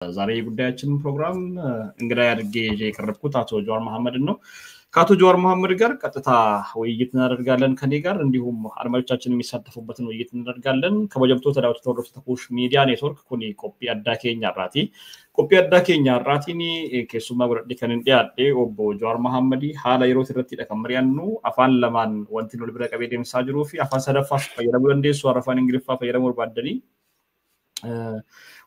ዛሬ ጉዳያችን ፕሮግራም እንግዳ ያድርጌ የቀረብኩት አቶ ጀዋር መሐመድ ነው። ከአቶ ጀዋር መሐመድ ጋር ቀጥታ ውይይት እናደርጋለን ከኔ ጋር እንዲሁም አድማጮቻችን የሚሳተፉበትን ውይይት እናደርጋለን። ከበጀብቶ ተዳውት ተወርዶ ተቆሽ ሚዲያ ኔትወርክ ኩኒ ኮፒ አዳኬኛ ራቲኒ ከሱማ ጉረዲ ከነንዲ አዴ ኦቦ ጀዋር መሐመድ ሃላ ይሮት ረቲ ደከምሪያኑ አፋን ለማን ወንቲ ነው ልብረ ቀቤ ደምሳ ጅሩፊ አፋን ሰደፋስ ፈየረሙ እንደሱ አረፋን እንግሊፋ ፈየረሙ ባደኒ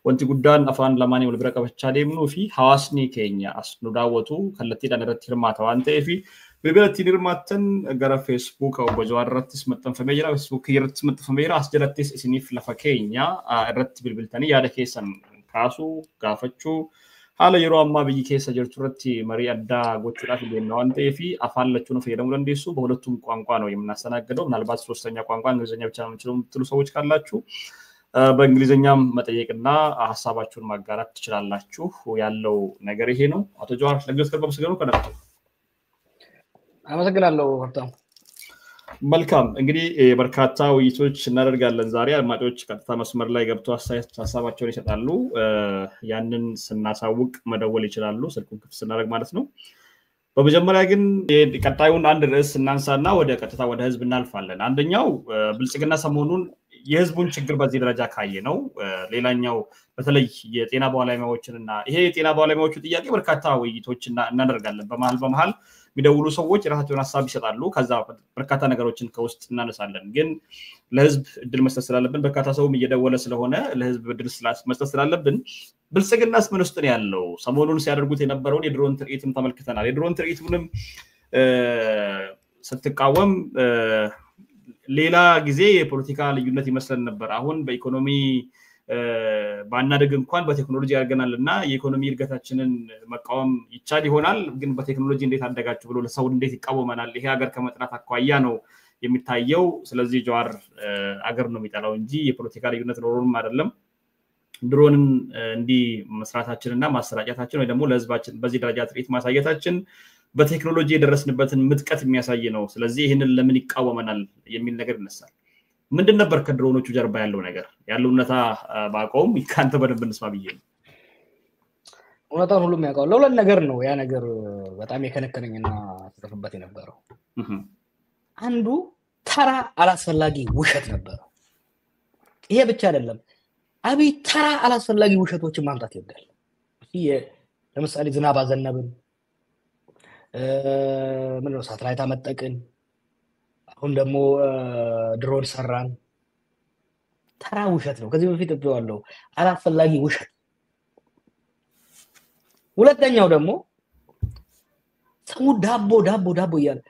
wanti guddaan afaan lamaanii wal bira qabachaa deemnuu fi hawaasni keenya as nu daawwatu kallattiidhaan irratti hirmaata waan ta'eef bilbilattiin hirmaattan gara Facebook obbo Jawaar irrattis maxxanfamee jira Facebook irrattis maxxanfamee jira as jalattis isiniif lafa keenya irratti bilbiltanii yaada keessan kaasuu gaafachuu haala yeroo ammaa biyyi keessa jirtu irratti marii addaa gochuudhaaf deemna waan ta'eef afaan lachuun fayyadamuu dandeessu በሁለቱም ቋንቋ ነው የምናስተናግደው ምናልባት ሶስተኛ ቋንቋ እንግሊዝኛ ብቻ ነው የምትችሉ ሰዎች ካላችሁ በእንግሊዘኛም መጠየቅና ሐሳባችሁን ማጋራት ትችላላችሁ ያለው ነገር ይሄ ነው አቶ ጀዋር ለግስ ከርበም ስለሆነ ከነጥቶ አመሰግናለሁ ሀብታም መልካም እንግዲህ በርካታ ውይይቶች እናደርጋለን ዛሬ አድማጮች ቀጥታ መስመር ላይ ገብተው ሐሳባቸውን ይሰጣሉ ያንን ስናሳውቅ መደወል ይችላሉ ስልኩን ክፍት ስናደርግ ማለት ነው በመጀመሪያ ግን ቀጣዩን አንድ ርዕስ እናንሳና ወደ ቀጥታ ወደ ህዝብ እናልፋለን አንደኛው ብልጽግና ሰሞኑን የህዝቡን ችግር በዚህ ደረጃ ካየ ነው ሌላኛው በተለይ የጤና ባለሙያዎችንና ይሄ የጤና ባለሙያዎቹ ጥያቄ በርካታ ውይይቶችና እናደርጋለን በመሃል የሚደውሉ ሰዎች ራሳቸውን ሐሳብ ይሰጣሉ ከዛ በርካታ ነገሮችን ከውስጥ እናነሳለን ግን ለህዝብ እድል መስጠት ስላለብን በርካታ ሰውም እየደወለ ስለሆነ ለህዝብ እድል መስጠት ስላለብን ብልጽግናስ ምን ውስጥ ነው ያለው ሰሞኑን ሲያደርጉት የነበረውን የድሮን ትርኢትም ተመልክተናል የድሮን ትርኢቱንም ስትቃወም ሌላ ጊዜ የፖለቲካ ልዩነት ይመስለን ነበር አሁን በኢኮኖሚ ባናደግ እንኳን በቴክኖሎጂ ያርገናልና የኢኮኖሚ እድገታችንን መቃወም ይቻል ይሆናል ግን በቴክኖሎጂ እንዴት አደጋችሁ ብሎ ለሰው እንዴት ይቃወመናል ይሄ ሀገር ከመጥራት አቋያ ነው የሚታየው ስለዚህ ጀዋር ሀገር ነው የሚጣላው እንጂ የፖለቲካ ልዩነት ኖሮንም አይደለም ድሮንን እንዲ መስራታችንና ማሰራጨታችን ወይ ደግሞ ለህዝባችን በዚህ ደረጃ ትርኢት ማሳየታችን በቴክኖሎጂ የደረስንበትን ምጥቀት የሚያሳይ ነው ስለዚህ ይሄንን ለምን ይቃወመናል የሚል ነገር ይነሳል ምንድን ነበር ከድሮኖቹ ጀርባ ያለው ነገር ያለውነታ ባቆም ይካንተ በደንብ እንስማ ብዬ ነው ወጣን ሁሉም ያውቃው ለሁለት ነገር ነው ያ ነገር በጣም የከነከነኝና ተጠፍበት የነበረው አንዱ ተራ አላስፈላጊ ውሸት ነበር ይሄ ብቻ አይደለም አብይ ተራ አላስፈላጊ ውሸቶችን ማምጣት ይወዳል ለምሳሌ ዝናብ አዘነብን ምን ነው ሳትላይት አመጠቅን አሁን ደግሞ ድሮን ሰራን ተራ ውሸት ነው ከዚህ በፊት ተብሏል አላስፈላጊ ውሸት ሁለተኛው ደግሞ ሰው ዳቦ ይያል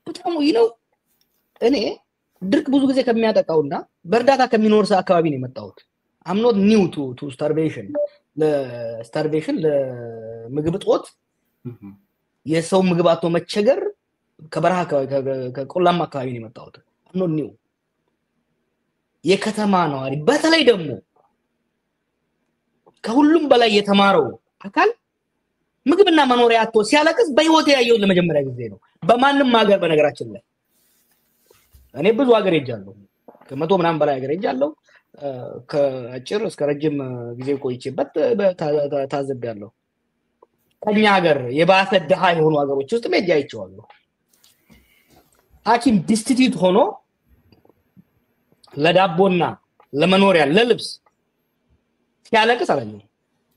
በጣም ይነው እኔ ድርቅ ብዙ ጊዜ ከሚያጠቃውና በርዳታ ከሚኖር ሰው አካባቢ ነው የመጣሁት I'm not new to starvation ለምግብ ጦት የሰው ምግብ አጥቶ መቸገር ከበረሃ ከቆላማ አካባቢ ነው የመጣሁት I'm not new የከተማ ነዋሪ በተለይ ደግሞ ከሁሉም በላይ የተማረው አካል ምግብና መኖሪያ አጥቶ ሲያለቅስ በህይወት ያየው ለመጀመሪያ ጊዜ ነው በማንንም ሀገር በነገራችን ላይ እኔ ብዙ ሀገር ሄጃለሁ ከመቶ ምናምን በላይ ሀገር ሄጃለሁ ከአጭር እስከ ረጅም ጊዜ ቆይቼበት ታዘብያለሁ ከኛ ሀገር የባሰ ደሃ የሆኑ ሀገሮች ውስጥ ሜጃ አይቼዋለሁ ሐኪም ዲስቲቲዩት ሆኖ ለዳቦና ለመኖሪያ ለልብስ ሲያለቅስ አላየሁ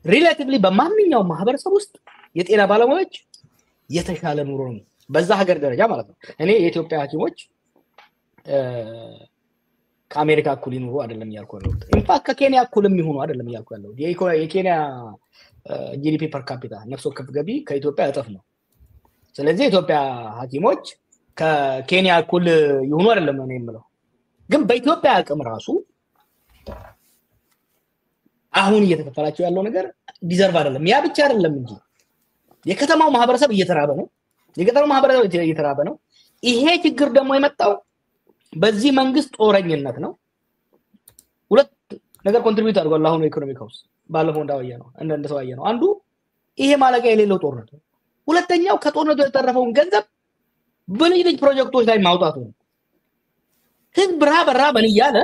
ሪሌቲቭሊ በማንኛው ማህበረሰብ ውስጥ የጤና ባለሙያዎች የተሻለ ኑሮ ነው በዛ ሀገር ደረጃ ማለት ነው እኔ የኢትዮጵያ ሐኪሞች ከአሜሪካ እኩል ይኑሩ አይደለም ያልኩት ኢንፋክት ከኬንያ እኩልም ይሁኑ አይደለም ያልኩት የኬንያ ጂዲፒ ፐር ካፒታ ነፍስ ወከፍ ገቢ ከኢትዮጵያ እጥፍ ነው ስለዚህ ኢትዮጵያ ሐኪሞች ከኬንያ እኩል ይሁኑ አይደለም ነው የምለው ግን በኢትዮጵያ አቅም ራሱ አሁን እየተከፈላቸው ያለው ነገር ዲዘርቭ አይደለም ያ ብቻ አይደለም እንጂ የከተማው ማህበረሰብ እየተራበ ነው ይሄ ችግር ደግሞ የመጣው በዚህ መንግስት ጦረኝነት ነው ሁለት ነገር ኮንትሪቢዩት አድርጓል አሁን ኢኮኖሚክ ሃውስ ባለፈው እንዳወየነው እንደሰው ያየነው አንዱ ይሄ ማለቂያ የሌለው ጦርነት ሁለተኛው ከጦርነቱ የተረፈውን ገንዘብ በልጅ ፕሮጀክቶች ላይ ማውጣቱ ህዝብ በራ በን ይያለ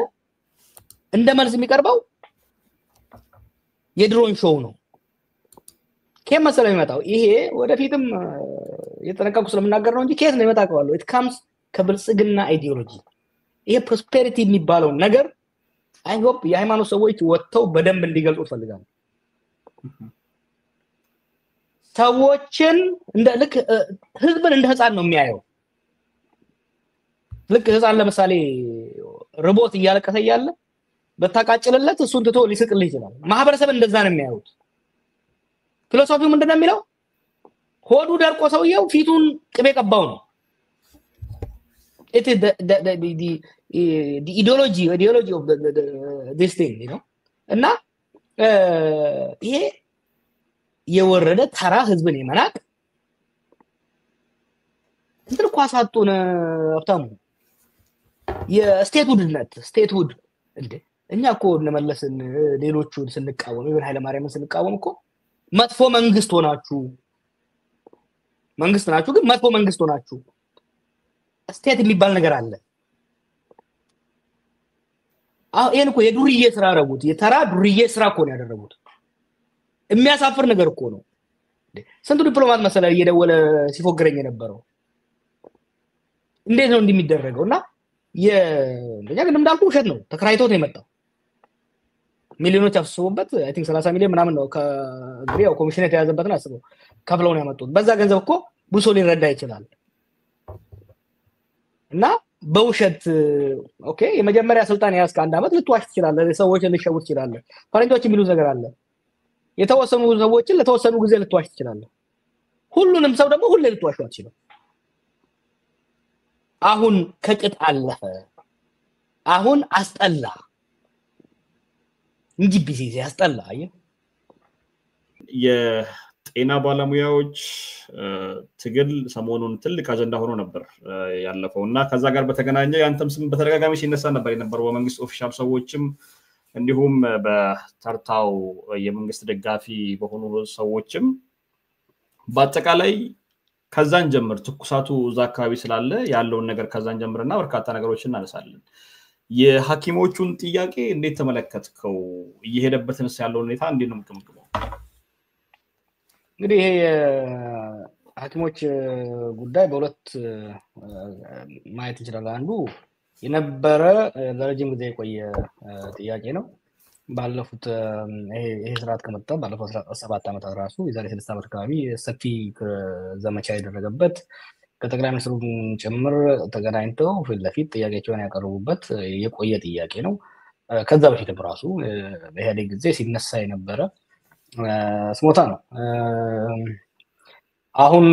እንደ መልስ የሚቀርበው የድሮን ሾው ነው ከየት መሰለ የሚመጣው ይሄ ወደፊትም የተነቀቁ ስለምናገር ነው እንጂ ከየት ነው የሚመጣው it comes ከብልጽግና አይዲዮሎጂ ይሄ ፕሮስፔሪቲ የሚባለው ነገር አይ ሆፕ የሃይማኖት ሰዎች ወጥተው በደንብ እንዲገልጹ ፈልጋለሁ ሰዎችን እንደ ልክ ህዝብን እንደ ህፃን ነው የሚያየው ልክ ህፃን ለምሳሌ ሮቦት እያለቀሰ ያለ በታቃጭለለት እሱን ትቶ ሊስቅልህ ይችላል ማህበረሰብ እንደዛ ነው የሚያዩት ፊሎሶፊው ምንድነው የሚለው ሆዱ ደርቆ ሰውየው ፊቱን ቅቤ ቀባው ነው it is the ideology of this thing you know እና ይሄ የወረደ ተራ ህዝብን የመናቅ እንትን ኳሳጡን አፍታሙ የስቴትውድነት ስቴትውድ እንዴ እኛ እኮ እንመለስን ሌሎቹን ስንቃወም ይሁን ኃይለ ማርያምን ስንቃወም እኮ መጥፎ መንግስት ሆናችሁ መንግስት ናችሁ ግን መጥፎ መንግስት ሆናችሁ ስቴት የሚባል ነገር አለ ይሄን እኮ የዱርዬ ስራ አረጉት የተራ ዱርዬ ስራ እኮ ነው ያደረጉት የሚያሳፍር ነገር እኮ ነው ስንቱ ዲፕሎማት መሰለ እየደወለ ሲፎግረኝ የነበረው እንዴት ነው እንደሚደረገውና የኛ ግን እንዳልኩ ውሸት ነው ተከራይቶት ነው የመጣው ሚሊዮኖች አፍስሶበት አይ ቲንክ 30 ሚሊዮን ምናምን ነው ከግሪያው ኮሚሽን የተያዘበትን አስበው ከፍለው ነው ያመጡት በዛ ገንዘብ እኮ ብዙ ሊረዳ ይችላል እና በውሸት ኦኬ የመጀመሪያ ስልጣን ያስከ አንድ አመት ልትዋሽ ትችላለህ ሰዎች ልትሸውት ትችላለህ ፈረንጆች የሚሉት ነገር አለ የተወሰኑ ሰዎችን ለተወሰኑ ጊዜ ልትዋሽ ትችላለህ ሁሉንም ሰው ደግሞ ሁሉ ልትዋሽ አትችልም አሁን ከቅጥ አለፈ አሁን አስጠላ እንጂ ቢዚ አስጠላ የጤና ባለሙያዎች ትግል ሰሞኑን ትልቅ አጀንዳ ሆኖ ነበር ያለፈውና ከዛ ጋር በተገናኘ ያንተም ስም በተደጋጋሚ ሲነሳ ነበር የነበረው በመንግስት ኦፊሻል ሰዎችም እንዲሁም በተርታው የመንግስት ደጋፊ በሆኑ ሰዎችም በአጠቃላይ ከዛን ጀምር ትኩሳቱ እዛ አካባቢ ስላለ ያለውን ነገር ከዛን ጀምርና በርካታ ነገሮችን እናነሳለን የሐኪሞቹን ጥያቄ እንዴት ተመለከትከው እየሄደበትንስ ያለው ሁኔታ እንዴት ነው የምትገምገመው እንግዲህ ይሄ ሐኪሞች ጉዳይ በሁለት ማየት እንችላለን አንዱ የነበረ ለረጅም ጊዜ የቆየ ጥያቄ ነው ባለፉት ይሄ ስርዓት ከመጣ ባለፈው 17 ዓመታት ራሱ የዛሬ 6 ዓመት አካባቢ ሰፊ ዘመቻ ያደረገበት ከጠቅላይ ሚኒስትሩ ጭምር ተገናኝተው ለፊት ጥያቄያቸውን ያቀርቡበት የቆየ ጥያቄ ነው ከዛ በፊትም ራሱ በኢህአዴግ ጊዜ ሲነሳ የነበረ ስሞታ ነው አሁን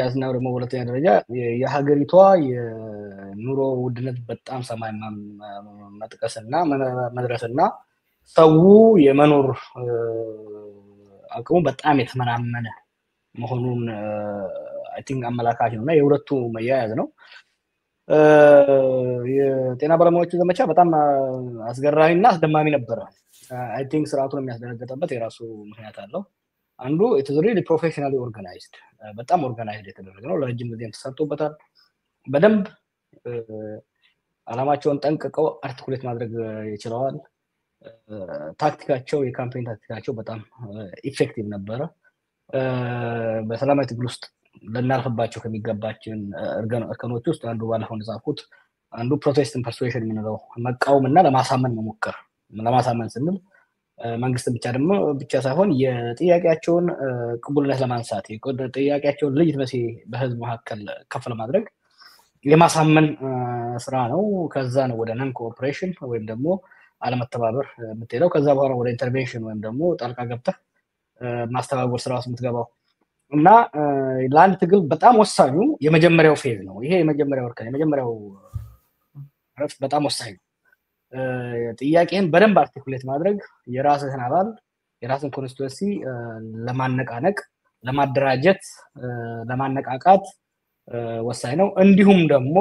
ያዝናው ደግሞ ሁለተኛ ደረጃ የሀገሪቷ የኑሮ ውድነት በጣም ሰማይ መጥቀስና መድረስና ሰው የመኖር አቅሙ በጣም የተመናመነ መሆኑን አይ ቲንክ አመላካች ነውና የሁለቱ መያያዝ ነው የጤና ባለሙያዎቹ ዘመቻ በጣም አስገራሚና አስደማሚ ነበር አይ ቲንክ ስርዓቱን የሚያስደነግጠበት የራሱ ምክንያት አለው አንዱ it is really professionally organized በጣም ኦርጋናይዝድ የተደረገ ነው ለረጅም ጊዜ ተሰርቶበታል በደንብ አላማቸውን ጠንቅቀው አርቲኩሌት ማድረግ ይችላል ታክቲካቸው የካምፔን ታክቲካቸው በጣም ኢፌክቲቭ ነበር በሰላማዊ ትግል ውስጥ ለናልፈባቸው ከሚገባችን እርከኖች ውስጥ አንዱ ባለፈው እንደጻፍኩት አንዱ ፕሮቴስት ፐርሱዌሽን ምንለው መቃወምና ለማሳመን መሞከር ለማሳመን ስንል መንግስት ብቻ ሳይሆን የጥያቄያቸውን ቅቡልነት ለማንሳት ጥያቄያቸውን ለይተመሲ በህዝብ መካከል ከፍ ለማድረግ የማሳመን ስራ ነው ከዛ ነው ወደ ነን ኮኦፕሬሽን ወይም ደግሞ አለመተባበር የምትሄደው ከዛ በኋላ ወደ ኢንተርቬንሽን ወይም ደግሞ ጣልቃ ገብተህ ማስተባበር ስራ ውስጥ የምትገባው እና ለአንድ ትግል በጣም ወሳኙ የመጀመሪያው ፌዝ ነው ይሄ የመጀመሪያው እርከን የመጀመሪያው ረፍት በጣም ወሳኝ ነው ጥያቄን በደንብ አርቲኩሌት ማድረግ የራስህን አባል የራስን ኮንስቲትዩንሲ ለማነቃነቅ ለማደራጀት ለማነቃቃት ወሳኝ ነው እንዲሁም ደግሞ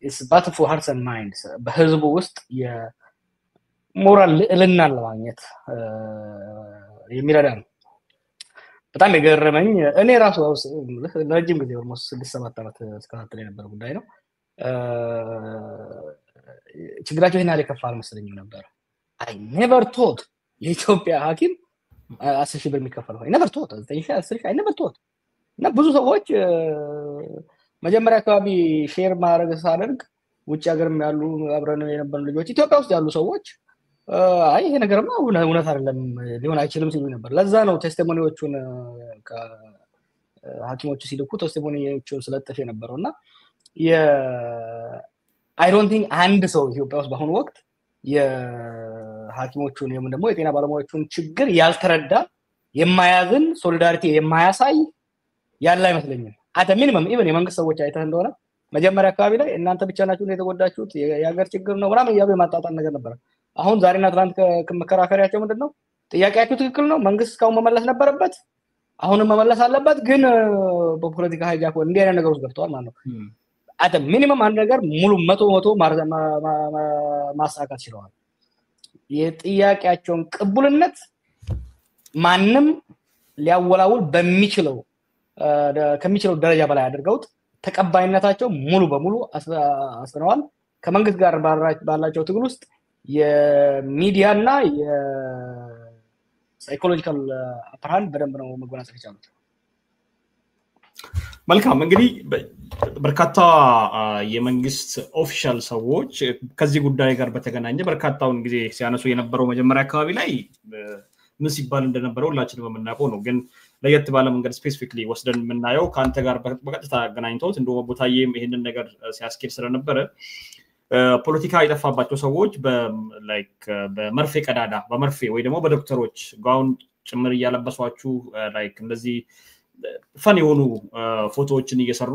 it's battle for hearts and minds በህዝቡ ውስጥ የሞራል ልዕልና ለማግኘት የሚረዳ ነው በጣም የገረመኝ እኔ ራሱ ለረጅም ጊዜ ኦልሞስት 6-7 ዓመት እስከታተለ የነበረ ጉዳይ ነው ችግራቸው ይሄን ያለ ከፋ አልመሰለኝም ነበር I never thought የኢትዮጵያ ሐኪም 10,000 ብር የሚከፈለው I never thought 10,000 I never thought እና ብዙ ሰዎች መጀመሪያ አካባቢ ሼር ማድረግ ሳደርግ ውጭ ሀገርም ያሉ አብረን የነበሩ ልጆች ኢትዮጵያ ውስጥ ያሉ ሰዎች አይ ይሄ ነገርማ እውነት አይደለም ሊሆን አይችልም ሲሉ ነበር ለዛ ነው ቴስቲሞኒዎቹን ሐኪሞቹ ሲልኩ ቴስቲሞኒዎቹን ስለጥፍ የነበረውና I don't think አንድ ሰው ኢትዮጵያ ውስጥ በአሁኑ ወቅት የሐኪሞቹን ደግሞ የጤና ባለሙያዎቹን ችግር ያልተረዳ የማያዝን ሶሊዳሪቲ የማያሳይ ያለ አይመስለኝም አተ ሚኒመም ኢቭን የመንግስት ሰዎች አይተህ እንደሆነ መጀመሪያ አካባቢ ላይ እናንተ ብቻ ናችሁ የተጎዳችሁት የሀገር ችግር ነው ምናምን ያሉ የማጣጣን ነገር ነበር አሁን ዛሬና ትናንት ከመከራከሪያቸው ምንድነው ጥያቄያችሁ ትክክል ነው መንግስት ካው መመለስ ነበረበት አሁንም መመለስ አለበት ግን በፖለቲካ ሃይጃክ እንዲህ አይነት ነገር ውስጥ ገብተዋል ማለት ነው አተ ሚኒመም አንድ ነገር ሙሉ 100 ማሳካት ይችላል የጥያቄያቸውን ቅቡልነት ማንንም ሊያወላውል ከሚችለው ደረጃ በላይ አድርገውት ተቀባይነታቸው ሙሉ በሙሉ አስነዋል ከመንግስት ጋር ባላቸው ትግል ውስጥ የሚዲያና የሳይኮሎጂካል አፕራንድ በደንብ ነው መጎናጸፍ ይቻላል መልካም እንግዲህ በርካታ የመንግስት ኦፊሻል ሰዎች ከዚህ ጉዳይ ጋር በተገናኘ በርካታውን ጊዜ ሲያነሱ የነበረው መጀመሪያ አካባቢ ላይ ምን ሲባል እንደነበረው ሁላችንም የምናውቀው ነው ግን ለየት ባለ መንገድ ስፔሲፊክሊ ወስደን የምናየው ካንተ ጋር በቀጥታ አገናኝተውት እንደው ቦታዬም ይሄንን ነገር ሲያስኬድ ስለነበረ ፖለቲካ ይጠፋባቸው ሰዎች በመርፌ ቀዳዳ በመርፌ ወይ ደግሞ በዶክተሮች ጋውን ጭምር ያለበሷችሁ ላይክ እንደዚህ ፈን የሆኑ ፎቶዎችን እየሰሩ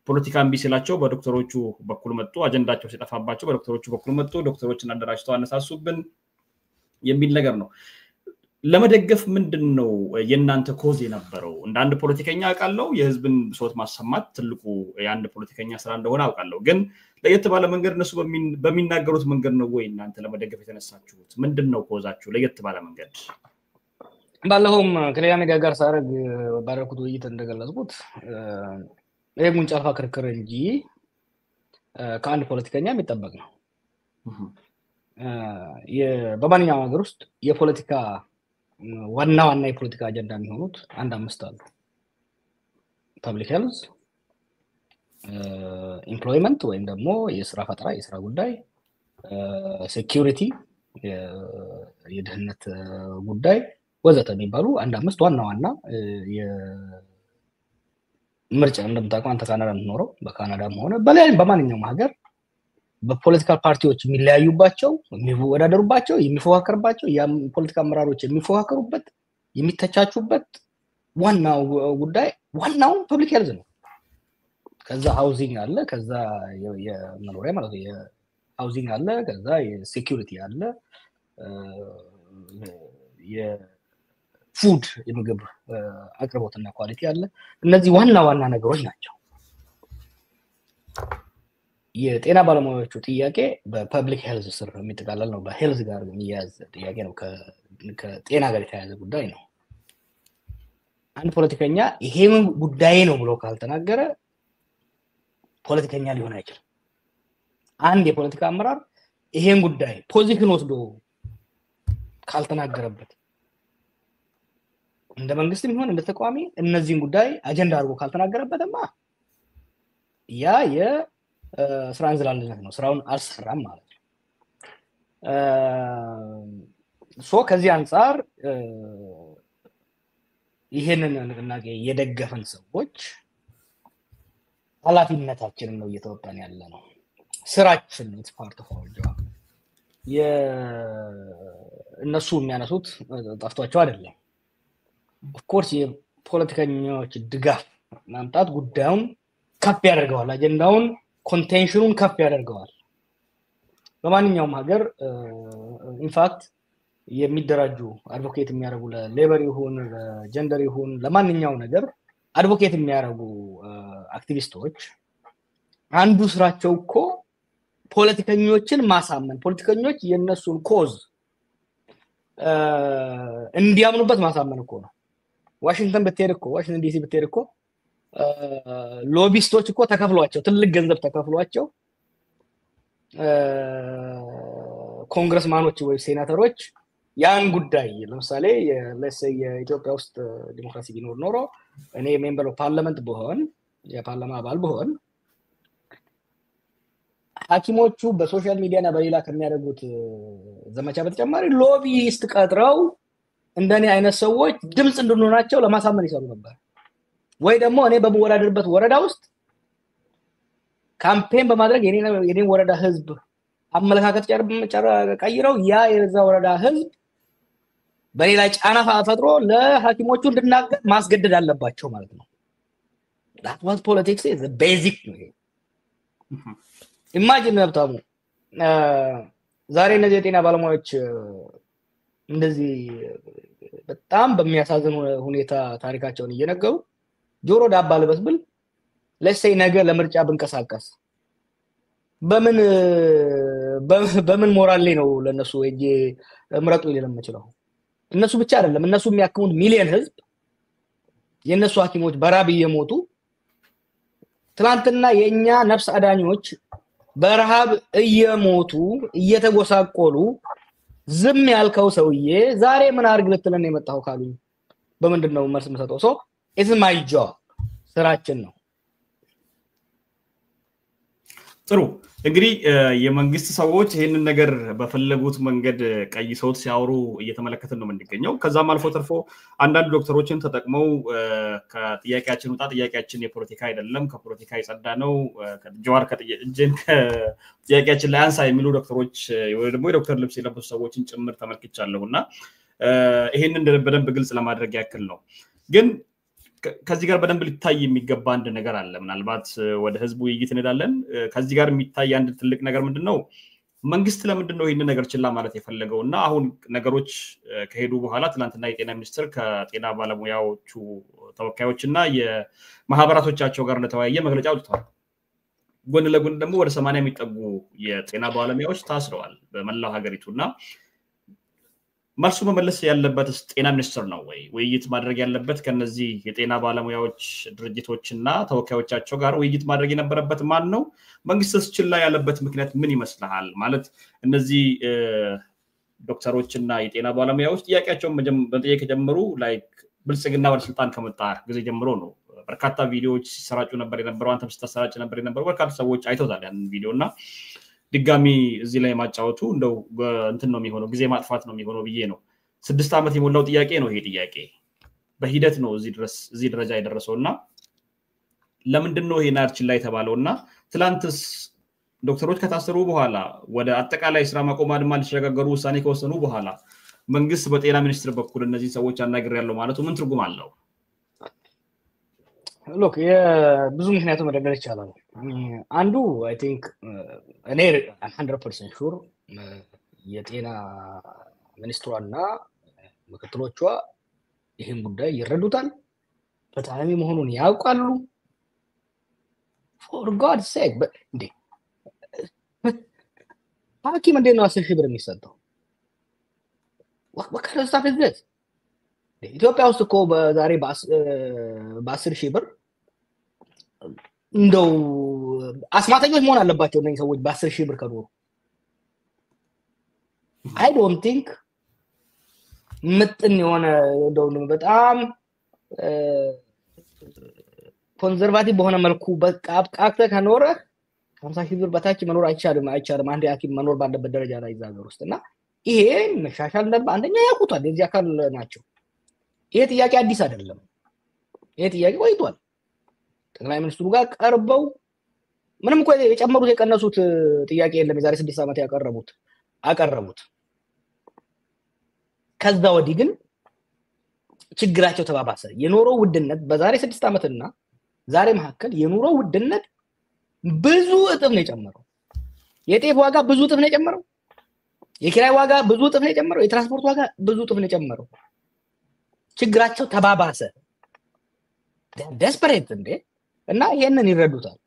ፖለቲካ እምቢ ሲላቸው በዶክተሮቹ በኩል መጡ አጀንዳቸው ሲጠፋባቸው በዶክተሮቹ በኩል መጡ ዶክተሮችን አደራጅተው አነሳሱብን የሚል ነገር ነው ለመደገፍ ምንድነው የናንተ ኮዝ የነበረው እንደ አንድ ፖለቲከኛ አቃለው የህዝብን ሶት ማሰማት ትልቁ የአንድ ፖለቲከኛ ስራ እንደሆነ አውቃለሁ ግን ለየት ባለ መንገድ እነሱ በሚናገሩት መንገድ ነው ወይ እናንተ ለመደገፍ የተነሳችሁት ምንድነው ኮዛችሁ ለየት ባለ መንገድ ባለሁም ከሌላ ሚዲያ ጋር ሳረግ ባረኩት ውይይት እንደገለጽኩት የሙንጫፋ ክርክር እንጂ ከአንድ ፖለቲከኛ የሚጠበቅ ነው በማንኛውም ሀገር ውስጥ የፖለቲካ ዋና የፖለቲካ አጀንዳ የሚሆኑት አንድ አምስት አሉ ፐብሊክ ሄልዝ ኤምፕሎይመንት ወይም ደግሞ የስራ ፈጠራ የስራ ጉዳይ ሴኩሪቲ የደህንነት ጉዳይ ወዘተ የሚባሉ አንድ አምስት ዋና የምርጫ እንደምታውቀው አንተ ካናዳ የምትኖረው በካናዳም ሆነ በማንኛውም ሀገር በፖለቲካል ፓርቲዎች የሚለያዩባቸው የሚወዳደሩባቸው የሚፎካከሩባቸው የፖለቲካ አመራሮች የሚፎካከሩበት የሚተቻቹበት ዋናው ጉዳይ ዋናው ፐብሊክ ሄልዝ ነው ከዛ ሃውዚንግ አለ ከዛ የመኖሪያ ማለት ነው የሃውዚንግ አለ ከዛ የሴኩሪቲ አለ የፉድ የምግብ አቅርቦትና ኳሊቲ አለ እነዚህ ዋና ነገሮች ናቸው የጤና ባለሙያዎቹ ጥያቄ በፐብሊክ ሄልዝ ስር የሚጠቃለል ነው በሄልዝ ጋር የሚያያዝ ጥያቄ ነው ከጤና ጋር የተያያዘ ጉዳይ ነው አንድ ፖለቲከኛ ይሄም ጉዳይ ነው ብሎ ካልተናገረ ፖለቲከኛ ሊሆን አይችልም አንድ የፖለቲካ አመራር ይሄን ጉዳይ ፖዚሽን ወስዶ ካልተናገረበት እንደ መንግስትም ይሁን እንደ ተቋሚ እነዚህን ጉዳይ አጀንዳ አድርጎ ካልተናገረበትማ ያ ስራን ዝላልነት ነው ስራውን አልሰራም ማለት ነው ከዚህ አንፃር ይሄንን ንቅናቄ የደገፈን ሰዎች ኃላፊነታችንን ነው እየተወጣን ያለ ነው ስራችን it's part of our job እነሱ የሚያነሱት ጣፍቷቸው አይደለም of course የፖለቲከኞች ድጋፍ ማምጣት ጉዳዩን ከፍ ያደርገዋል አጀንዳውን ኮንቴንሽኑን ከፍ ያደርገዋል በማንኛውም ሀገር ኢንፋክት የሚደራጁ አድቮኬት የሚያደርጉ ለሌበር ይሁን ለጀንደር ይሁን ለማንኛውም ነገር አድቮኬት የሚያደርጉ አክቲቪስቶች አንዱ ስራቸው እኮ ፖለቲከኞችን ማሳመን ፖለቲከኞች የነሱን ኮዝ እንዲያምኑበት ማሳመን እኮ ነው ዋሽንግተን ብትሄድ እኮ ዋሽንግተን ዲሲ ብትሄድ እኮ ሎቢስቶች እኮ ተከፍሏቸው ትልቅ ገንዘብ ተከፍሏቸው ኮንግረስማኖች ወይ ሴናተሮች ያን ጉዳይ ለምሳሌ የኢትዮጵያ ውስጥ ዲሞክራሲ ቢኖር ኖሮ እኔ ሜምበር ኦፍ ፓርላመንት ብሆን የፓርላማ አባል ብሆን ሐኪሞቹ በሶሻል ሚዲያና በሌላ ከሚያደርጉት ዘመቻ በተጨማሪ ሎቢስት ቀጥረው እንደኔ አይነት ሰዎች ድምጽ እንድንሆናቸው ለማሳመን ይሰሩ ነበር። ወይ ደግሞ እኔ በመወዳደርበት ወረዳ ውስጥ ካምፔን በማድረግ የኔን ወረዳ ህዝብ አመለካከት ቀይረው ያ የዛ ወረዳ ህዝብ በሌላ ጫና ፈጥሮ ለሐኪሞቹ እንድናገር ማስገደድ አለባቸው ማለት ነው። that was politics is the basic imagine ሀብታሙ ዛሬ እነዚህ የጤና ባለሙያዎች እንደዚህ በጣም በሚያሳዝን ሁኔታ ታሪካቸውን እየነገሩ ጆሮ ዳባ ልበስ ብል ለሰይ ነገ ለምርጫ ብንቀሳቀስ በምን ሞራል ላይ ነው ለነሱ እጄ ምረጡ ይልም ይችላል። እነሱ ብቻ አይደለም እነሱ የሚያክሙት ሚሊዮን ህዝብ የነሱ ሐኪሞች በራብ እየሞቱ ትላንትና የኛ ነፍስ አዳኞች በረሃብ እየሞቱ እየተጎሳቆሉ ዝም ያልከው ሰውዬ ዛሬ ምን አርግ ልትለን የመጣው ካሉ በመንድነው መልስ መሰጠው? ሶ it's my job ስራችን ነው። ጥሩ እንግዲህ የመንግስት ሰዎች ይሄንን ነገር በፈለጉት መንገድ ቀይሰውት ሲያወሩ እየተመለከተን ነው የምንገኘው። ከዛም አልፎ ተርፎ አንዳንድ ዶክተሮችን ተጠቅመው ከጥያቄያችን ወጣ ጥያቄያችን የፖለቲካ አይደለም ከፖለቲካ ይጸዳ ነው ከጀዋር ከጥያቄያችን ላይ አንሳ የሚሉ ዶክተሮች ወይ ደግሞ የዶክተር ልብስ የለበሱ ሰዎችን ጭምር ተመልክቻለሁና ይሄንን በደንብ ግልጽ ለማድረግ ያክል ነው። ግን ከዚህ ጋር በደንብ ሊታይ የሚገባ አንድ ነገር አለ። ምናልባት ወደ ህዝቡ ይይት እንላለን። ከዚህ ጋር የሚታይ አንድ ትልቅ ነገር ምንድነው? መንግስት ለምንድነው ይሄንን ነገር ችላ ማለት የፈለገውና አሁን ነገሮች ከሄዱ በኋላ ትላንትና የጤና ሚኒስትር ከጤና ባለሙያዎቹ ተወካዮችና የማህበራቶቻቸው ጋር ለተወያየ መግለጫ አውጥተዋል። ጎን ለጎን ደግሞ ወደ 80 የሚጠጉ የጤና ባለሙያዎች ታስረዋል በመላው ሀገሪቱና መልሱ መመለስ ያለበት ጤና ሚኒስትር ነው ወይ? ውይይት ማድረግ ያለበት ከነዚህ የጤና ባለሙያዎች ድርጅቶችና ተወካዮቻቸው ጋር ውይይት ማድረግ የነበረበት ማን ነው? መንግስትስ ችላ ያለበት ምክንያት ምን ይመስላል? ማለት እነዚህ ዶክተሮችና የጤና ባለሙያዎች ጥያቄያቸውን መጠየቅ ጀመሩ ላይክ ብልጽግና ባለስልጣን ከመጣ ጊዜ ጀምሮ ነው። በርካታ ቪዲዮዎች ሲሰራጩ ነበር የነበረው አንተም ስታሰራጭ ነበር የነበረው በርካታ ሰዎች አይተውታል ያን ቪዲዮና ድጋሚ እዚህ ላይ ማጫወቱ እንደው እንትን ነው የሚሆነው ጊዜ ማጥፋት ነው የሚሆነው ብዬ ነው። 6 አመት የሞላው ጥያቄ ነው ይሄ ጥያቄ በሂደት ነው እዚህ ደረጃ የደረሰውና ለምንድን ነው ይሄን አርችን ላይ ተባለውና ትላንትስ ዶክተሮች ከታሰሩ በኋላ ወደ አጠቃላይ ስራ ማቆም አድማ ሊሸጋገሩ ውሳኔ ከወሰኑ በኋላ መንግስት በጤና ሚኒስትር በኩል እነዚህ ሰዎች አናግር ያለው ማለቱ ምን ትርጉም አለው? ሎክ ብዙ ምክንያቶች መደረግ ይችላል። አንዱ አይ ቲንክ እኔ 100% ሹር የጤና ሚኒስትሯና ምክትሎቿ ይሄን ጉዳይ ይረዱታል፣ በጣም መሆኑን ያውቃሉ። for god's sake እንዴ ሐኪም እንዴት ነው 10,000 ብር የሚሰጠው? what kind of stuff is this? ኢትዮጵያ ውስጥ እኮ በዛሬ በ10,000 ብር እንደው አስማተኞች መሆን አለባቸው እነዚህ ሰዎች በ10,000 ብር ከኖሩ። I don't think ምጥን የሆነ እንደው በጣም ኮንሰርቫቲቭ በሆነ መልኩ በቃ አብቃቅተ ከኖረ 50,000 ብር በታች መኖር አይቻልም። አንድ ሐኪም መኖር ባለበት ደረጃ ላይ ዛገር ውስጥና ይሄ መሻሻል ነበር። አንደኛ ያውቁታል የዚህ አካል ናቸው። ይሄ ጥያቄ አዲስ አይደለም። ይሄ ጥያቄ ቆይቷል። ጠቅላይ ሚኒስትሩ ጋር ቀርበው ምንም እኮ የጨመሩት የቀነሱት ጥያቄ የለም። የዛሬ 6 አመት አቀረቡት። ከዛ ወዲህ ግን ችግራቸው ተባባሰ። የኑሮ ውድነት በዛሬ 6 አመትና ዛሬ መካከል የኑሮ ውድነት ብዙ እጥፍ ነው የጨመረው። የጤፍ ዋጋ ብዙ እጥፍ ነው የጨመረው። የኪራይ ዋጋ ብዙ እጥፍ ነው የጨመረው። የትራንስፖርት ዋጋ ብዙ እጥፍ ነው የጨመረው። ችግራቸው ተባባሰ። desperate እንዴ እና ይሄንን ይረዱታል።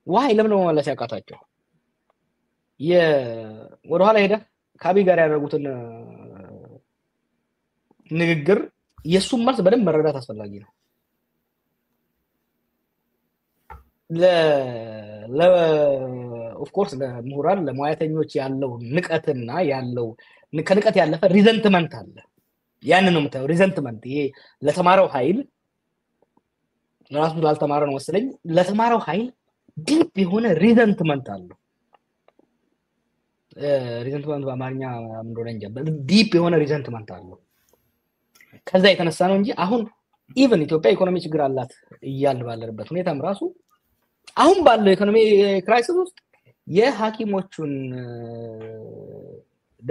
ዋይ ለምን ነው ማለት ያቃታቸው? ወደ ኋላ ሄደ ካቢ ጋር ያደረጉትን ንግግር የሱም መልስ በደንብ መረዳት አስፈላጊ ነው። ኦፍ ኮርስ ለምሁራን ለሙያተኞች ያለው ንቀትና ያለው ከንቀት ያለፈ ሪዘንትመንት አለ ያን ነው የምታየው ሪዘንትመንት ይሄ ለተማረው ኃይል ለራሱ ላልተማረ ነው መሰለኝ ለተማረው ኃይል ዲፕ የሆነ ሪዘንትመንት አለው ሪዘንትመንት በአማርኛ እንደሆነ እንጂ ዲፕ የሆነ ሪዘንትመንት አለው ከዛ የተነሳ ነው እንጂ አሁን ኢቭን ኢትዮጵያ ኢኮኖሚ ችግር አላት እያል ባለበት ሁኔታም ራሱ አሁን ባለው ኢኮኖሚ ክራይሲስ ውስጥ የሐኪሞቹን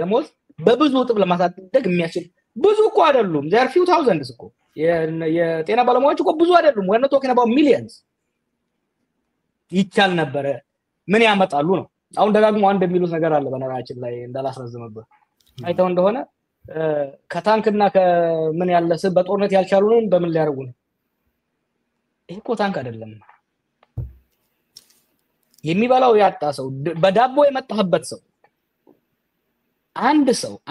ደሞዝ በብዙ እጥፍ ለማሳደግ የሚያስችል ብዙ እኮ አይደሉም there are few thousands እኮ የጤና ባለሙያዎች እኮ ብዙ አይደሉም we're not talking about millions ይቻል ነበር ምን ያመጣሉ ነው አሁን ደጋግሞ አንድ የሚሉት ነገር አለ በነገራችን ላይ እንዳላስረዝምበት አይተው እንደሆነ ከታንክና ከምን ያለስ በጦርነት ያልቻሉን በምን ሊያርጉ ነው ይሄ እኮ ታንክ አይደለም የሚበላው ያጣ ሰው በዳቦ የመጣበት ሰው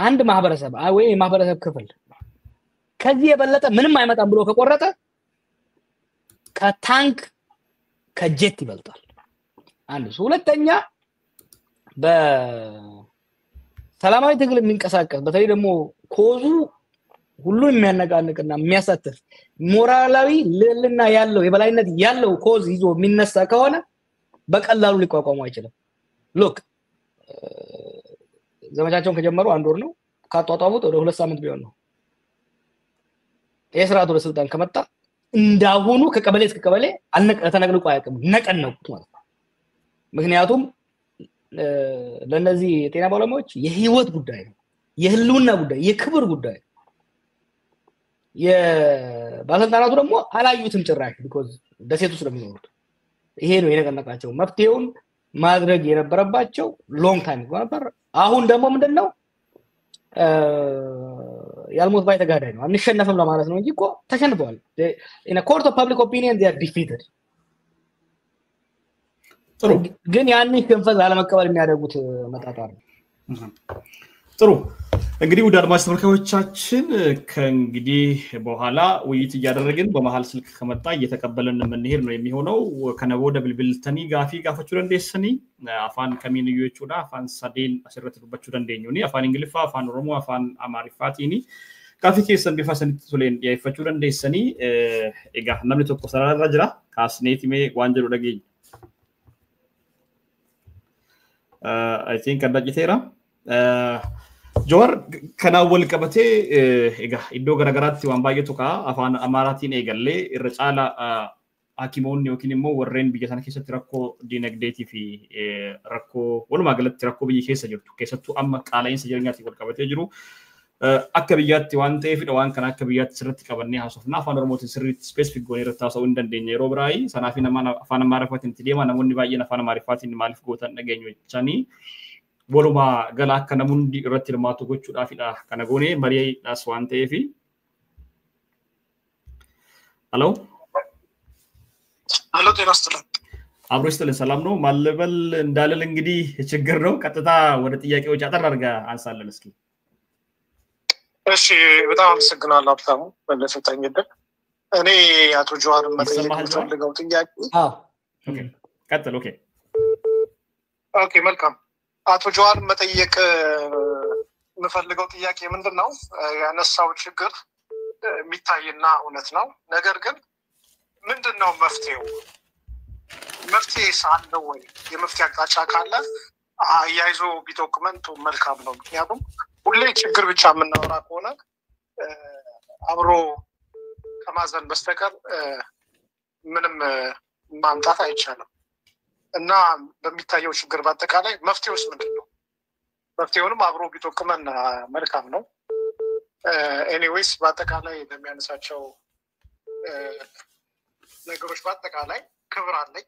አንድ ማህበረሰብ ወይ ማህበረሰብ ክፍል ከዚህ የበለጠ ምንም አይመጣም ብሎ ከቆረጠ ከታንክ ከጀት ይበልጣል አንድ ሁለተኛ በሰላማዊ ትግል የሚንቀሳቀስ በተለይ ደግሞ ኮዙ ሁሉን የሚያነቃንቅና የሚያሳትፍ ሞራላዊ ልዕልና ያለው የበላይነት ያለው ኮዝ ይዞ የሚነሳ ከሆነ በቀላሉ ሊቋቋሙ አይችልም ሉክ ዘመቻቸውን ከጀመሩ አንድ ወር ነው ካጧጧፉት ወደ 2 ሳምንት ቢሆን ነው የስራቱ ለስልጣን ከመጣ እንዳሁኑ ከቀበሌ እስከ ቀበሌ ተነቅንቆ አያውቅም ነቀነቁት ማለት ነው ምክንያቱም ለነዚህ የጤና ባለሙያዎች የህይወት ጉዳይ ነው የህልውና ጉዳይ የክብር ጉዳይ የባለስልጣናቱ ደግሞ አላዩትም ጭራሽ because ደሴቱ ስለሚኖሩት ይሄ ነው የነቀነቃቸው መፍትሄውን ማድረግ የነበረባቸው ሎንግ ታይም ነበር አሁን ደግሞ ምንድነው ያልሞት ባይ ተጋዳይ ነው አንሸነፍም ለማለት ነው እንጂ እኮ ተሸንፈዋል in a court of public opinion they are defeated ጥሩ ግን ያንን ክንፈት አለመቀበል የሚያደርጉት መጣጣር ነው ጥሩ እንግዲህ ወደ አድማጭ ተመልካቾቻችን ከእንግዲህ በኋላ ውይይት እያደረግን በመሃል ስልክ ከመጣ እየተቀበለን የምንሄድ ነው የሚሆነው ከነቦደ ብልብልተኒ ጋፈቹ ደንደሰኒ አፋን ከሚኒዮቹ ዳ አፋን ሳዴን አሰረተሉባቹ ደንደኙኒ አፋን እንግሊፋ አፋን ኦሮሞ አፋን አማሪፋቲኒ ጋፊ ኬሰን ቢፋሰን ቱሌን ያይፈቹ ደንደሰኒ ኤጋ namni tokko sarara jira kaasneetime waan jedhu dhageenya I think andajiteera Jor kana wal qabate ega iddo garagaraatti waan baay'eetu ka afaan amaaraatiin eegalle irra caala hakimoonni yookiin immoo warreen biyya sana keessatti rakkoo dinagdeetii fi rakkoo walumaa galatti rakkoo biyya keessa jirtu keessattuu amma qaala'insa jireenyaatiin wal qabatee jiru akka biyyaatti waan ta'eefidha waan kana akka biyyaatti sirriitti qabannee haasofnaa afaan oromootiin sirriitti specific goonee irratti haasa'uu hin dandeenye yeroo biraayii sanaafi nama afaan amaariffaatiin itti deema namoonni baay'een afaan amaariffaatiin maaliif gootan dhageenyu jechanii waluma gala akka namundi irratti hirmaatu gochuudhaafidha kana goonee mari'aadhaas waan ta'eefi Hello ጤና ይስጥልኝ አብሮ ይስጥልን ሰላም ነው ማለበል እንዳለል እንግዲህ ችግር ነው ቀጥታ ወደ ጥያቄዎች አጠር አድርጋ አንሳለን እስኪ እሺ በጣም አመሰግናለሁ አብታሙ በለሰጠኝ እድል እኔ አቶ ጆዋርን መጠየቅ ፈልገው ጥያቄ ኦኬ ቀጥል ኦኬ መልካም አቶ ጆዋር መጠየቅ የምፈልገው ጥያቄ ምንድነው ያነሳው ችግር የሚታይና እውነት ነው ነገር ግን ምንድነው መፍትሄ ሳለው ወይ የመፍትሄ አቅጣጫ ካለ አያይዞ ቢዶክመንቱ መልካም ነው ምክንያቱም ሁሌ ችግር ብቻ የምናወራ ከሆነ አብሮ ከማዘን በስተቀር ምንም ማምጣት አይቻልም እና በሚታየው ችግር በአጠቃላይ መፍትሄውስ ምንድነው መፍትሄውንም አብሮ ቢዶክመን መልካም ነው ኤኒዌይስ በአጠቃላይ ለሚያነሳቸው ነገሮች በአጠቃላይ ክብር አለኝ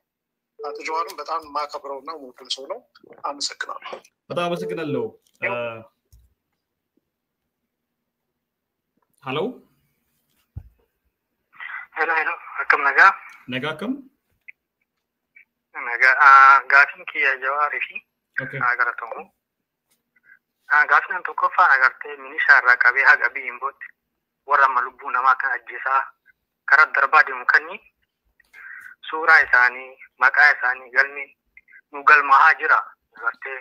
አቶ ጆዋርም በጣም ማከብረውና ሞቱን ሰው ነው አመሰግናለሁ በጣም አመሰግናለሁ Hello akkam nagakam gaafin kiyya Jawaari fi agaratamu gaafin tokko fa agarte minisharra qabe haga biimbot warra malubbu nama kan ajjisa karaa darbaa deemu kanni suuraa isaanii maqaa isaanii galmi nugal mahajira garte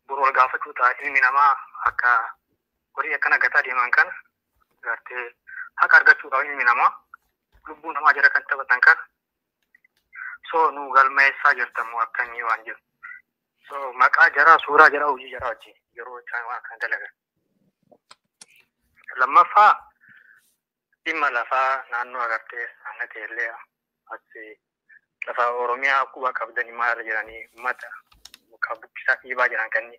burol gafatu ta ilmi nama akka kori akkana gata di mankan garte haka argatu ta ilmi nama lubbu nama jira kan tabatan kan so nugal mesa jirtamu akkani wanjir so maka jara sura jara uji jara uji yero chawa kan dalaga lamma fa imma lafa nanno agarte anate le ase lafa oromia kuba kabdani mar jirani mata kabisa iba jiran kanni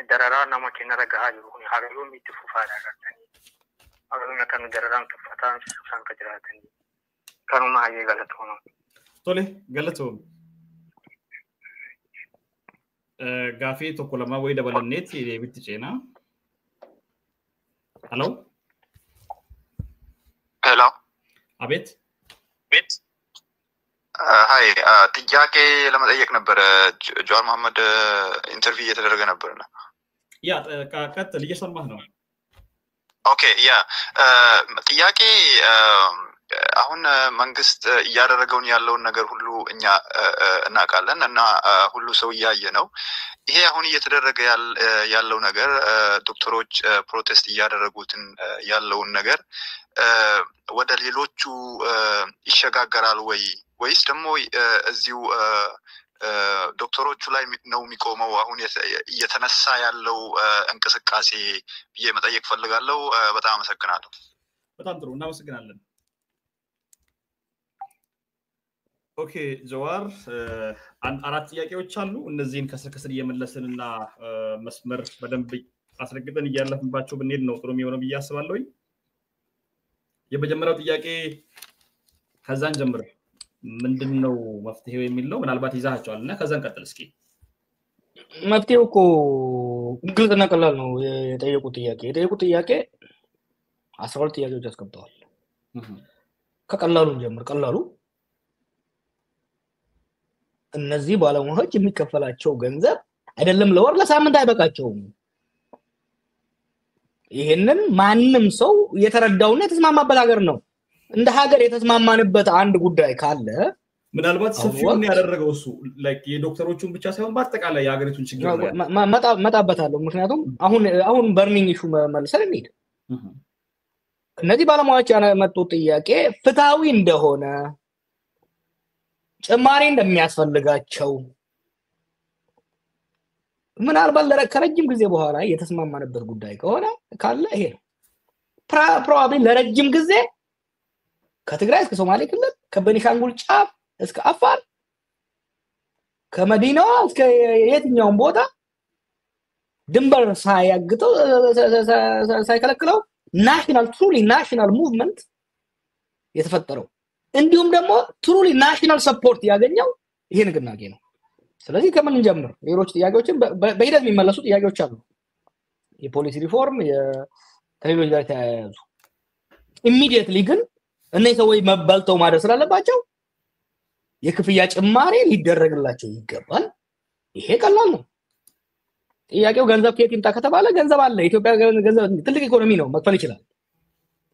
darara nama kinara gaaju ni hagalu mitu fufara gatani hagalu kan dararan tufatan san ka jiratani kanuma ayi galatono tole galato gafi to kolama way dabalannet bitti cena hello abet ሃይ ጥያቄ ለመጠየቅ ነበር ጆዋር መሐመድ ኢንተርቪው እየተደረገ ነበርና ያ ቀጥል እየሰማህ ነው ኦኬ ያ ጥያቄ አሁን መንግስት ያደረገውን ያለውን ነገር ሁሉ እኛ እናቃለን እና ሁሉ ሰው ያየ ነው ይሄ አሁን እየተደረገ ያለው ነገር ዶክተሮች ፕሮቴስት ያደረጉትን ያለውን ነገር ወደ ሌሎቹ ይሸጋገራል ወይስ ደግሞ እዚሁ ዶክተሮቹ ላይ ነው የሚቆመው አሁን እየተነሳ ያለው እንቅስቃሴ በመጠየቅ ፈልጋለሁ በጣም አመሰግናለሁ በጣም ጥሩ እናመሰግናለን ኦኬ ጆዋር አራት ጥያቄዎች አሉ እነዚህን ከስር እየመለስንና መስመር በደንብ አስረግጠን እያለፍንባቸው ብንሄድ ነው ጥሩ የሚሆነው ብያስባለሁ የመጀመሪያው ጥያቄ ከዛን ጀምር ምንድነው መፍትሄው የሚለው ምናልባት ይዛሃቸዋልና ከዛን ቀጥል እስኪ መፍትሄው እኮ ግልጽና ቀላል ነው የጠየቁት ጥያቄ 12 ጥያቄዎች አስቀምጠዋል ከቀላሉ ጀምር ቀላሉ እነዚህ ባለሙያዎች የሚከፈላቸው ገንዘብ አይደለም ለወር ለሳምንት አይበቃቸውም ይሄንን ማንንም ሰው የተረዳውና የተስማማበት ሀገር ነው እንደ ሀገር የተስማማንበት አንድ ጉዳይ ካለ ምናልባት ሰፊውን ያደረገው እሱ ላይክ የዶክተሮቹን ብቻ ሳይሆን በአጠቃላይ የሀገሪቱን ችግር መጣበታለሁ ምክንያቱም አሁን በርኒንግ ኢሹ መልሰን እንሂድ እነዚህ ባለሙያዎች ያመጡት ጥያቄ ፍትሃዊ እንደሆነ ጭማሪ እንደሚያስፈልጋቸው ምናልባት ለረጅም ጊዜ በኋላ የተስማማንበት ጉዳይ ከሆነ ካለ ይሄ ፕሮባብሊ ለረጅም ጊዜ ከትግራይ እስከ ሶማሌ ክልል ከቤኒሻንጉል ጫፍ እስከ አፋር ከመዲናዋ እስከ የትኛውም ቦታ ድንበር ሳያግተው ሳይከለክለው ትሩሊ ናሽናል ሙቭመንት የተፈጠረው እንዲሁም ደግሞ ትሩሊ ናሽናል ሰፖርት ያገኘው ይሄ ንግናጌ ነው ስለዚህ ከምን እንጀምር ሌሎች ጥያቄዎችን በሂደት የሚመለሱ ጥያቄዎች አሉ የፖሊሲ ሪፎርም የቴክኖሎጂ ጋር ተያያዙ ኢሚዲየትሊ ግን እነዚህ ሰዎች መባልተው ማድረስ ስላለባቸው የክፍያ ጭማሪ ሊደረግላቸው ይገባል ይሄ ቀላል ነው ጥያቄው ገንዘብ ከየት ይምጣ ከተባለ ገንዘብ አለ ኢትዮጵያ ገንዘብ ትልቅ ኢኮኖሚ ነው መክፈል ይችላል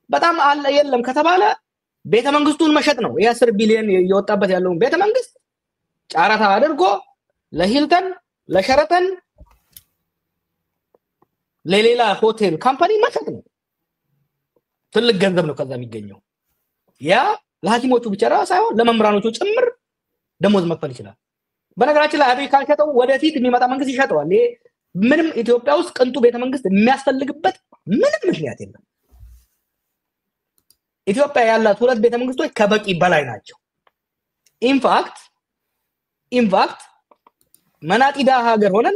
በጣም አለ የለም ከተባለ ቤተ መንግስቱን መሸጥ ነው የ10 ቢሊዮን እየወጣበት ያለው ቤተ መንግስት ጫራታ አድርጎ ለሂልተን ለሸረተን ለሌላ ሆቴል ካምፓኒ መሸጥ ነው ትልቅ ገንዘብ ነው ከዛ የሚገኘው ያ ለሐኪሞቹ ብቻ ሳይሆን ለመምራኖቹ ጭምር ደሞዝ መክፈል ይችላል በነገራችን ላይ አብይ ካልሸጠው ወደፊት የሚመጣ መንግስት ይሸጠዋል ምንም ኢትዮጵያ ውስጥ ቅንጡ ቤተ መንግስት የሚያስፈልግበት ምንም ምክንያት የለም ኢትዮጵያ ያላት ሁለት ቤተ መንግስቶች ከበቂ በላይ ናቸው ኢንፋክት መናጢዳ ሀገር ሆነን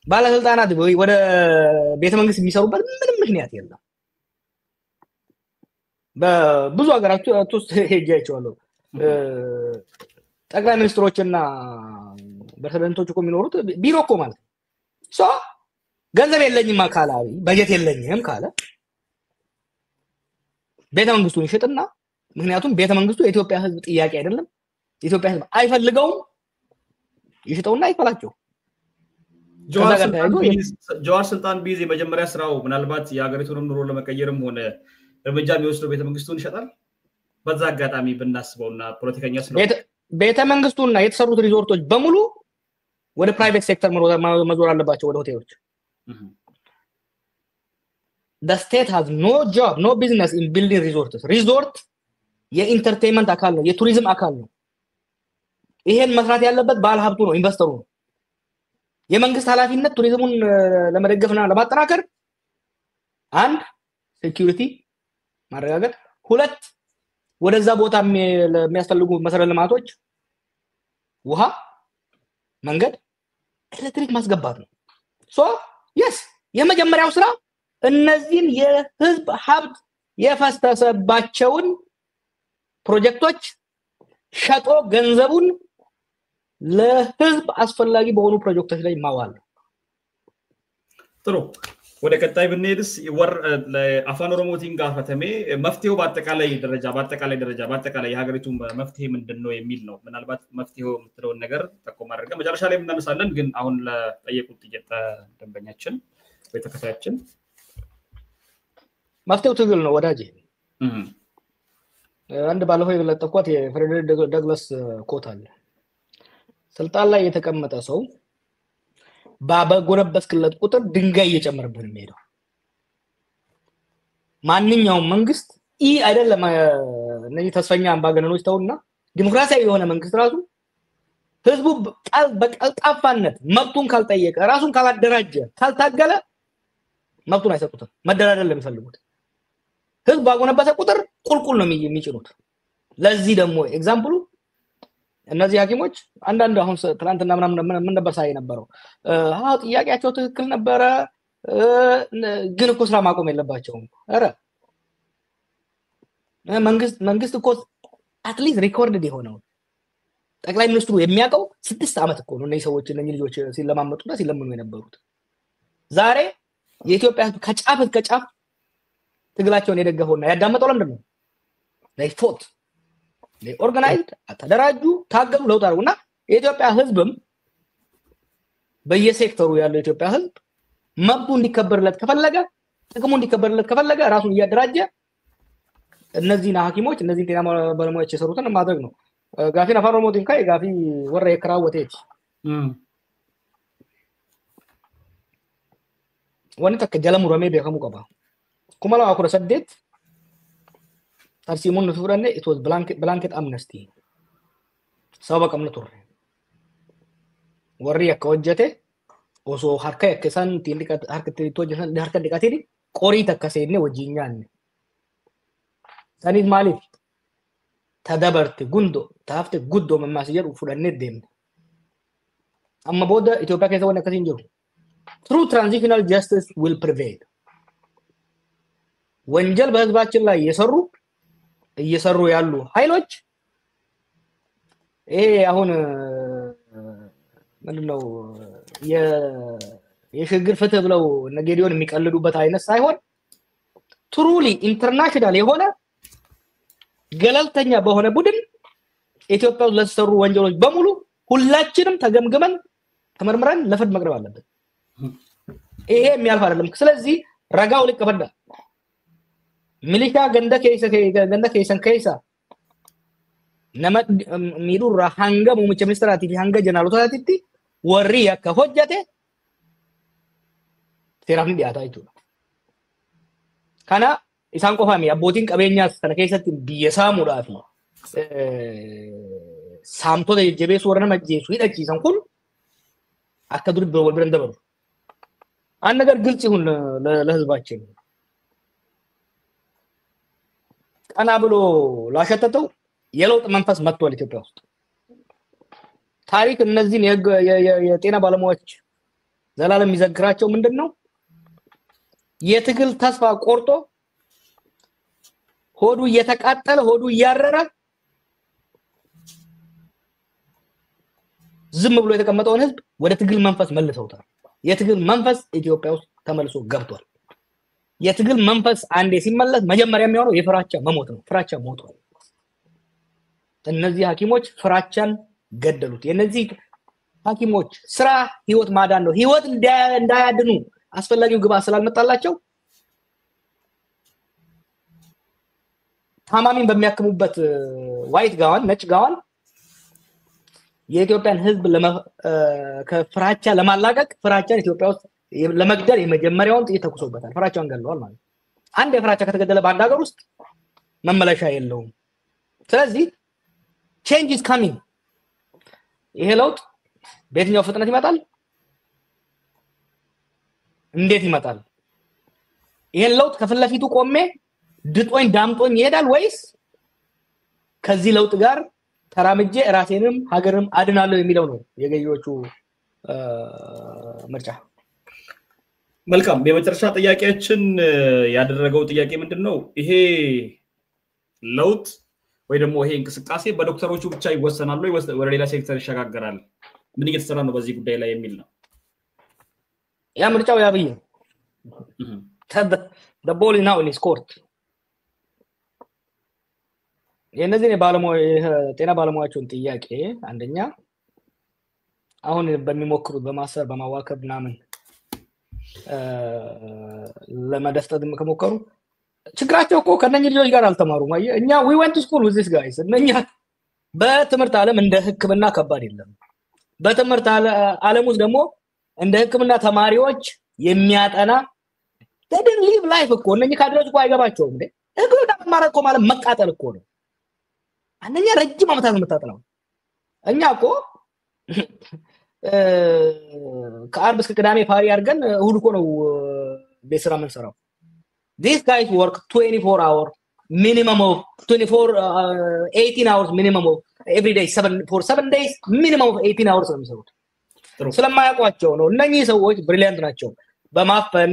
ባለስልጣናት ወደ ቤተ መንግስት የሚሰሩበት ምንም ምክንያት የለም በብዙ ሀገራት ውስጥ ሄጃቸዋለሁ ጠቅላይ ሚኒስትሮችና ፕሬዝዳንቶች እኮ የሚኖሩት ቢሮ እኮ ማለት ነው ገንዘብ የለኝም ካለ በጀት የለኝም ካለ ቤተ መንግስቱን ይሽጥና ምክንያቱም ቤተ መንግስቱ የኢትዮጵያ ህዝብ ጥያቄ አይደለም የኢትዮጵያ ህዝብ አይፈልገውም ይሽጠውና ይፈላቸው ጆዋር ስልጣን ቢዚ መጀመሪያ ስራው ምናልባት የሀገሪቱን ኑሮ ለመቀየርም ሆነ እርምጃ የሚወስደው ቤተ መንግስቱን ይሸጣል በዛ አጋጣሚ ብናስበውና ፖለቲከኛ ስለሆነ ቤተ መንግስቱና የተሰሩት ሪዞርቶች በሙሉ ወደ ፕራይቬት ሴክተር መዞር አለባቸው ወደ ሆቴሎች the state has no job no business in building resorts resort የኢንተርቴይንመንት አካል ነው የቱሪዝም አካል ነው ይሄን መስራት ያለበት ባለ ሀብቱ ነው ኢንቨስተሩ ነው የመንግስት ኃላፊነት ቱሪዝሙን ለመደገፍና ለማጠናከር አንድ ሴኩሪቲ ማረጋገጥ ሁለት ወደዛ ቦታ የሚያስፈልጉ መሰረተ ልማቶች ውሃ መንገድ ኤሌክትሪክ ማስገባት ነው ሶ yes የመጀመሪያው ስራ እነዚህን የህዝብ ሀብት የፈሰሰባቸውን ፕሮጀክቶች ሸጦ ገንዘቡን ለህዝብ አስፈላጊ በሆኑ ፕሮጀክቶች ላይ ማዋል ጥሩ ወደ ቀጣይ ብንሄድስ ወር ለአፋን ኦሮሞ ቲንጋ ፈተሜ መፍትሄው በአጠቃላይ በአጠቃላይ የሀገሪቱ መፍትሄ ምንድነው የሚል ነው ምናልባት መፍትሄው የምትለው ነገር ተቆም አድርገ መጨረሻ ላይ እናነሳለን ግን አሁን ለጠየቁት ጥያቄ ደንበኛችን በተከታታችን መፍትሄው ትግል ነው ወዳጄ አንድ ባለፈው የለጠቋት የፍሬድሪክ ዳግላስ ኮት አለ ስልጣን ላይ የተቀመጠ ሰው ባበጎነበስክለት ቁጥር ድንጋይ እየጨመረብህ ነው የሚሄደው ማንኛውም መንግስት አይደለም እነዚህ ተስፈኛ አምባገነኖች ተውና ዲሞክራሲያዊ የሆነ መንግስት ራሱ ህዝቡ በቀልጣፋነት መብቱን ካልጠየቀ ራሱን ካላደራጀ ካልታገለ መብቱን አይሰጡትም መደራደር ለሚፈልጉት ህዝብ ባጎነበሰ ቁጥር ቁልቁል ነው የሚጭኑት ለዚህ ደግሞ ኤግዛምፕሉ እነዚህ ሐኪሞች አንዳንድ አሁን ትላንትና ምን ነበር ሳይ ነበረው ጥያቄያቸው ትክክል ነበረ ግን እኮ ስራ ማቆም የለባቸውም አረ መንግስት እኮ አትሊስት ሪኮርድድ የሆነው ጠቅላይ ሚኒስትሩ የሚያቀው 6 አመት እኮ ነው እነዚህ ሰዎች እነዚህ ልጆች ሲለማመጡና ሲለምኑ የነበሩት ዛሬ የኢትዮጵያ ከጫፍ ከጫፍ ትግላቸውን የደገፈውና ያዳመጠው ለምንድን ነው they fought they organized ተደራጁ ታገሉ ለውጥ አድርጉና የኢትዮጵያ ህዝብም በየሴክተሩ ያለው የኢትዮጵያ ህዝብ መብቱ እንዲከበርለት ከፈለገ ጥቅሙ እንዲከበርለት ከፈለገ ራሱን እያደራጀ እነዚህ ሐኪሞች እነዚህ ጤና ባለሙያዎች የሰሩትን ማድረግ ነው ጋፊ አፋን ኦሮሞ ቲንካ ጋፊ ወረ የከራወቴት ወንተ ከጀለሙ ረሜ በከሙ ቀባ ኩማላ አኩረ ሰደት ታርሲሙን ፍብረነ it was blanket amnesty ሰው በቀምነ ቱር ወሪ ያከወጀተ ኦሶ ሀርካ ያከሳን ቲንዲካ ሀርክቲቶ ጀሰን ሀርካ ዲካቲዲ ቆሪ ተከሰይነ ወጂኛን ሰኒት ማለት ተደበርት ጉንዶ ታፍተ ጉዶ መማስየር ፉዳነ ደም አማ ቦደ ኢትዮጵያ ከሰወነ ከሲንጀሩ true transitional justice will prevail ወንጀል በህዝባችን ላይ እየሰሩ ያሉ ኃይሎች አሁን ምንድነው የሽግግር ፍትህ ብለው ነገዲዮን የሚቀልዱበት አይነት ሳይሆን truly international የሆነ ገለልተኛ በሆነ ቡድን ኢትዮጵያ ውስጥ ለተሰሩ ወንጀሎች በሙሉ ሁላችንም ተገምግመን ተመርምረን ለፍርድ መቅረብ አለበት ይሄ የሚያልፍ አይደለም ስለዚህ ረጋው ልቀፈዳ ሚሊሻ ገንደ ከይሰን ከይሳ ነመ ሚዱራ ሃንገ ሙምቸ ሚኒስትራቲቭ ሃንገ ጀነራሎታቲቲ ወሪ ያከሆጀቴ ሴራፍን ዲያታይቱ ካና ኢሳን ቆፋሚ አቦቲን ቀበኛስ ተነከይሰት ቢየሳሙዳፊ ሳምቶ ጀቤስ ወረነ መጄሱ ይደቂሰን ኩል አከዱር በወልብረን ደበሩ አንድ ነገር ግልጽ ይሁን ለህዝባችን ቀና ብሎ ላሸተተው የለውጥ መንፈስ መጥቷል ኢትዮጵያ ውስጥ ታሪክ እነዚህን የጤና ባለሙያዎች ዘላለም ይዘግራቸው ምንድነው የትግል ተስፋ ቆርጦ ሆዱ እየተቃጠለ ሆዱ እያረረ ዝም ብሎ የተቀመጠውን ህዝብ ወደ ትግል መንፈስ መልሰውታል የትግል መንፈስ ኢትዮጵያ ውስጥ ተመልሶ ገብቷል የትግል መንፈስ አንዴ ሲመለስ መጀመሪያ የሚሆነው የፍራቻ መሞት ነው ፍራቻ ሞቷል እነዚህ ሐኪሞች ፍራቻን ገደሉት የነዚህ ሐኪሞች ስራ ህይወት ማዳን ነው ህይወት እንዳያድኑ አስፈላጊው ግባ ስላልመጣላቸው ታማሚን በሚያክሙበት ዋይት ጋዋን ነጭ ጋዋን የኢትዮጵያን ህዝብ ከፍራቻ ለማላቀቅ ፍራቻን ኢትዮጵያ ውስጥ ለመግደል የመጀመሪያውን ጥይት ተኩሶበታል። ፍራቻን ገለዋል ማለት አንድ የፍራቻ ከተገደለ በአንድ ሀገር ውስጥ መመለሻ የለውም። ስለዚህ change is coming ይሄ ለውጥ በየትኛው ፍጥነት ይመጣል? እንዴት ይመጣል? ይሄን ለውጥ ከፊት ለፊቱ ቆሜ ድጦኝ ዳምጦኝ ይሄዳል ወይስ ከዚህ ለውጥ ጋር ተራምጄ ራሴንም ሀገርም አድናለሁ የሚለው ነው የገዢዎቹ ምርጫ። መልካም የመጨረሻ ጥያቄያችን ያደረገው ጥያቄ ምንድነው? ይሄ ለውጥ ወይ ደግሞ ይሄ እንቅስቃሴ በዶክተሮቹ ብቻ ይወሰናል ወይ ወደ ሌላ ሴክተር ይሸጋገራል? ምን እየተሰራ ነው በዚህ ጉዳይ ላይ የሚል ነው። ያ ምርጫው ያብይ the ball is now in his court። የነዚህ ጤና ባለሙያዎችን ጥያቄ አንደኛ አሁን በሚሞክሩት በማሰር በማዋከብ ምናምን ለማደፍጠት ከሞከሩ ችግራቸው እኮ ከነኚህ ልጆች ጋር አልተማሩም። እኛ we went to school with these guys። እነኛ በትምህርት ዓለም እንደ ህክምና ከባድ የለም። በትምህርት ዓለም ውስጥ ደግሞ እንደ ህክምና ተማሪዎች የሚያጠና they didn't live life እኮ እነኚህ ካድሬዎች እኮ አይገባቸውም እንዴ። ህክምና መማር እኮ ማለት መቃጠል እኮ ነው። አንደኛ ረጅም ዓመታት ነው የምታጠናው። እኛ እኮ ከአርብ እስከ ቅዳሜ ፓሪ አድርገን እሁድ እኮ ነው ቤት ስራ የምንሰራው። These guys work 24 hours minimum of 18 hours minimum of every day for 7 days minimum of 18 hours ነው የሚሰሩት። ስለማያውቋቸው ነው። እነኚህ ሰዎች ብሪሊያንት ናቸው በማፈን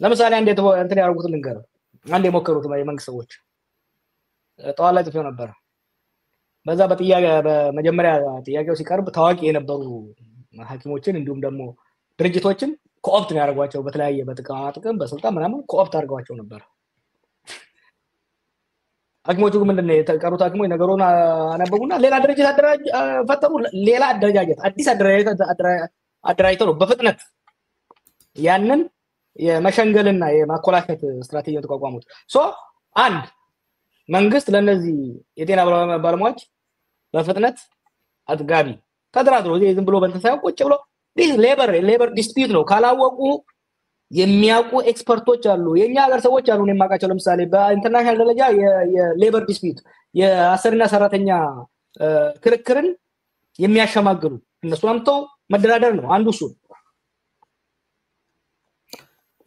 ለምሳሌ አንዴ እንትን ያደርጉት ልንገር። አንዴ የሞከሩት የመንግስት ሰዎች ጠዋት ላይ ጽፌው ነበር። በዛ በመጀመሪያ ጥያቄው ሲቀርብ ታዋቂ የነበሩ ሐኪሞችን እንዲሁም ደግሞ ድርጅቶችን ኮኦፕት ነው ያደርጓቸው። በተለያየ በጥቅም በስልጣን ምናምን ኮኦፕት አድርገዋቸው ነበር። ሐኪሞቹ ምንድነው የተቀሩት ሐኪሞች ነገሩን አነበቡና ሌላ ድርጅት ፈጠሩ። ሌላ አደረጃጀት አዲስ አደራጅተው ነው በፍጥነት ያንን የመሸንገልና የማኮላሸት ስትራቴጂውን ተቋቋሙት። አንድ መንግስት ለነዚህ የጤና ባለሙያዎች በፍጥነት አጥጋቢ ተደራድሮ ዝም ብሎ በእንትን ሳይሆን ቁጭ ብሎ this labor dispute ነው። ካላወቁ የሚያውቁ ኤክስፐርቶች አሉ። የኛ ሀገር ሰዎች አሉ ነው የማውቃቸው። ለምሳሌ በኢንተርናሽናል ደረጃ የሌበር ዲስፒዩት የአሰሪና ሰራተኛ ክርክርን የሚያሸማግሉ እነሱ አምጥተው መደራደር ነው አንዱ እሱ።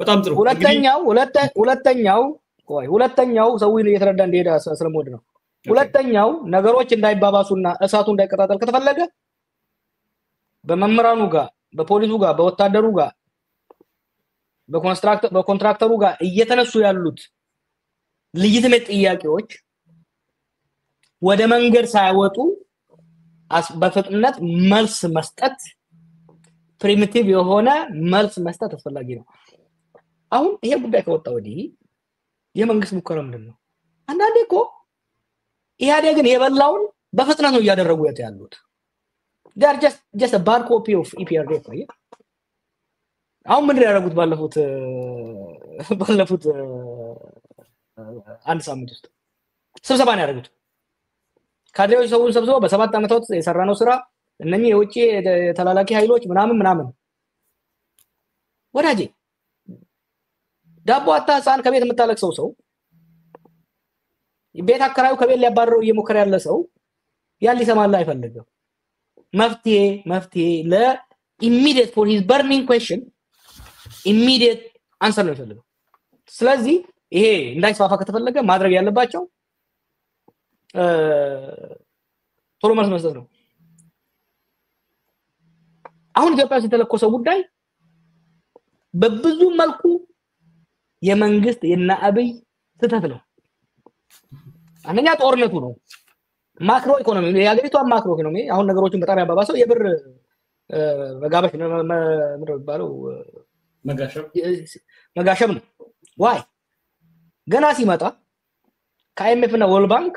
በጣም ጥሩ። ሁለተኛው ሰውን እየተረዳ እንደሄደ ስለሞድ ነው። ሁለተኛው ነገሮች እንዳይባባሱና እሳቱ እንዳይቀጣጠል ከተፈለገ በመምራኑ ጋር በፖሊሱ ጋር በወታደሩ ጋር በኮንትራክተሩ ጋር እየተነሱ ያሉት ልጅትመት ጥያቄዎች ወደ መንገድ ሳይወጡ በፍጥነት መልስ መስጠት ፕሪሚቲቭ የሆነ መልስ መስጠት አስፈላጊ ነው። አሁን ይሄ ጉዳይ ከወጣ ወዲህ የመንግስት ሙከራ ምንድነው? አንዳንዴ እኮ ኢህአዴግን የበላውን በፍጥነት ነው እያደረጉ ያሉት። they are just a bad copy of EPRDF። አሁን ምንድነው ያደረጉት? ባለፉት አንድ ሳምንት ውስጥ ስብሰባ ነው ያደረጉት። ካድሬዎች ሰውን ሰብስበው በ7 ዓመታት የሰራነው ስራ እነኚህ የውጪ ተላላኪ ኃይሎች ምናምን ወዳጄ ዳቦ አጣ ህፃን ከቤት የምታለቅሰው ሰው ቤት አከራዩ ከቤት ሊያባረረው እየሞከረ ያለ ሰው ያን ሊሰማላ አይፈልግም። መፍትሄ immediate for his burning question immediate answer ነው የሚፈልገው። ስለዚህ ይሄ እንዳይስፋፋ ከተፈለገ ማድረግ ያለባቸው ቶሎ መልስ መስጠት ነው። አሁን ኢትዮጵያ ውስጥ የተለኮሰው ጉዳይ በብዙ መልኩ የመንግስት የአብይ ስህተት ነው። አንደኛ ጦርነቱ ነው። ማክሮ ኢኮኖሚ የሀገሪቷ ማክሮ ኢኮኖሚ አሁን ነገሮችን በጣም ያባባሰው የብር መጋበሽ ምንድነው የሚባለው መጋሸብ ነው። ዋይ ገና ሲመጣ ከአይኤምኤፍ እና ወርልድ ባንክ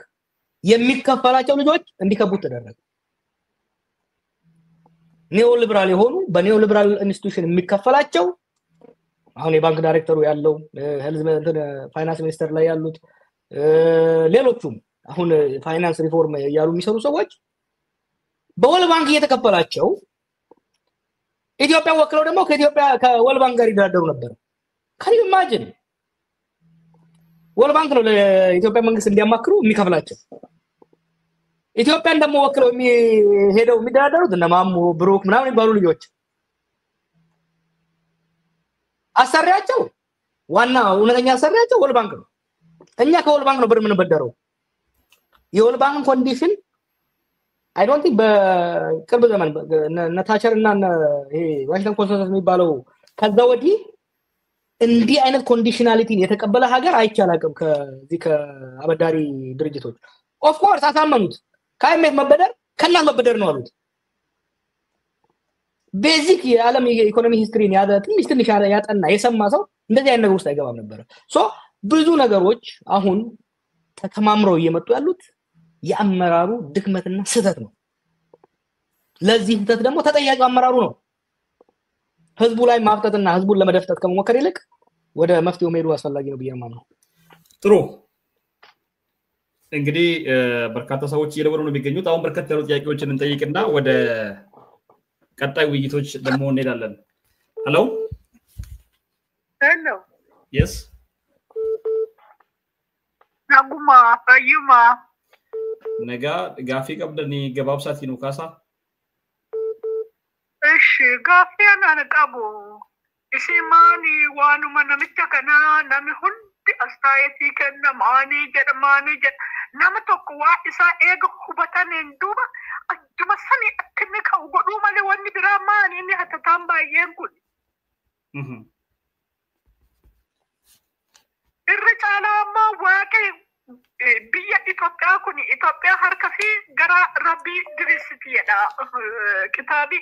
የሚከፈላቸው ልጆች እንዲከቡት ተደረገ። ኒዮ ሊበራል የሆኑ በኒዮ ሊበራል ኢንስቲትዩሽን የሚከፈላቸው አሁን የባንክ ዳይሬክተሩ ያለው ሄልዝ ፋይናንስ ሚኒስተር ላይ ያሉት ሌሎቹም አሁን ፋይናንስ ሪፎርም ያሉ የሚሰሩ ሰዎች በወል ባንክ እየተከፈላቸው ኢትዮጵያ ወክለው ደግሞ ከኢትዮጵያ ከወል ባንክ ጋር ይደራደሩ ነበር ካን ኢማጂን ወል ባንክ ነው ለኢትዮጵያ መንግስት እንዲያማክሩ የሚከፍላቸው ኢትዮጵያን ደግሞ ወክለው ሄደው የሚደራደሩት እነ ማሙ ብሩክ ምናምን ይባሉ ልጆች አሰሪያቸው ዋና እውነተኛ አሰሪያቸው ወል ባንክ ነው እኛ ከወል ባንክ ነው ብር የምንበደረው የወል ባንክ ኮንዲሽን አይ ዶንት ቲንክ በቅርብ ዘመን ነታቸር እና ይሄ ዋሽንግተን ኮንሰንሰስ የሚባለው ከዛ ወዲህ እንዲህ አይነት ኮንዲሽናሊቲን የተቀበለ ሀገር አይቻላልም ከዚህ ከአበዳሪ ድርጅቶች ኦፍ ኮርስ አሳመኑት ካይሜት መበደር ከናስ መበደር ነው አሉት ቤዚክ የዓለም የኢኮኖሚ ሂስትሪን ያዘ ትንሽ ያጠና የሰማ ሰው እንደዚህ አይነት ነገር ውስጥ አይገባም ነበር ሶ ብዙ ነገሮች አሁን ተከማምረው እየመጡ ያሉት የአመራሩ ድክመትና ስህተት ነው ለዚህ ስህተት ደግሞ ተጠያቂው አመራሩ ነው ህዝቡ ላይ ማፍጠጥና ህዝቡን ለመደፍጠት ከመሞከር ይልቅ ወደ መፍትሄው መሄዱ አስፈላጊ ነው ብዬ ማምነው ጥሩ እንግዲህ በርካታ ሰዎች እየደወሉ ነው የሚገኙት አሁን በርካታ ያሉ ጥያቄዎችን እንጠይቅና ወደ ቀጣይ ውይይቶች ደግሞ እንሄዳለን ሄሎ yes naguma fayuma ነጋ ጋፊ ቀብደኒ ገባብሳት ነው ካሳ እሺ ጋፊያና ነቃቡ እስማኒ ዋኑ ማንምቻ ከና ነሚ ሁንዲ አስታየቲ ከነ ማኒ ጀርማኒ nama tokko waa isa eega hubataniin duuba ajjuma sani akkanni kan godhuu malee wanni biraa maani inni hatataan baay'een kun. Irra caalaa ammoo waaqni biyya Itoophiyaa kun Itoophiyaa harka fi gara rabbii diriirsitiidha kitaabi.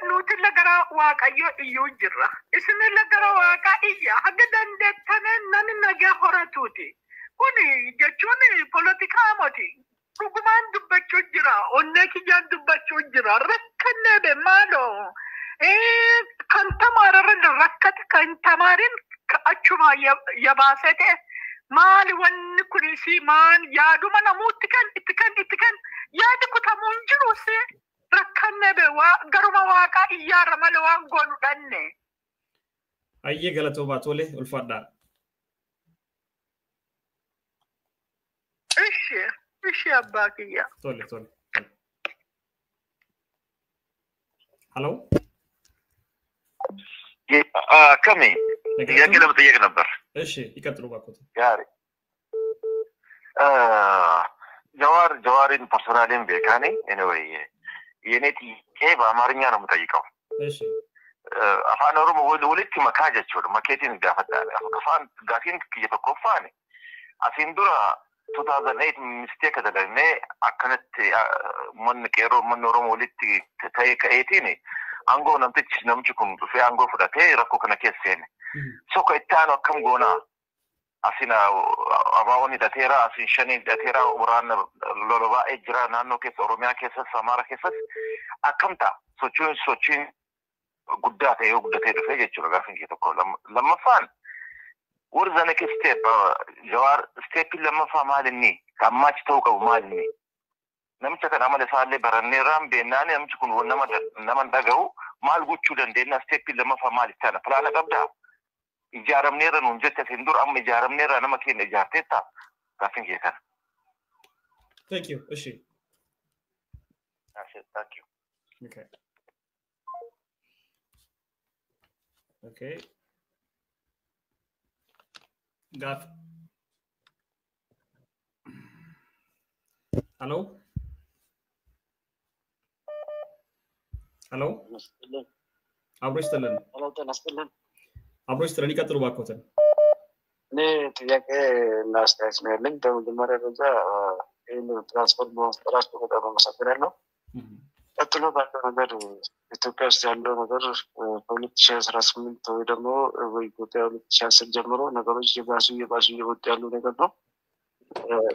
Nuti la gara waaqayyo iyyuu jirra. Isin la gara waaqaa iyya haga dandeettanii namni nagaa horatuuti. Kuni jechuun politikaa moti dhugumaan dubbachuu jira onnee kiyyaan dubbachuu jira rakkanne be maalo kan tamaararran rakkata kan tamaarin achuma yabaasete maali wanni kunisi maan yaaduma namuutti kan itti kan yaadi kutamuun jiru si rakkanne be garuma waaqaa iyyaarra malee waan goonu dhanne ayyee galatoomaa tole ulfaadhaa Ishi abbaakiyya. Tole. Hello? كمي ጥያቄ ለመጠየቅ ነበር እሺ ይቀጥሉ ባኮት ያሪ ጀዋሪን ፐርሰናሊን ቤካኔ ኤኒዌይ የኔ ጥያቄ በአማርኛ ነው የምጠይቀው እሺ አፋን ኦሮሞ ወልት መካጀቸው ማርኬቲንግ ጋፈታለ አፋን ጋፊን ከየተቆፋኔ አሲንዱራ 2008 mistake adalane akkanat mon kero mon oromo walitti tay kaetini ango namchi kun fe ango fudate rakko kana kessene so ko ittano kam gona asina abawoni datera asin shani datera uran loloba ejra nanno kes oromia kes samara kes akamta sochin guddate yo guddate do fe jechulo gafin ke to ko lamma fan ورزنا كستيب جوار ستيب لما فمالني كماش توقع مالني نمشي كان عمل سالي برني رام بيناني نمشي كون نما دغو مال غوچو دندنا ستيب لما فمال تانا فلا قبدا اجارم نيرا نونجت سندور ام اجارم نيرا نما كين اجارتتا كافين كيكا Thank you እሺ Thank you Okay Got Hello አብሮስተለን አብሮስተለን ይቀጥሉ ባኮተን እኔ ጥያቄ እናስተያየት ነው ያለኝ በመጀመሪያ ደረጃ ይህን ትራንስፖርት በጣም አመሰግናለሁ ቀጥሎ ባለው ነገር ኢትዮጵያ ውስጥ ያለው ነገር በ2018 ወይ ደግሞ በኢትዮጵያ 2010 ጀምሮ ነገሮች የባሱ እየወጡ ያሉ ነገር ነው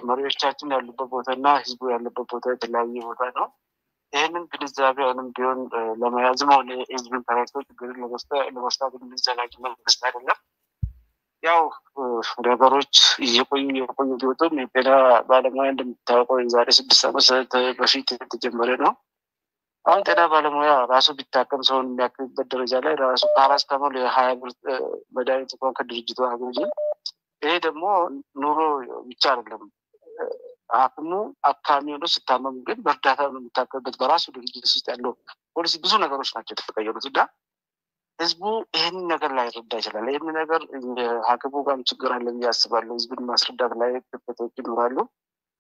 መሪዎቻችን ያሉበት ቦታና ህዝቡ ያለበት ቦታ የተለያየ ቦታ ነው ይሄንን ግንዛቤ አሁንም ቢሆን ለመያዝ ነው ለህዝብን ተረድቶ ችግርን ለመስራት የሚዘጋጅ መንግስት አይደለም ያው ነገሮች እየቆዩ ቢወጡም የጤና ባለሙያ እንደምታውቀው የዛሬ 6 ዓመት በፊት የተጀመረ ነው። አሁን ጤና ባለሙያ ራሱ ቢታከም ሰውን የሚያክልበት ደረጃ ላይ ራሱ ፓራስታሞል የ20 ብር መድኃኒት እንኳን ከድርጅቱ አገኘ። ይሄ ደግሞ ኑሮ ብቻ አይደለም። ሐኪሙ አካሚ ሆኖ ሲታመም ግን በእርዳታ ነው የሚታከምበት። በራሱ ድርጅት ውስጥ ያለው ፖሊሲ ብዙ ነገሮች ናቸው የተቀየሩት እና ህዝቡ ይህንን ነገር ላይ ረዳ ይችላል። ይህንን ነገር ሐኪሙ ጋርም ችግር አለ ብዬ አስባለሁ። ህዝብን ማስረዳት ላይ ክፍተቶች ይኖራሉ።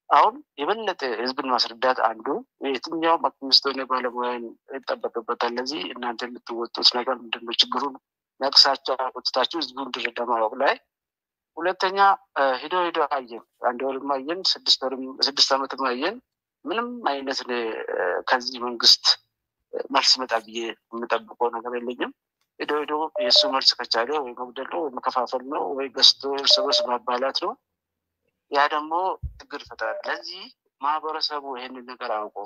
አሁን የበለጠ ህዝብን ማስረዳት አንዱ የትኛውም አክቲቪስት ሆነ ባለሙያ ይጠበቅበታል። ለዚህ እናንተ የምትወጡት ነገር ምንድነው? ችግሩን ነቅሳችሁ አውጥታችሁ ህዝቡ እንዲረዳ ማወቅ ላይ። ሁለተኛ ሄዶ አየን፣ 1 ወርም አየን፣ 6 ዓመትም አየን። ምንም አይነት ከዚህ መንግስት መልስ መጣ ብዬ የምጠብቀው ነገር የለኝም። ሄዶ የእሱ መልስ ከቻለ ወይ መግደል ነው ወይ መከፋፈል ነው ወይ ገዝቶ እርስ በርስ ማባላት ነው። ያ ደግሞ ችግር ይፈጥራል። ለዚህ ማህበረሰቡ ይህንን ነገር አውቆ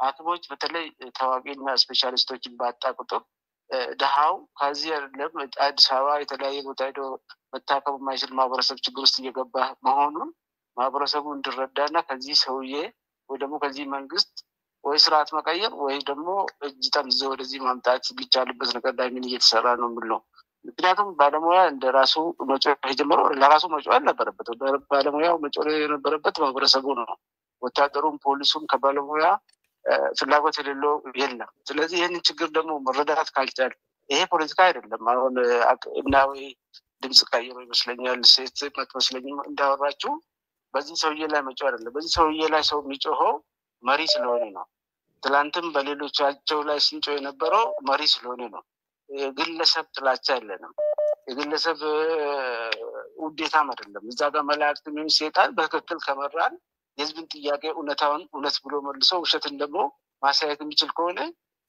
ሐኪሞች በተለይ ታዋቂና ስፔሻሊስቶችን ባጣ ቁጥር ድሃው ከዚህ አይደለም አዲስ አበባ የተለያየ ቦታ ሄዶ መታከም የማይችል ማህበረሰብ ችግር ውስጥ እየገባ መሆኑን ማህበረሰቡ እንዲረዳና ከዚህ ሰውዬ ወይ ደግሞ ከዚህ መንግስት ወይ ስርዓት መቀየር ወይ ደግሞ እጅ ጠምዝዞ ወደዚህ ማምጣት ቢቻልበት ነገር ላይ ምን እየተሰራ ነው የምለው። ምክንያቱም ባለሙያ እንደራሱ መጮህ የጀመረው ለራሱ መጮህ አልነበረበት። ባለሙያው መጮህ የነበረበት ማህበረሰቡ ነው። ወታደሩም ፖሊሱም ከባለሙያ ፍላጎት የሌለው የለም። ስለዚህ ይህንን ችግር ደግሞ መረዳት ካልቻል ይሄ ፖለቲካ አይደለም። አሁን እና ወይ ድምፅ ቀይሮ ይመስለኛል ሴት መስለኝም እንዳወራችሁ በዚህ ሰውዬ ላይ መጮህ አይደለም። በዚህ ሰውዬ ላይ ሰው የሚጮኸው መሪ ስለሆነ ነው። ትላንትም በሌሎቻቸው ላይ ሲንጮህ የነበረው መሪ ስለሆነ ነው። የግለሰብ ጥላቻ የለንም። የግለሰብ ውዴታም አይደለም። እዛ ጋር መላእክት ምን ሴጣን በትክክል ከመራን የህዝብን ጥያቄ እውነታውን እውነት ብሎ መልሶ ውሸትን ደግሞ ማሳየት የሚችል ከሆነ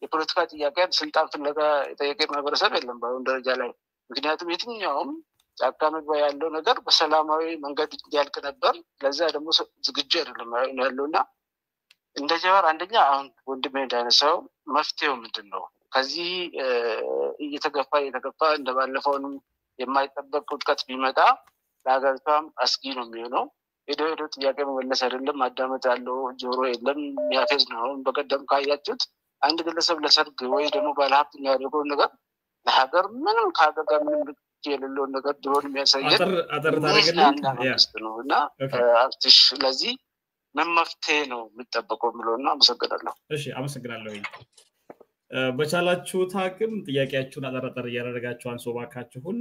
የፖለቲካ ጥያቄ ስልጣን ፍለጋ የጠየቀ ማህበረሰብ የለም በአሁን ደረጃ ላይ። ምክንያቱም የትኛውም ጫካ መግባ ያለው ነገር በሰላማዊ መንገድ እንዲያልቅ ነበር። ለዛ ደግሞ ዝግጁ አይደለም ያለውና እንደ ጀዋር አንደኛ አሁን ወንድሜ እንዳነሳው መፍትሄው ምንድን ነው? ከዚህ እየተገፋ እንደባለፈውንም የማይጠበቅ ውድቀት ቢመጣ ለሀገሪቷም አስጊ ነው የሚሆነው። ሄዶ ጥያቄ መመለስ አይደለም ማዳመጥ ያለው ጆሮ የለም የሚያፌዝ ነው። በቀደም ካያችሁት አንድ ግለሰብ ለሰርግ ወይ ደግሞ ባለሀብት የሚያደርገውን ነገር ለሀገር ምንም ከሀገር ጋር ምንም የሌለውን ነገር ድሮን የሚያሳየን መንግስት ነው እና አርቲሽ ለዚህ ምን መፍትሄ ነው የሚጠበቀው ብሎና አመሰግናለሁ። እሺ አመሰግናለሁ። በቻላችሁት አቅም ጥያቄያችሁን አጠራጠር እያደረጋችሁ አንሶ ባካችሁን።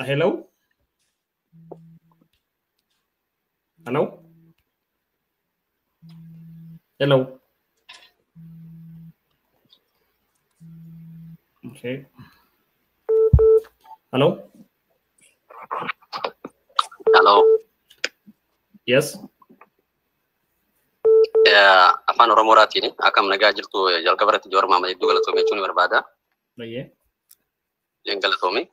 ሄሎ Okay. Hello. Yes. Afaan Oromootiin akkam nagaa jirtu jalqabarratti Jowaar Mahaammad hedduu galatoomee jechuun barbaada. Baay'ee. Galatoomee.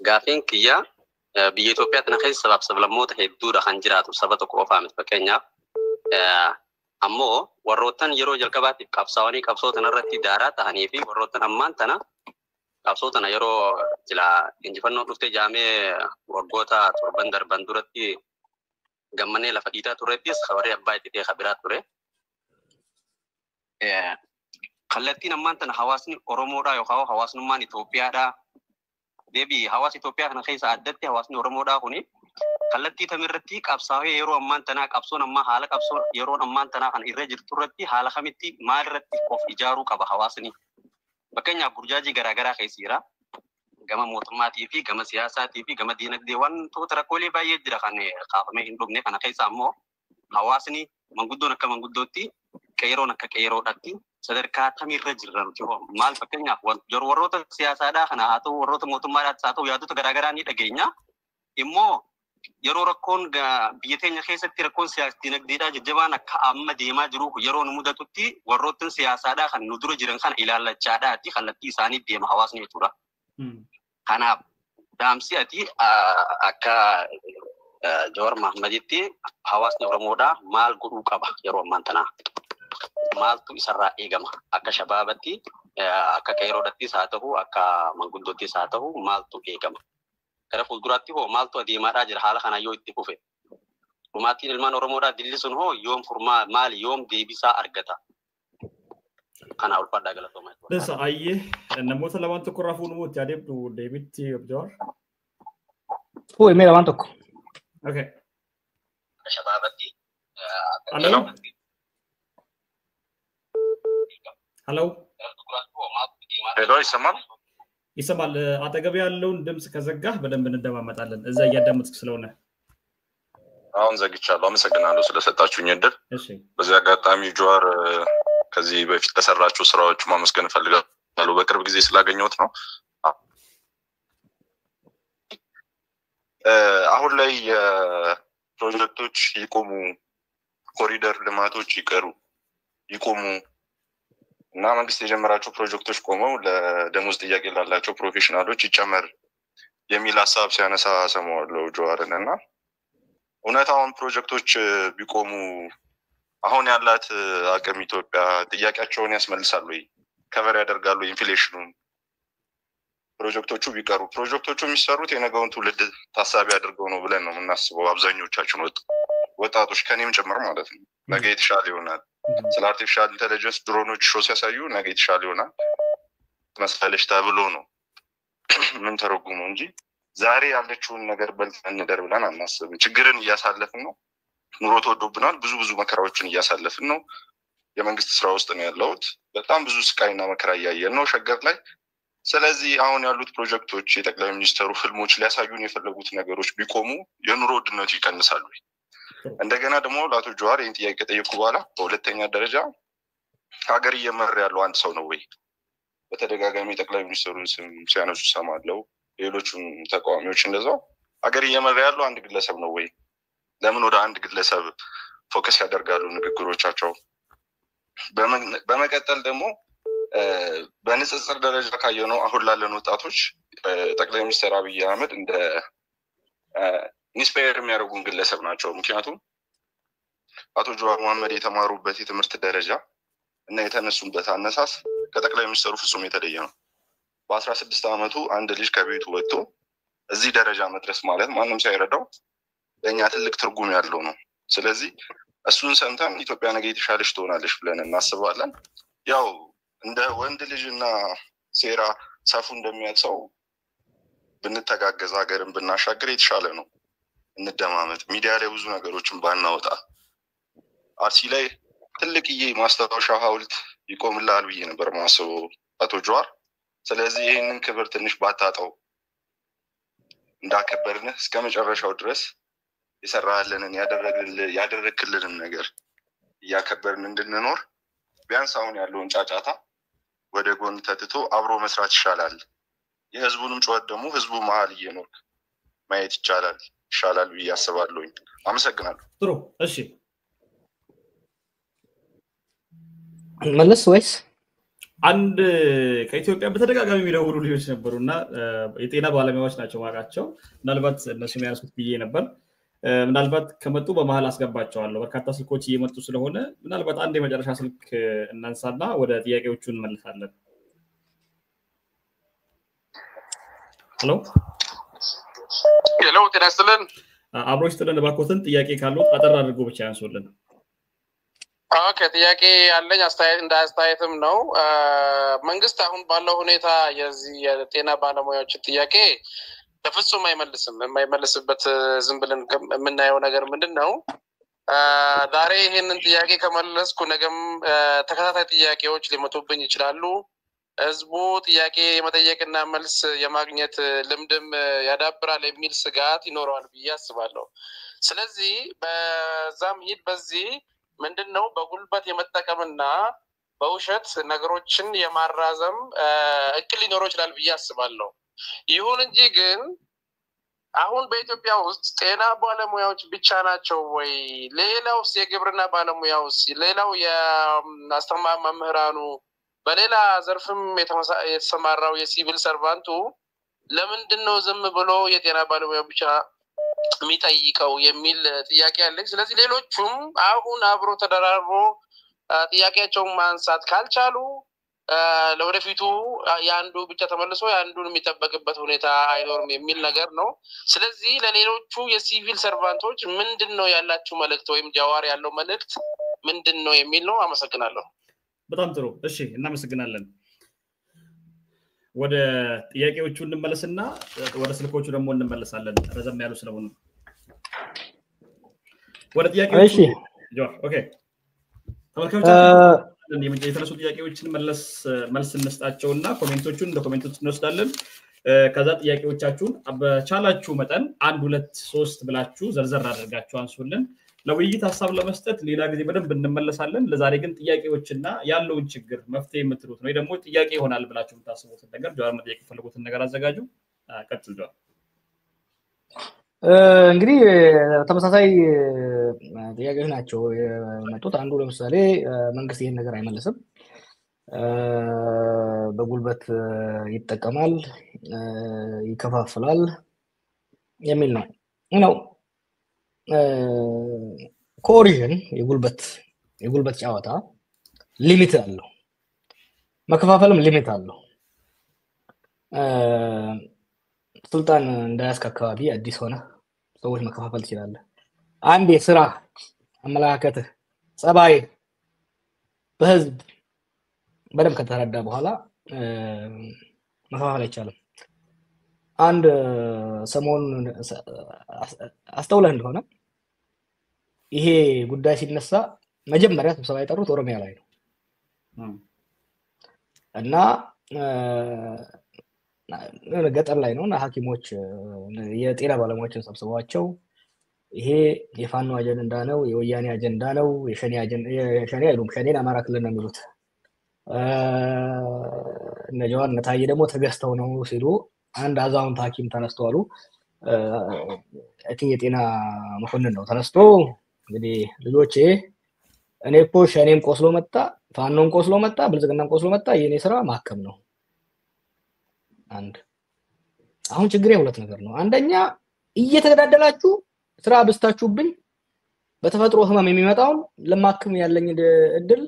Gaafiin kiyya biyya Itoophiyaa tana keessa sabaaf sablammoota hedduudha kan jiraatu saba tokko qofaa miti fakkeenyaaf. Ammoo warroottan yeroo jalqabaatiif qabsaa'anii qabsoo tanarratti daaraa ta'anii fi warroottan ammaan tana qabsoo tana yeroo jila injifannoo dhuftee jaamee waggoota 7 darban duratti gammanee lafa dhiitaa turrettis kabaree abbaa itti ta'e kabiraa ture. Kallattiin ammaan tana hawaasni Oromoodhaa yookaan hawaasnummaan Itoophiyaadhaa deebii hawaasa Itoophiyaa kana keessa addatti hawaasni Oromoodhaa kuni kallattii tamirratti qabsaa'ee yeroo ammaan tanaa qabsoon ammaa haala qabsoo yeroo ammaan tanaa kan irra jirtu irratti haala kamitti maal irratti of ijaaruu qaba hawaasni. Fakkeenyaaf burjaajii garaagaraa keessa jira. Gama mootummaatii fi gama siyaasaatii fi gama diinagdee wantoota rakkoolee baay'ee jira kan kaafamee hin dhumne kana keessa ammoo hawaasni manguddoon akka manguddootti qeeroon akka qeeroodhaatti sadarkaa tamirra jirra nuti maal fakkeenyaaf warroota siyaasaadhaa kana haa ta'u warroota mootummaadhaas haa ta'u yaadota garaagaraa ni dhageenya. Immoo yeroo rakkoon biyya teenya keessatti rakkoon siyaasa diinagdeedhaa jajjabaan akka amma deemaa jiru yeroo nu mudatutti warroottan siyaasaadhaa kan nu dura jiran kana ilaallachaadhaatti kallattii isaanii deema hawaasni jechuudha. Kanaaf daamsi ati akka Jowaar Mahaammaditti hawaasni Oromoodhaa maal godhuu qaba yeroo ammaan tanaa? Maaltu isarraa eegama akka shabaabatti akka qeeroodhattis haa ta'u akka manguddootis haa ta'u maaltu eegama gara fuulduraatti hoo maaltu adeemaadhaa jira haala kana yoo itti fufe dhumaatiin ilmaan Oromoodhaa dilli sun hoo yoom furmaa maali yoom deebisaa argata kana ulfaadhaa galatoomaa Dasa ayyee namoota lamaan tokko irraa fuudhumuutti adeemtu deebitti Jawaar. Fuudhee lamaan tokko. Okay. Shabaabatti. Hello. Hello. Hello, ይሰማል? ይሰማል። አጠገብ ያለውን ድምጽ ከዘጋህ በደንብ እንደማመጣለን እዛ እያዳመጥክ ስለሆነ አሁን ዘግቻለሁ። አመሰግናለሁ ስለሰጣችሁኝ እድል። እሺ። በዚህ አጋጣሚ ጀዋር ከዚህ በፊት ለሰራችሁ ስራዎች ማመስገን ፈልጋለሁ። በቅርብ ጊዜ ስላገኘሁት ነው። አሁን ላይ ፕሮጀክቶች ይቆሙ፣ ኮሪደር ልማቶች ይቆሙ እና መንግስት የጀመራቸው ፕሮጀክቶች ቆመው ለደሞዝ ጥያቄ ላላቸው ፕሮፌሽናሎች ይጨመር የሚል ሐሳብ ሲያነሳ ሰማዋለሁ ጀዋርንና እውነታውን ፕሮጀክቶች ቢቆሙ አሁን ያላት አቅም ኢትዮጵያ ጥያቄያቸውን ያስመልሳሉ ወይ ከቨር ያደርጋሉ ኢንፍሌሽኑን ፕሮጀክቶቹ ቢቀሩ ፕሮጀክቶቹ የሚሰሩት የነገውን ትውልድ ታሳቢ አድርገው ነው ብለን ነው የምናስበው አብዛኞቻችን ወጣቶች ከኔም ጭምር ማለት ነው ነገ የተሻለ ይሆናል ስለ አርቲፊሻል ኢንተለጀንስ ድሮኖች ሾው ሲያሳዩ ነገ የተሻለ ይሆናል መስፈለሽ ተብሎ ነው ምን ተረጉመው እንጂ ዛሬ ያለችውን ነገር በልተን እንደር ብለን አናስብም ችግርን እያሳለፍን ነው ኑሮ ተወዶብናል ብዙ መከራዎችን እያሳለፍን ነው የመንግስት ስራ ውስጥ ነው ያለውት በጣም ብዙ ስቃይና መከራ እያየን ነው ሸገር ላይ ስለዚህ አሁን ያሉት ፕሮጀክቶች የጠቅላይ ሚኒስትሩ ህልሞች ሊያሳዩን የፈለጉት ነገሮች ቢቆሙ የኑሮ ውድነቱ ይቀንሳሉ እንደገና ደግሞ ላቶ ጀዋር ይህን ጥያቄ ጠየቁ በኋላ በሁለተኛ ደረጃ ሀገር እየመራ ያለው አንድ ሰው ነው ወይ በተደጋጋሚ ጠቅላይ ሚኒስትሩን ስም ሲያነሱ ሰማለው ሌሎችም ተቃዋሚዎች እንደዛው ሀገር እየመራ ያለው አንድ ግለሰብ ነው ወይ ለምን ወደ አንድ ግለሰብ ፎከስ ያደርጋሉ ንግግሮቻቸው በመቀጠል ደግሞ በንጽጽር ደረጃ ካየነው አሁን ላለን ወጣቶች ጠቅላይ ሚኒስትር አብይ አህመድ እንደ ኢንስፓየር የሚያደርጉን ግለሰብ ናቸው ምክንያቱም አቶ ጀዋር መሐመድ የተማሩበት የትምህርት ደረጃ እና የተነሱበት አነሳስ ከጠቅላይ ሚኒስትሩ ፍጹም የተለየ ነው በ16 አመቱ አንድ ልጅ ከቤቱ ወጥቶ እዚህ ደረጃ መድረስ ማለት ማንንም ሳይረዳው ለኛ ትልቅ ትርጉም ያለው ነው ስለዚህ እሱን ሰምተን ኢትዮጵያ ነገ የተሻለች ትሆናለች ብለን እናስባለን ያው እንደ ወንድ ልጅና ሴራ ሰፉ እንደሚያጽው ብንተጋገዝ ሀገርን ብናሻገር የተሻለ ነው እንደማመጥ ሚዲያ ላይ ብዙ ነገሮችን ባናወጣ አርሲ ላይ ትልቅዬ ማስተዋወሻ ሐውልት ይቆምላል ብዬ ነበር ማስበው አቶ ጀዋር ስለዚህ ይሄንን ክብር ትንሽ ባታጣው እንዳከበርነ እስከ መጨረሻው ድረስ የሰራህልንን ያደረክልንን ነገር ያከበርን እንድንኖር ቢያንስ አሁን ያለውን ጫጫታ ወደ ጎን ተትቶ አብሮ መስራት ይሻላል የህዝቡንም ጩኸት ደግሞ ህዝቡ መሃል እየኖር ማየት ይሻላል ብዬ አስባለሁ አመሰግናለሁ ጥሩ እሺ መለስ ወይስ አንድ ከኢትዮጵያ በተደጋጋሚ የሚደውሉ ልጆች ነበሩና የጤና ባለሙያዎች ናቸው ማቃቸው ምናልባት እነሱ የሚያነሱት ብዬ ነበር ምናልባት ከመጡ በመሃል አስገባቸዋለሁ በርካታ ስልኮች እየመጡ ስለሆነ ምናልባት አንድ የመጨረሻ ስልክ እናንሳና ወደ ጥያቄዎቹ እንመለሳለን ሄሎ ጤና ይስጥልን አብሮሽ ጥለን ባኮትን ጥያቄ ካለው አጠር አድርጎ ብቻ ያንሱልን ኦኬ ጥያቄ ያለኝ አስተያየትም ነው መንግስት አሁን ባለው ሁኔታ የዚህ የጤና ባለሙያዎች ጥያቄ በፍጹም የማይመልስበት ዝም ብለን የምናየው ነገር ምንድነው ዛሬ ይሄንን ጥያቄ ከመለስኩ ነገም ተከታታይ ጥያቄዎች ሊመጡብኝ ይችላሉ ህዝቡ ጥያቄ የመጠየቅና መልስ የማግኘት ልምድም ያዳብራል የሚል ስጋት ይኖረዋል ብዬ አስባለሁ ስለዚህ በዛም ሂድ በዚህ ምንድነው በጉልበት የመጠቀምና በውሸት ነገሮችን የማራዘም እክል ሊኖር ይችላል ብዬ አስባለሁ ይሁን እንጂ ግን አሁን በኢትዮጵያ ውስጥ ጤና ባለሙያዎች ብቻ ናቸው ወይ ሌላውስ የግብርና ባለሙያውስ ሌላው የአስተማሪ መምህራኑ በሌላ ዘርፍም የተሰማራው የሲቪል ሰርቫንቱ ለምንድነው ዝም ብሎ የጤና ባለሙያ ብቻ የሚጠይቀው የሚል ጥያቄ አለኝ ስለዚህ ሌሎቹም አሁን አብሮ ተደራርቦ ጥያቄያቸውን ማንሳት ካልቻሉ ለወደፊቱ ያንዱ ብቻ ተመልሶ ያንዱን የሚጠበቅበት ሁኔታ አይኖርም የሚል ነገር ነው። ስለዚህ ለሌሎቹ የሲቪል ሰርቫንቶች ምንድነው ያላችሁ መልእክት ወይም ጃዋር ያለው መልእክት ምንድነው የሚል ነው። አመሰግናለሁ። በጣም ጥሩ። እሺ እናመሰግናለን። ወደ ጥያቄዎቹ እንመለስና ወደ ስልኮቹ ደግሞ እንመለሳለን ረዘም ያሉ ስለሆነ ወደ ጥያቄዎቹ እሺ ጆ ኦኬ ተመልካቾቻችን የተነሱ ጥያቄዎችን መልስ እንስጣቸውና ኮሜንቶቹን እንደ ኮሜንቶች እንወስዳለን ከዛ ጥያቄዎቻችሁን በቻላችሁ መጠን 1 2 3 ብላችሁ ዘርዘር አድርጋችሁ አንሱልን ለውይይት ሐሳብ ለመስጠት ሌላ ጊዜ በደንብ እንመለሳለን ለዛሬ ግን ጥያቄዎችና ያለውን ችግር መፍትሄ የምትሉት ነው ደግሞ ጥያቄ ይሆናል ብላችሁ የምታስቡት ነገር ጆር መጠየቅ ፈልጉትን ነገር አዘጋጁ ቀጥሉ ጆር እንግዲህ ተመሳሳይ ጥያቄዎች ናቸው የመጡት አንዱ ለምሳሌ መንግስት ይሄን ነገር አይመልስም በጉልበት ይተከማል ይከፋፍላል የሚል ነው ነው ኮሪዥን የጉልበት ጫዋታ ሊሚት አለው መከፋፈልም ሊሚት አለው ስልጣን እንዳያስከ አካባቢ አዲስ ሆነ ሰዎች መከፋፈል ይችላል አንድ የሥራ አመላከተ ጸባይ በህዝብ በደም ከተረዳ በኋላ መከፋፈል አይቻልም አንድ ሰሞን አስተውለህ እንደሆነ ይሄ ጉዳይ ሲነሳ መጀመሪያ ስብሰባ የጠሩት ኦሮሚያ ላይ ነው እና ገጠር ላይ ነውና ሐኪሞች የጤና ባለሙያዎችን ሰብስበዋቸው ይሄ የፋኖ አጀንዳ ነው የወያኔ አጀንዳ ነው የሸኔ አይሉም ሸኔን አማራ ክልል ነው የሚሉት ነጃዋር ነታዬ ደግሞ ተገስተው ነው ሲሉ አንድ አዛውንት ሐኪም ተነስተዋሉ የጤና መኮንን ነው ተነስቶ እንግዲህ ልጆቼ እኔ እኮ ሸኔም ቆስሎ መጣ ፋኖም ቆስሎ መጣ ብልጽግናም ቆስሎ መጣ የኔ ስራ ማከም ነው አንድ አሁን ችግሬ ሁለት ነገር ነው አንደኛ እየተገዳደላችሁ ስራ አብስታችሁብኝ በተፈጥሮ ህመም የሚመጣው ለማከም ያለኝ እድል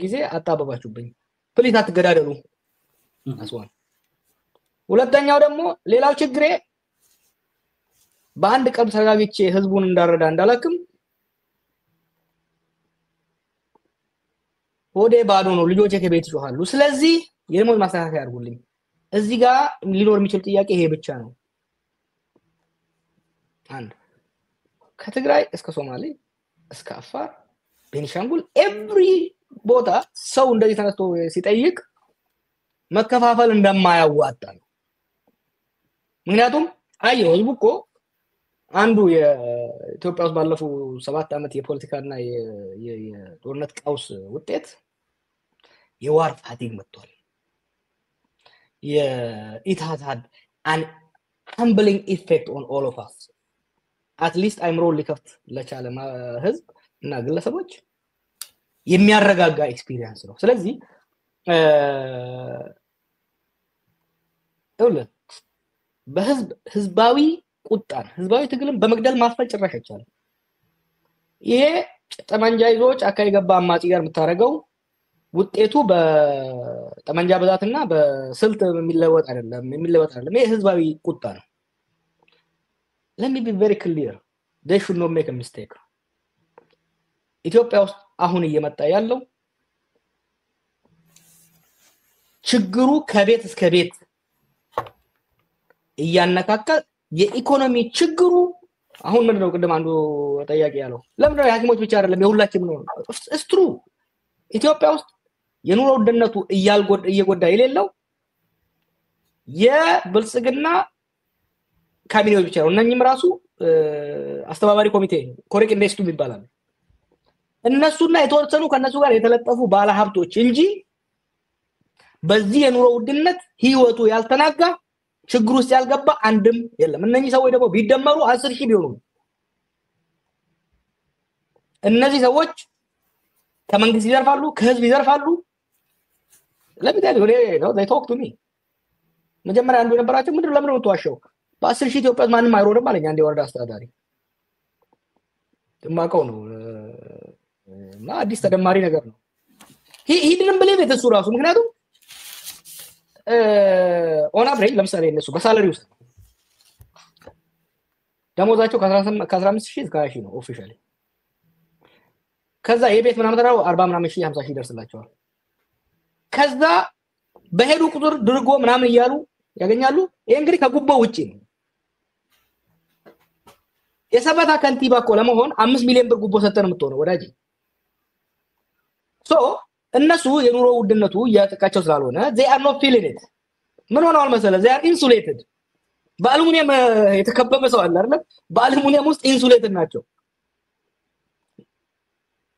ጊዜ አጣበባችሁብኝ ፕሊዝ አትገዳደሉ አስዋን ሁለተኛው ደግሞ ሌላው ችግሬ በአንድ ቀን ተረጋግቼ ህዝቡን እንዳረዳ እንዳላክም ወደ ባዶ ነው ልጆቼ ከቤት ይጮሃሉ ስለዚህ የሞት ማስተካከያ አድርጉልኝ እዚህ ጋር ሊኖር የሚችል ጥያቄ ይሄ ብቻ ነው አንድ ከትግራይ እስከ ሶማሌ እስከ አፋር ቤኒሻንጉል ኤቭሪ ቦታ ሰው እንደዚህ ተነስቶ ሲጠይቅ መከፋፈል እንደማያዋጣ ነው ምክንያቱም አየው ህዝቡ እኮ አንዱ የኢትዮጵያ ውስጥ ባለፉ 7 ዓመት የፖለቲካና የጦርነት ቀውስ ውጤት የዋር ፋቲግ መጥቷል it has had an humbling effect on all of us at least I'm really ከፍት ለቻለ ህዝብ እና ግለሰቦች የሚያረጋጋ ኤክስፒሪየንስ ነው ስለዚህ ህዝባዊ ቁጣን ህዝባዊ ትግልን በመግደል ማፈል ጭራሽ አይቻልም ይሄ ጠመንጃ ይዞ ጫካ የገባ አማጺ ጋር የምታረገው ውጤቱ በጠመንጃ ብዛትና በስልት የሚለወጥ አይደለም ይሄ ህዝባዊ ቁጣ ነው let me be very clear they should not make a mistake ኢትዮጵያ ውስጥ አሁን እየመጣ ያለው ችግሩ ከቤት እስከ ቤት እያነካካ የኢኮኖሚ ችግሩ አሁን ምንድነው ቅድም አንዱ ጠያቂ ያለው ለምንድነው የሐኪሞች ብቻ አይደለም የሁላችንም ነው it's true ኢትዮጵያ ውስጥ የኑሮ ውድነቱ እየጎዳ የሌለው የብልጽግና ካቢኔዎች ብቻ ነው እነኚህም ራሱ አስተባባሪ ኮሚቴ ኮሬክ ኢንቨስቱ ይባላል እነሱና የተወሰኑ ከነሱ ጋር የተለጠፉ ባለ ሀብቶች እንጂ በዚህ የኑሮ ውድነት ህይወቱ ያልተናጋ ችግሩ ውስጥ ያልገባ አንድም የለም እነኚህ ሰዎች ደግሞ ቢደመሩ 10,000 ቢሆኑ እነዚህ ሰዎች ከመንግስት ይዘርፋሉ ከህዝብ ይዘርፋሉ ለምን ነው they talk to me መጀመሪያ አንዱ የነበራቸው ምንድነው ለምን ነው ተዋሸው በ10,000 ኢትዮጵያ ማንንም አይሮርም አለኝ አንድ የወረዳ አስተዳዳሪ ማቀው ነው እና አዲስ ተደማሪ ነገር ነው he didn't believe it እሱ ራሱ ምክንያቱም ኦን አቨሬጅ ለምሳሌ እነሱ በሳላሪ ውስጥ ደሞዛቸው ከ15000 እስከ 20000 ነው ኦፊሻሊ ከዛ የቤት ምናምን ተራው 40 ምናምን ሺህ 50 ሺህ ይደርስላቸዋል ከዛ በሄዱ ቁጥር ድርጎ ምናምን ይያሉ ያገኛሉ ይሄ እንግዲህ ከጉቦ ውጪ ነው የሰበታ ከንቲባ እኮ ለመሆን 5 ሚሊዮን ብር ጉቦ ሰጠን የምትሆነው ወዳጅ ሶ እነሱ የኑሮ ውድነቱ ያጠቃቸው ስላልሆነ they are not feeling it ምን ሆነዋል መሰለ they are insulated በአሉሚኒየም የተከበበ ሰው አለ አይደል በአሉሚኒየም ውስጥ ኢንሱሌትድ ናቸው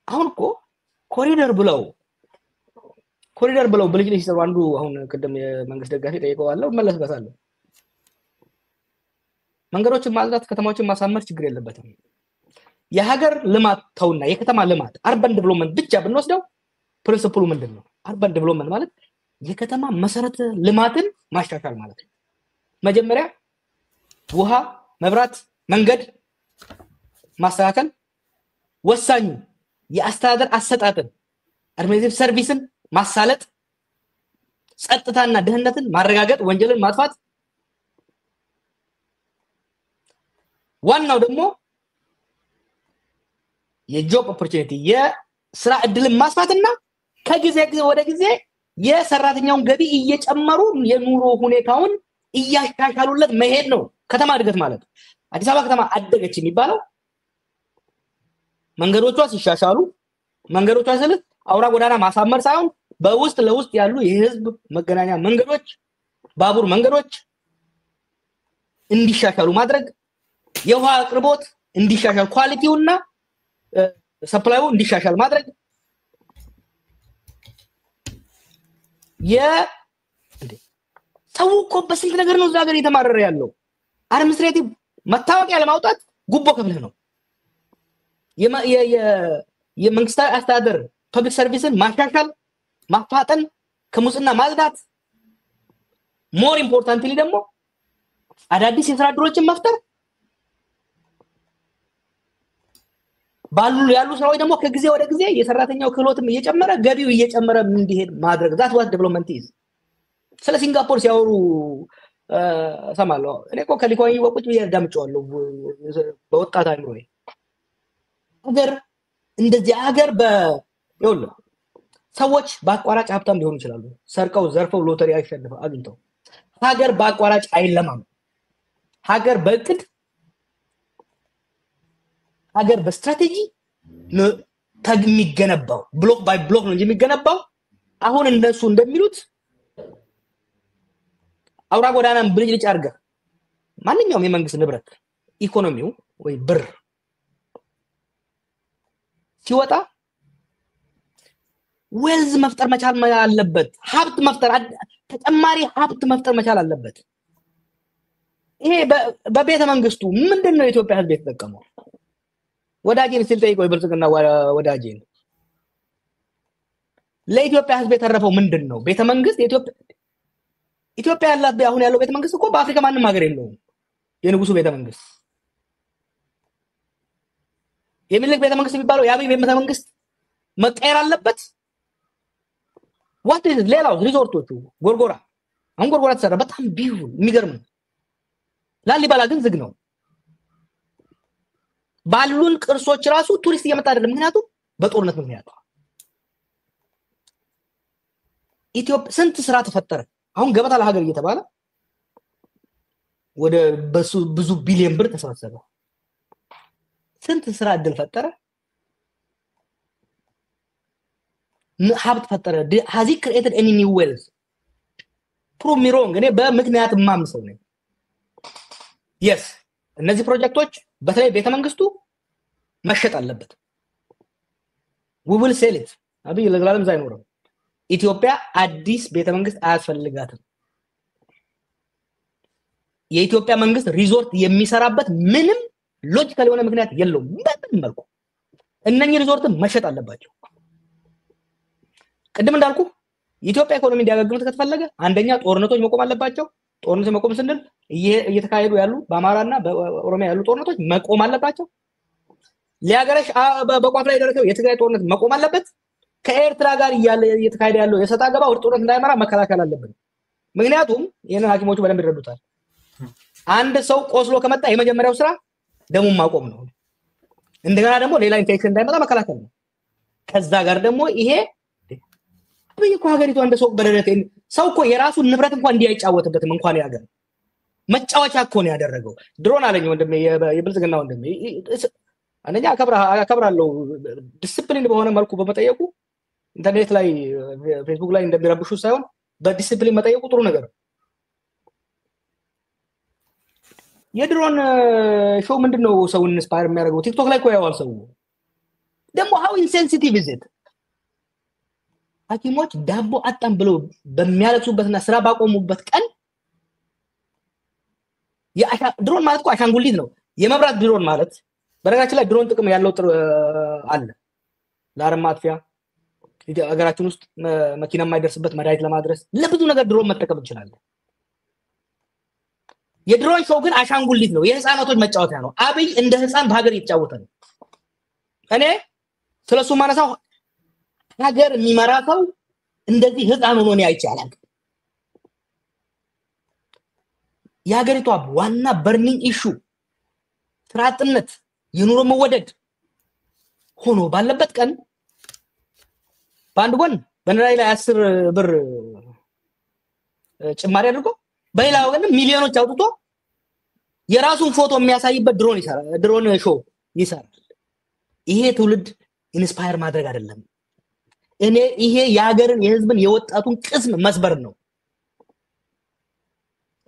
አሁን እኮ ኮሪደር ብለው ብልጅ ሲሰሩ አንዱ አሁን ቀደም የመንግስት ደጋፊ ጠይቀዋለሁ መለስበታለሁ መንገዶችን ማጽዳት ከተማዎችን ማሳመር ችግር የለበትም የሀገር ልማት ተውና የከተማ ልማት አርባን ዴቨሎፕመንት ብቻ ብንወስደው ፕሪንሲፕሉ ምንድነው አርባን ዴቨሎፕመንት ማለት የከተማ መሰረተ ልማትን ማሻሻል ማለት ነው መጀመሪያ ውሃ መብራት መንገድ ማስተካከል ወሳኙ የአስተዳደር አሰጣጥን አድሚኒስትሬቲቭ ሰርቪስን ማሳለጥ ጸጥታና ደህንነትን ማረጋገጥ ወንጀልን ማጥፋት ዋናው ደግሞ የጆብ ኦፖርቹኒቲ የስራ እድልን ማስፋትና ከጊዜ ወደ ጊዜ የሰራተኛውን ገቢ እየጨመሩ የኑሮ ሁኔታውን እያሻሻሉለት መሄድ ነው ከተማ እድገት ማለት አዲስ አበባ ከተማ አደገች የሚባለው መንገዶቿ ሲሻሻሉ መንገዶቿ ስለ አውራ ጎዳና ማሳመር ሳይሆን በውስጥ ለውስጥ ያሉ የህዝብ መገናኛ መንገዶች ባቡር መንገዶች እንዲሻሻሉ ማድረግ የውሃ አቅርቦት እንዲሻሻል ኳሊቲውና ሰፕላዩ እንዲሻሻል ማድረግ ሰው እኮ በስንት ነገር ነው ዛገር የተማረረ ያለው አድሚኒስትሬቲቭ መታወቂያ ለማውጣት ጉቦ ከፍለህ ነው የመንግስታዊ አስተዳደር ፐብሊክ ሰርቪስን ማሻሻል ማፋጠን ከሙስና ማጽዳት ሞር ኢምፖርታንትሊ ደግሞ አዳዲስ የስራ ዕድሎችን መፍጠር ባሉ ያሉ ስራዎች ደግሞ ከጊዜ ወደ ጊዜ የሰራተኛው ክህሎትም እየጨመረ ገቢው እየጨመረ እንዲሄድ ማድረግ ዛት ዋት ዴቨሎፕመንት ኢዝ ስለ ሲንጋፖር ሲያወሩ ሰማለሁ እኔ እኮ ከሊኮይ ወቁጭ ያዳምጫለሁ በወጣት አይኖር ሀገር እንደዚህ ሀገር ይኸውልህ ሰዎች በአቋራጭ ሀብታም ሊሆኑ ይችላሉ ሰርቀው ዘርፈው ሎተሪ አሸንፈው አግኝተው ሀገር በአቋራጭ አይለማም ሀገር በእቅድ ሀገር በስትራቴጂ የሚገነባው ብሎክ ባይ ብሎክ ነው እንጂ የሚገነባው አሁን እነሱ እንደሚሉት አውራ ጎዳናን ብልጭልጭ አድርገህ ማንኛውም የመንግስት ንብረት ኢኮኖሚው ወይ ብር ሲወጣ ዌልዝ መፍጠር መቻል አለበት ሀብት መፍጠር ተጨማሪ ሀብት መፍጠር መቻል አለበት ይሄ በቤተ መንግስቱ ምንድነው የኢትዮጵያ ህዝብ የተጠቀመው ወዳጄን ሲልጠይቀው ይብልጽግና ወዳጄን ለኢትዮጵያ ህዝብ የተረፈው ምንድነው ቤተ መንግስት ኢትዮጵያ ያላት አሁን ያለው ቤተ መንግስት እኮ በአፍሪካ ማንንም ሀገር የለውም የንጉሱ ቤተ መንግስት የሚልክ ቤተ መንግስት የሚባለው ያብይ ቤተ መንግስት መቀየር አለበት ዋት ኢዝ ሌላው ሪዞርቶቹ ጎርጎራ አሁን ጎርጎራ ተሰራ በጣም ቢዩቲፉል የሚገርም ነው ላሊበላ ግን ዝግ ነው ባሉን ቅርሶች ራሱ ቱሪስት እየመጣ አይደለም ምክንያቱም በጦርነት ምክንያት ኢትዮጵያ ስንት ስራ ተፈጠረ አሁን ገበታ ለሀገር እየተባለ ወደ ብዙ ቢሊዮን ብር ተሰበሰበ ስንት ስራ እድል ፈጠረ ሀብት ፈጠረ has he created any new wealth prove me wrong እኔ በምክንያት ማምሰው ነኝ yes እነዚህ ፕሮጀክቶች በተለይ ቤተ መንግስቱ መሸጥ አለበት we will sell it አብይ ለዘላለም አይኖርም ኢትዮጵያ አዲስ ቤተ መንግስት አያስፈልጋትም የኢትዮጵያ መንግስት ሪዞርት የሚሰራበት ምንም ሎጂካል የሆነ ምክንያት የለውም በምን መልኩ እነኚህ ሪዞርት መሸጥ አለባቸው ቀደም እንዳልኩ ኢትዮጵያ ኢኮኖሚ እንዲያገግም ከተፈለገ አንደኛ ጦርነቶች መቆም አለባቸው ጦርነቶች መቆም ስንል እየተካሄዱ ያሉ በአማራና በኦሮሚያ ያሉ ጦርነቶች መቆም አለባቸው ሊያገረሽ በቋፍ ላይ ደረሰው የትግራይ ጦርነት መቆም አለበት ከኤርትራ ጋር እየተካሄደ ያለው የሰጣ ገባ ወደ ጦርነት እንዳይመራ መከላከል አለበት ምክንያቱም ይሄንን ሐኪሞቹ በደንብ ይረዱታል አንድ ሰው ቆስሎ ከመጣ የመጀመሪያው ስራ ደሙን ማቆም ነው እንደገና ደግሞ ሌላ ኢንፌክሽን እንዳይመጣ መከላከል ነው ከዛ ጋር ደግሞ ይሄ በየኮ ሀገሪቱ አንድ ሰው በደረተ ሰው እኮ የራሱን ንብረት እንኳን እንዲያጫወትበትም እንኳን ያገር መጫወቻ እኮ ነው ያደረገው ድሮን አለኝ ወንድሜ የብልጽግና ወንድሜ አንደኛ አከብራለሁ ዲሲፕሊን በሆነ መልኩ በመጠየቁ ኢንተርኔት ላይ ፌስቡክ ላይ እንደሚረብሹ ሳይሆን በዲሲፕሊን መጠየቁ ጥሩ ነገር የድሮን ሾው ምንድነው ሰውን ኢንስፓየር የሚያደርገው ቲክቶክ ላይ እኮ ያዋል ሰው ደግሞ how insensitive is it ሐኪሞች ዳቦ አጣም ብለው በሚያለቅሱበትና ስራ ባቆሙበት ቀን ድሮን ማለት እኮ አሻንጉሊት ነው የመብራት ድሮን ማለት በነገራችን ላይ ድሮን ጥቅም ያለው አለ ለአረም ማጥፊያ ሀገራችን ውስጥ መኪና የማይደርስበት መድኃኒት ለማድረስ ለብዙ ነገር ድሮን መጠቀም እንችላለን የድሮን ሾው ግን አሻንጉሊት ነው የህፃናቶች መጫወቻ ነው አብይ እንደ ህፃን በሀገር እየተጫወተ ነው እኔ ስለሱ ማነሳው ሀገር የሚመራው እንደዚህ ህፃን ሆኖ ነው አይቻላል የሀገሪቷ ዋና በርኒንግ ኢሹ ስራጥነት የኑሮ መወደድ ሆኖ ባለበት ቀን ባንድ ጎን በነዳይ ላይ 10 ብር ጭማሪ አድርጎ በሌላው ግን ሚሊዮኖች አውጥቶ የራሱን ፎቶ የሚያሳይበት ድሮን ይሰራል ድሮን ሾው ይሰራል ይሄ ትውልድ ኢንስፓየር ማድረግ አይደለም እኔ ይሄ የሀገርን የህዝብን የወጣቱን ቅስም መስበር ነው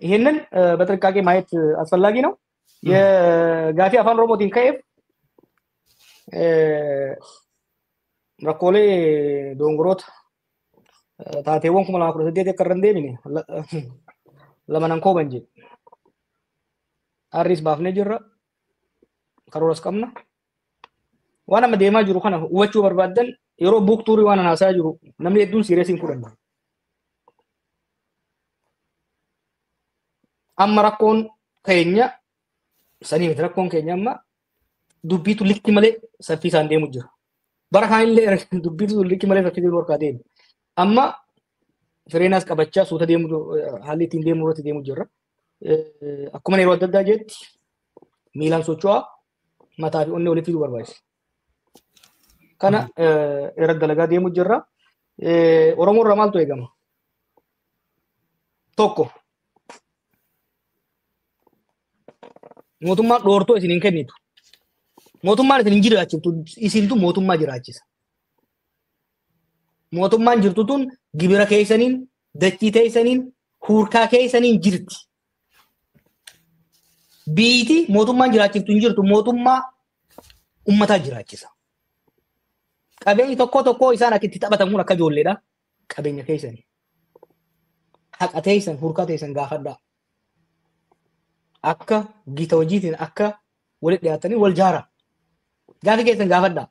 ይሄንን በጥንቃቄ ማየት አስፈላጊ ነው የጋፊ አፋን ሮቦቲን ከኤፍ ረኮሌ ዶንግሮት ታቴውን ኩመላ ኩረ ደደ ከረንዴ ቢኒ ለማናን ኮበንጂ አሪስ ባፍኔ ጅራ ከሮስ ቀምና ዋና መደማ ጅሩ ከነ ወቹ በርባደን የሮ ቡክቱሪ ዋና ናሳ ጅሩ ነምኔ ዱን ሲሪየሲን ኩረን አመራኮን ከኛ ሰኒ ምትረኮን ከኛማ ዱቢቱ ልክ መለ ሰፊ ሳንዴ ሙጅ በረካን ለ ዱቢቱ ልክ መለ ሰፊ ዲኖር ካዴን አማ ፍሬናስ ቀበቻ ሱተ ደሙ ሀሊት እንደሙ ሮት ደሙ ጀራ አኩመን ይሮ ደዳጀት ሚላን ሶቹዋ ማታፊ ኦኔ ወለፊ በርባይስ ከና እረደለጋ ደሙ ጀራ ኦሮሞ ረማልቶ ይገማ ቶኮ mootummaa dhoortoo isinin kennitu mootummaan isin jiraachiftu isintu mootummaa jiraachisa mootummaan jirtu tun gibira keessaniin dachii teessaniin hurkaa keessaniin jirti biiti mootummaan jiraachiftu hin jirtu mootummaa ummataa jiraachisa qabeenyi tokko isaan akitti taphatamuun akka ijoolleedha qabeenya keessanii haqa teessan hurkaa teessan gaafadhaa akka gita hojiitiin akka walitti dhiyaatanii wal jaara gaafi keessan gaafadha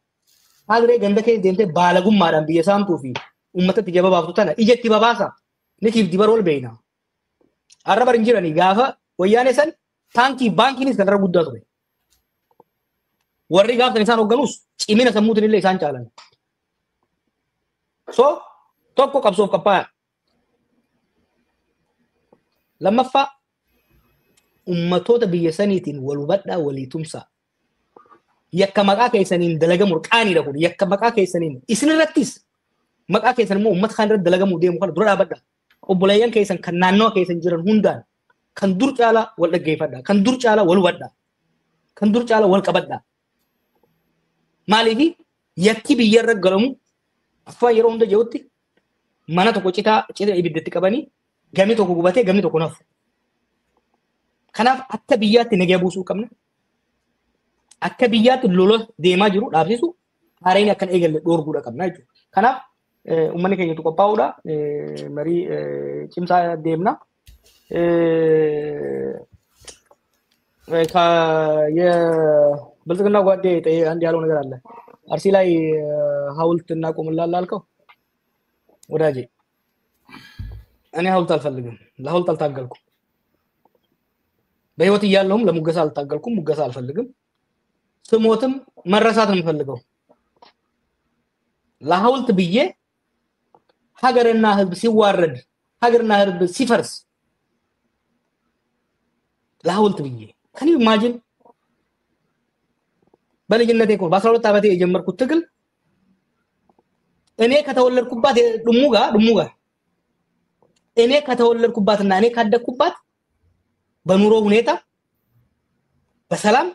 haadree ganda kee deemtee baalagummaadhaan biyya saamtuu fi ummatatti jaba baaftu tana ijatti babaasa nitiif dibar wal beeyna arraba hin jiranii gaafa wayyaane san taankii baankiinis kan irra guddaa ture warri gaaftan isaan hoogganuus cimina sammuutiin illee isaan caalan so tokko qabsoof qophaa'aa lammaffaa ummatoota biyya saniitiin wal hubadhaa walii tumsaa yakka maqaa keessaniin dalagamu qaaniidha kun yakka maqaa keessaniin isin irrattis maqaa keessan immoo ummata kaan irratti dalagamu deemu kana dura dhaabadhaa obboleeyyan keessan kan naannoo keessan jiran hundaan kan dur caalaa wal dhaggeeffadhaa kan dur caalaa wal hubadhaa kan dur caalaa wal qabadhaa maaliif yakki biyya irra galamu afaan yeroo hunda jehutti mana tokko cita ibiddatti qabanii gamni tokko gubatee gamni tokko nafu kanaaf akka biyyaatti nagaya buusuu qabna akka biyyaatti lola deemaa jiru dhaabsisu haareen akkan eegalle dhoorguudha qabna jechuudha kanaaf ummanni keenya qophaa'uudha marii cimsaa deemna የብልጽግና ጓዴ አንድ ያለው ነገር አለ አርሲ ላይ ሐውልት እናቆምላል አልከው ወዳጄ እኔ ሐውልት አልፈልግም ለሐውልት አልታገልኩም በህይወት እያለሁም ለሙገሳ አልታገልኩም ሙገሳ አልፈልግም ስሞትም መረሳት ነው የምፈልገው ለሐውልት ብዬ ሀገርና ህዝብ ሲዋረድ ሀገርና ህዝብ ሲፈርስ ለሐውልት ብዬ ከኔ ኢማጂን በልጅነቴ እኮ በ12 ዓመቴ የጀመርኩት ትግል እኔ ከተወለድኩባት ድሙጋ እኔ ከተወለድኩባትና እኔ ካደግኩባት በኑሮ ሁኔታ በሰላም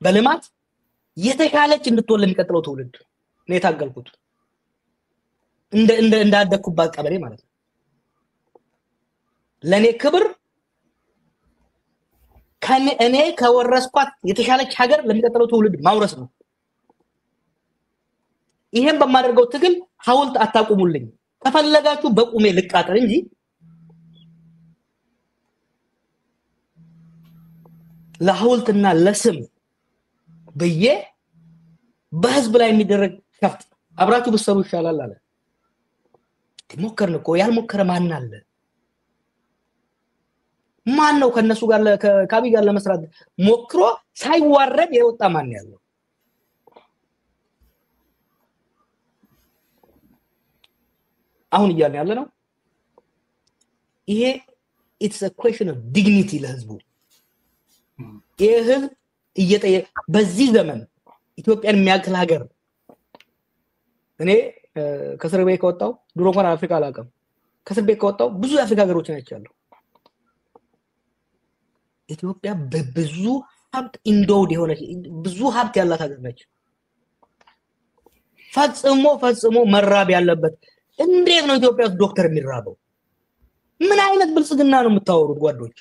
በልማት የተሻለች እንድትወል የሚቀጥለው ትውልድ እኔ ታገልኩት እንዳደግኩባት ቀበሌ ማለት ነው ለኔ ክብር እኔ ከወረስኳት የተሻለች ሀገር ለሚቀጥለው ትውልድ ማውረስ ነው ይሄን በማደርገው ትግል ሐውልት አታቁሙልኝ ከፈለጋችሁ በቁሜ ልቃጠል እንጂ ለሐውልትና ለስም በየ በህዝብ ላይ የሚደረግ ከፍት አብራችሁ ብትሰሩ ይሻላል አለ ሞከርን እኮ ያልሞከረ ማን አለ ማን ነው ከነሱ ጋር ከካቢ ጋር ለመስራት ሞክሮ ሳይዋረድ የወጣ ማን ያለው አሁን ያለ ነው ይሄ it's a question of dignity ለህዝቡ ይሄ ህዝብ እየጠየቀ በዚህ ዘመን ኢትዮጵያን የሚያክል ሀገር እኔ ከስር ቤት ከወጣው ድሮ እንኳን አፍሪካ አላቀም ከስር ቤት ከወጣው ብዙ አፍሪካ ሀገሮች ናቸው ኢትዮጵያ በብዙ ሀብት ኢንዶድ የሆነ ብዙ ሀብት ያላት ሀገር ነች ፈጽሞ መራብ ያለበት እንዴት ነው ኢትዮጵያ ውስጥ ዶክተር የሚራበው ምን አይነት ብልጽግና ነው የምታወሩት ጓዶች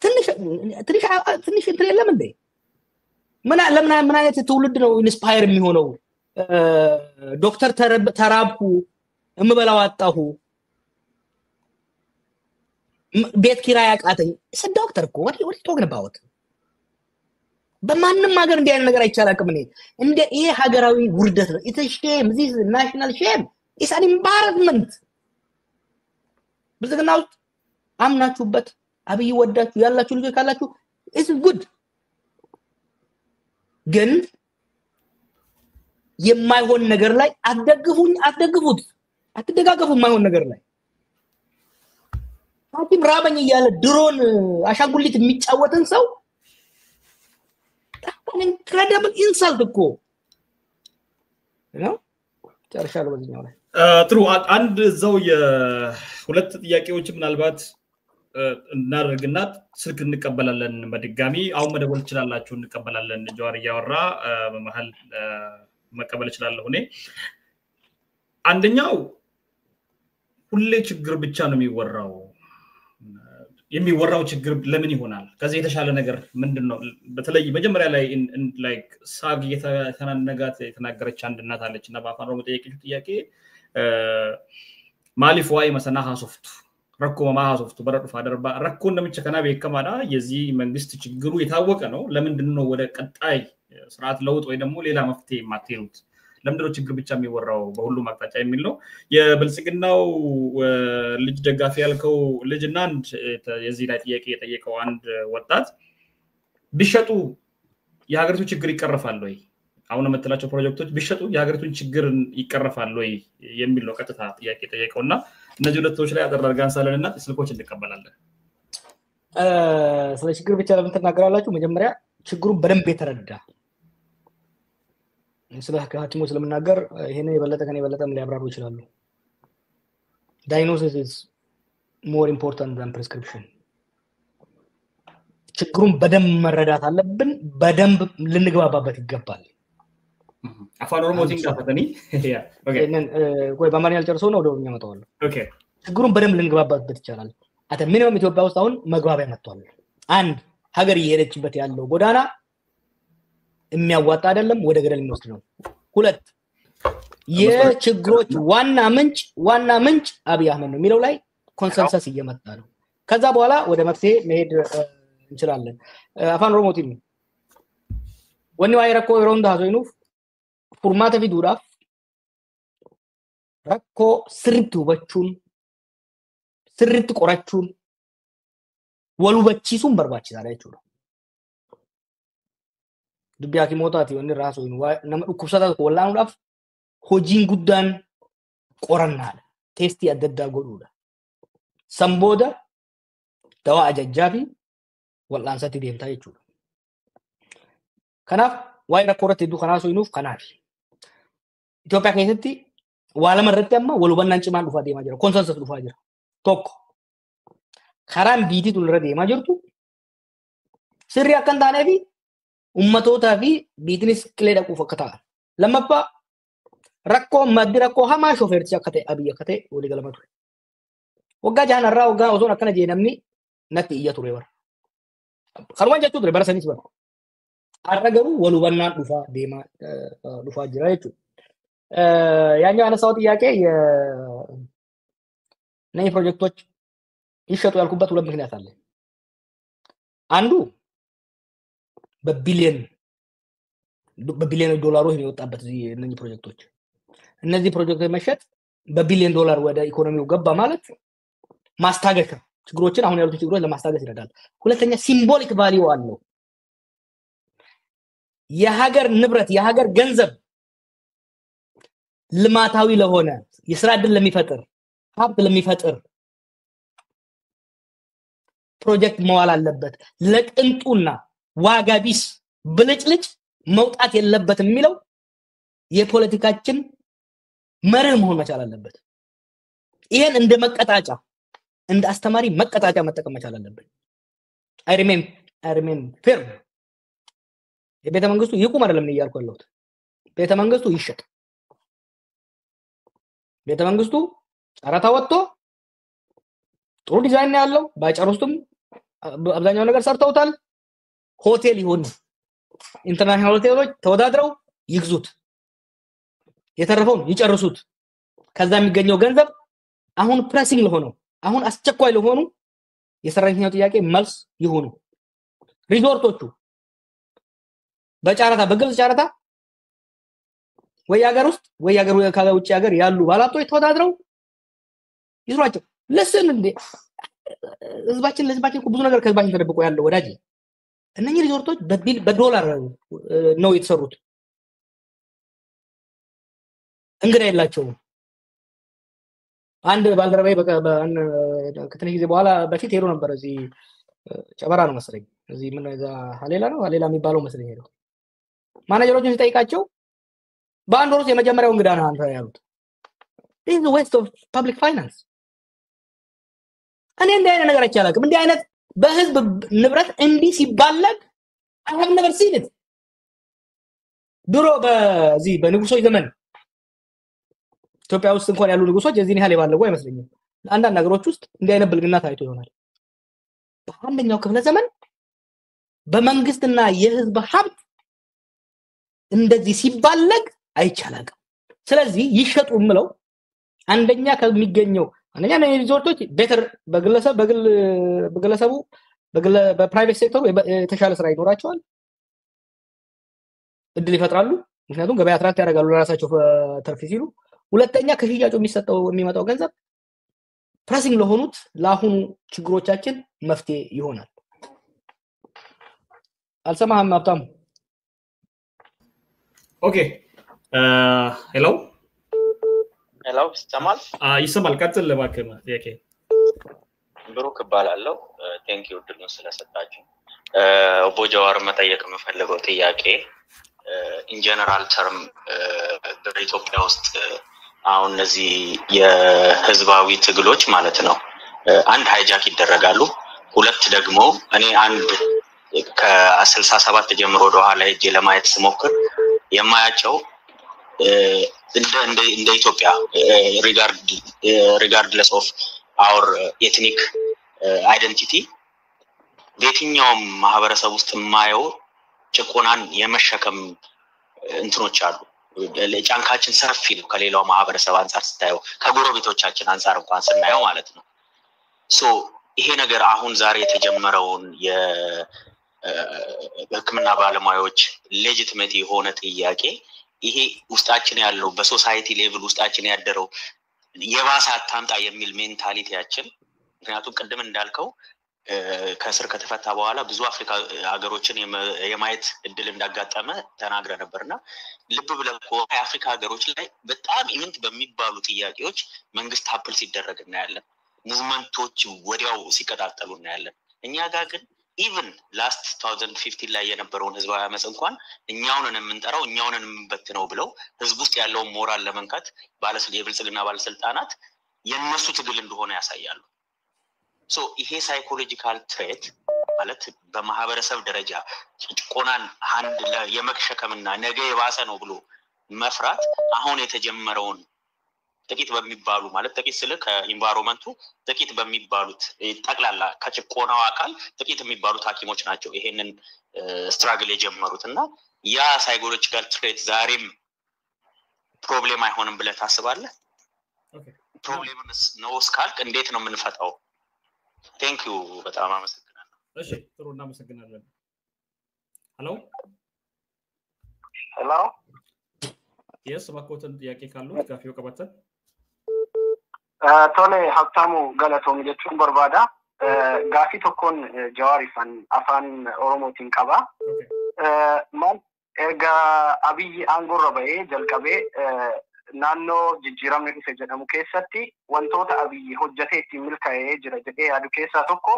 ትንሽ እንትን የለም እንዴ ምን አይነት ትውልድ ነው ኢንስፓየር የሚሆነው ዶክተር ተራብኩ እምበላው አጣሁ ቤት ኪራይ ያቃተኝ ዶክተር እኮ what you talking about በማንንም ሀገር እንዲህ አይነት ነገር አይቻላልም እኔ እንደ ይሄ ሀገራዊ ውርደት ነው it's a shame this is national shame it's an embarrassment ብልጽግና ውስጥ አምናችሁበት አብይ ወዳችሁ ያላችሁ ልጆች ካላችሁ it's good ግን የማይሆን ነገር ላይ አትደግፉት አትደጋገፉ የማይሆን ነገር ላይ ሐኪም ራበኝ እያለ ድሮን አሻንጉሊት የሚጫወተን ሰው incredible insult እኮ ነው ጨርሻለሁ በዚህኛው ላይ ጥሩ አንድ ዘው የሁለት ጥያቄዎች ምናልባት እናደርግና ስልክ እንቀበላለን በድጋሚ አሁን መደወል ይችላልላችሁ እንቀበላለን ጀዋር ያወራ በመሃል መቀበል ይችላልው እኔ አንደኛው ሁሌ ችግር ብቻ ነው የሚወራው ችግር ለምን ይሆናል ከዚህ የተሻለ ነገር ምንድነው በተለይ መጀመሪያ ላይ ላይክ ሳግ የተናገረች አንድ እናት አለችና ባፋን ነው መጠየቅሽ ጥያቄ ማሊፍ ዋይ መሰናሃ ሶፍት ረኮ ማሃሶፍቱ በረዱ ፋደርባ ረኮ እንደምቸከና በከማዳ የዚህ መንግስት ችግሩ የታወቀ ነው ለምንድነው ወደ ቀጣይ ስርዓት ለውጥ ወይ ደግሞ ሌላ መፍትሄ ማትሄዱት ለምንድነው ችግር ብቻ የሚወራው በሁሉም አቅጣጫ የሚል ነው የብልጽግናው ልጅ ደጋፊ ያልከው ልጅና አንድ የዚህ ላይ ጥያቄ የጠየቀው አንድ ወጣት ቢሸጡ የሀገሪቱ ችግር ይቀርፋል ወይ አሁን መተላቸው ፕሮጀክቶች ቢሸጡ የሀገሪቱን ችግር ይቀርፋል ወይ የሚል ነው ቀጥታ ጥያቄ ጠየቀውና እነዚህ ሁለቶች ላይ አደረጋን ሳለንና ስልኮች እንቀበላለን ስለ ችግር ብቻ ለምን ተናገራላችሁ መጀመሪያ ችግሩን በደንብ የተረዳ ስለ ሐኪሞች ስለምናገር ይሄን የበለጠ ከኔ የበለጠም ሊያብራሩ ይችላሉ diagnosis is more important than prescription ችግሩን በደንብ መረዳት አለብን በደንብ ልንግባባበት ይገባል አፋን ኦሮሞ ቲንጋ ፈተኒ ያ ኦኬ ቆይ በማን ያልጨርሰው ነው ወደኛ መጣው ኦኬ ችግሩን በደንብ ልንግባባበት ይቻላል አተ ሚኒመም ኢትዮጵያ ውስጥ አሁን መግባቢያ መጥቷል አንድ ሀገር እየሄደችበት ያለው ጎዳና የሚያዋጣ አይደለም ወደ ገደል የሚወስድ ነው ሁለት የችግሮች ዋና ምንጭ አብይ አህመድ ነው የሚለው ላይ ኮንሰንሰስ እየመጣ ነው ከዛ በኋላ ወደ መፍትሄ መሄድ እንችላለን አፋን ኦሮሞ ቲም ወኒ ዋይረኮ ሮንዳ ሀዞይኑ ፉርማተ ፊዱራፍ ረኮ ስርት ወበቹን ስርት ቆራቹን ወሉበቺሱን በርባቺሳለ አይቹ dubbiya kimotaati wanni raaso nama dhukkubsata wallaanudhaaf hojiin guddaan qorannaadha teestii adda addaa godhuudha Sambooda dawaa ajajjaa fi wal'aansatti deemtaa jechuudha. Kanaaf waa'ee rakkoo irratti hedduu kanaa so'inuuf kanaaf. Itoophiyaa keessatti waa lama irratti amma wal hubannaan cimaan dhufaa deemaa jira. Konsensus dhufaa jira. Tokko karaan biitii tun irra deemaa jirtu sirrii akka hin taanee fi ummatootaa fi biitinis qilee dhaquuf akka ta'an. Lammaffaa rakkoo maddi rakkoo hamaa shoofertii akka ta'e Abiy akka ta'e walii galama ture. Waggaa jahanarraa waggaa osoon akkana jee namni natti iyya ture bara. Kanumaan jechuu ture bara sanis bara. Har'a garuu wal hubannaan dhufaa jira jechuudha. ያኛው አነሳው ጥያቄ የነኝ ፕሮጀክቶች ይሸጡ ያልኩበት ሁለት ምክንያት አለ። አንዱ በቢሊዮን ዶላሮች ነው የወጣበት እነኝ ፕሮጀክቶች። እነዚህ ፕሮጀክቶች መሸጥ በቢሊዮን ዶላር ወደ ኢኮኖሚው ገባ ማለት ማስታገሻ ችግሮችን አሁን ያሉት ችግሮች ለማስታገስ ይረዳል። ሁለተኛ ሲምቦሊክ ቫልዩ አለው። የሀገር ንብረት የሀገር ገንዘብ ልማታዊ ለሆነ የሥራ ዕድል ለሚፈጥር ሀብት ለሚፈጥር ፕሮጀክት መዋል አለበት። ለቅንጡና ዋጋ ቢስ ብልጭልጭ መውጣት የለበትም የሚለው የፖለቲካችን መርህ መሆን መቻል አለበት። ይሄን እንደ መቀጣጫ እንደ አስተማሪ መቀጣጫ መጠቀም መቻል አለበት። አይ ሪሜም ፌር የቤተ መንግስቱ ይቁም አይደለም እያልኩ ያለሁት ቤተ መንግስቱ ይሸጥ። ቤተ መንግስቱ ጨረታ ወጥቶ ጥሩ ዲዛይን ያለው ባይጨርሱትም አብዛኛው ነገር ሰርተውታል። ሆቴል ይሁን ኢንተርናሽናል ሆቴሎች ተወዳድረው ይግዙት፣ የተረፈውን ይጨርሱት። ከዛ የሚገኘው ገንዘብ አሁን ፕሬሲንግ ለሆነው አሁን አስቸኳይ ለሆኑ የሰራተኛው ጥያቄ መልስ ይሁኑ። ሪዞርቶቹ በጨረታ በግልጽ ጨረታ ወይ ሀገር ውስጥ ወይ ሀገር ከውጭ ሀገር ያሉ ባላቶች ተወዳድረው ይስሯቸው። ለስን እንደ ህዝባችን ብዙ ነገር ከህዝባችን ተደብቆ ያለው ወዳጅ እነኚህ ሪዞርቶች በዶላር ነው የተሰሩት። እንግዳ የላቸውም። አንድ ባልደረባዬ ከትንሽ ጊዜ በኋላ በፊት ሄዶ ነበር። እዚህ ጨበራ ነው መሰለኝ፣ እዚህ ምን እዛ ሀሌላ የሚባለው መሰለኝ ሄዶ ማናጀሮችን ሲጠይቃቸው በአንድ ወር ውስጥ የመጀመሪያው እንግዳ ነው አንተ ያሉት። this is a waste of public finance። እኔ እንዲህ አይነት ነገር አይቻላልም። እንዲህ አይነት በህዝብ ንብረት እንዲህ ሲባለግ I have never seen it። ድሮ በዚህ በንጉሶች ዘመን ኢትዮጵያ ውስጥ እንኳን ያሉ ንጉሶች እዚህን ያህል የባለጉ አይመስለኝም። አንዳንድ ነገሮች ውስጥ እንዲህ አይነት ብልግና ታይቶ ይሆናል። በአንደኛው ክፍለ ዘመን በመንግስትና የህዝብ ሀብት እንደዚህ ሲባለግ አይቻላልም። ስለዚህ ይሸጡ ምለው አንደኛ ከሚገኘው አንደኛ ነው ሪዞርቶች ቤተር በግለሰቡ በፕራይቬት ሴክተሩ የተሻለ ስራ ይኖራቸዋል፣ እድል ይፈጥራሉ። ምክንያቱም ገበያ አትራክት ያደርጋሉ ለራሳቸው ተርፍ ሲሉ። ሁለተኛ ከሽያጩ የሚመጣው ገንዘብ ፕሬሲንግ ለሆኑት ለአሁኑ ችግሮቻችን መፍትሄ ይሆናል። አልሰማህም ሀብታሙ? ኦኬ ሄሎ ይሰማል? ይሰማል። ቀጥል እባክህ ጥያቄ። ብሩክ እባላለሁ። ቴንክ ዩ እድሉን ስለሰጣችሁ። ኦቦ ጀዋር መጠየቅ የምፈልገው ጥያቄ ኢን ጀነራል ተርም በኢትዮጵያ ውስጥ አሁን እነዚህ የህዝባዊ ትግሎች ማለት ነው አንድ ሃይጃክ ይደረጋሉ፣ ሁለት ደግሞ እኔ አንድ ከ67 ጀምሮ ወደ ኋላ ሄጄ ለማየት ስሞክር የማያቸው እንደ ኢትዮጵያ regardless of our ethnic identity በየትኛውም ማህበረሰብ ውስጥ የማየው ጭቆናን የመሸከም እንትኖች አሉ። ጫንካችን ሰፊ ነው ከሌላው ማህበረሰብ አንፃር ስታየው፣ ከጎረቤቶቻችን አንፃር እንኳን ስናየው ማለት ነው። ሶ ይሄ ነገር አሁን ዛሬ የተጀመረውን የህክምና ባለሙያዎች ሌጂቲሜት የሆነ ጥያቄ ይሄ ውስጣችን ያለው በሶሳይቲ ሌቭል ውስጣችን ያደረው የባሰ አታምጣ የሚል ሜንታሊቲያችን፣ ምክንያቱም ቅድም እንዳልከው ከስር ከተፈታ በኋላ ብዙ አፍሪካ ሀገሮችን የማየት እድል እንዳጋጠመ ተናግረ ነበርና ልብ ብለን የአፍሪካ ሀገሮች ላይ በጣም ኢምንት በሚባሉ ጥያቄዎች መንግስት አፕል ሲደረግ እናያለን። ሙቭመንቶች ወዲያው ሲቀጣጠሉ እናያለን። እኛ ጋር ግን ኢቭን ላስት 2015 ላይ የነበረውን ህዝባዊ አመጽ እንኳን እኛውንን የምንጠራው እኛውንን የምንበትነው ብለው ህዝብ ውስጥ ያለውን ሞራል ለመንካት የብልጽግና ባለስልጣናት የነሱ ትግል እንደሆነ ያሳያሉ። ሶ ይሄ ሳይኮሎጂካል ትሬት ማለት በማህበረሰብ ደረጃ ጭቆናን አንድ የመክሸከምና ነገ የባሰ ነው ብሎ መፍራት አሁን የተጀመረውን ጥቂት በሚባሉ ማለት ጥቂት ስለ ከኢንቫይሮንመንቱ ጥቂት በሚባሉት ጠቅላላ ከጭቆናው አካል ጥቂት የሚባሉት ሐኪሞች ናቸው ይሄንን ስትራግል የጀመሩትና ያ ሳይኮሎጂካል ትሬት ዛሬም ፕሮብሌም አይሆንም ብለህ ታስባለህ? ፕሮብሌምስ ነው ስካልክ እንዴት ነው የምንፈታው? ቴንክ ዩ በጣም አመሰግናለሁ። እሺ ጥሩ እናመሰግናለን። ሄሎ የስ ባኮተን ጥያቄ ካሉት ጋፊው ቀበተን ቶሌ ሀብታሙ ገለቶም jechuun barbaada gaafii tokkoon jawaarifan afaan oromootiin qaba maal erga abiyyi aangorra ba'ee jalqabee naannoo jijjiiramni dhufe jedhamu keessatti wantoota abiyyi hojjetee ittiin milkaa'ee jira jedhee yaadu keessaa tokko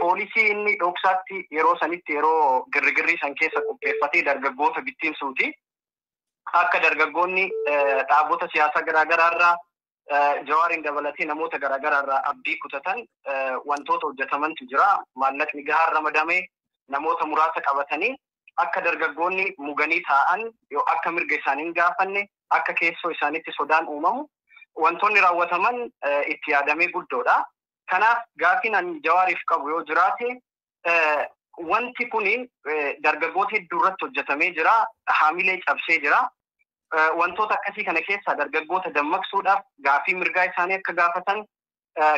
poolisii inni dhoksaatti yeroo sanitti yeroo girrigirrii san keessa qopheeffatee dargaggoota bittinsuuti akka dargaggoonni dhaabota siyaasaa garaagaraarraa Jawaarin dabalatee namoota garaagaraarraa abdii kutatan wantoota hojjetamantu jira maallaqni gahaan ramadamee namoota muraasa qabatanii akka dargaggoonni muganii taa'an yoo akka mirga isaanii gaafanne akka keessoo isaaniitti sodaan uumamu wantoonni raawwataman itti yaadamee guddoodha. Kanaaf gaafiin ani Jawaariif qabu yoo jiraate wanti kuni dargaggoota hedduu irratti hojjetamee jira haamilee cabsee jira. Wantoota akkasii kana keessa dargaggoota dammaqsuudhaaf gaafii mirgaa isaanii akka gaafatan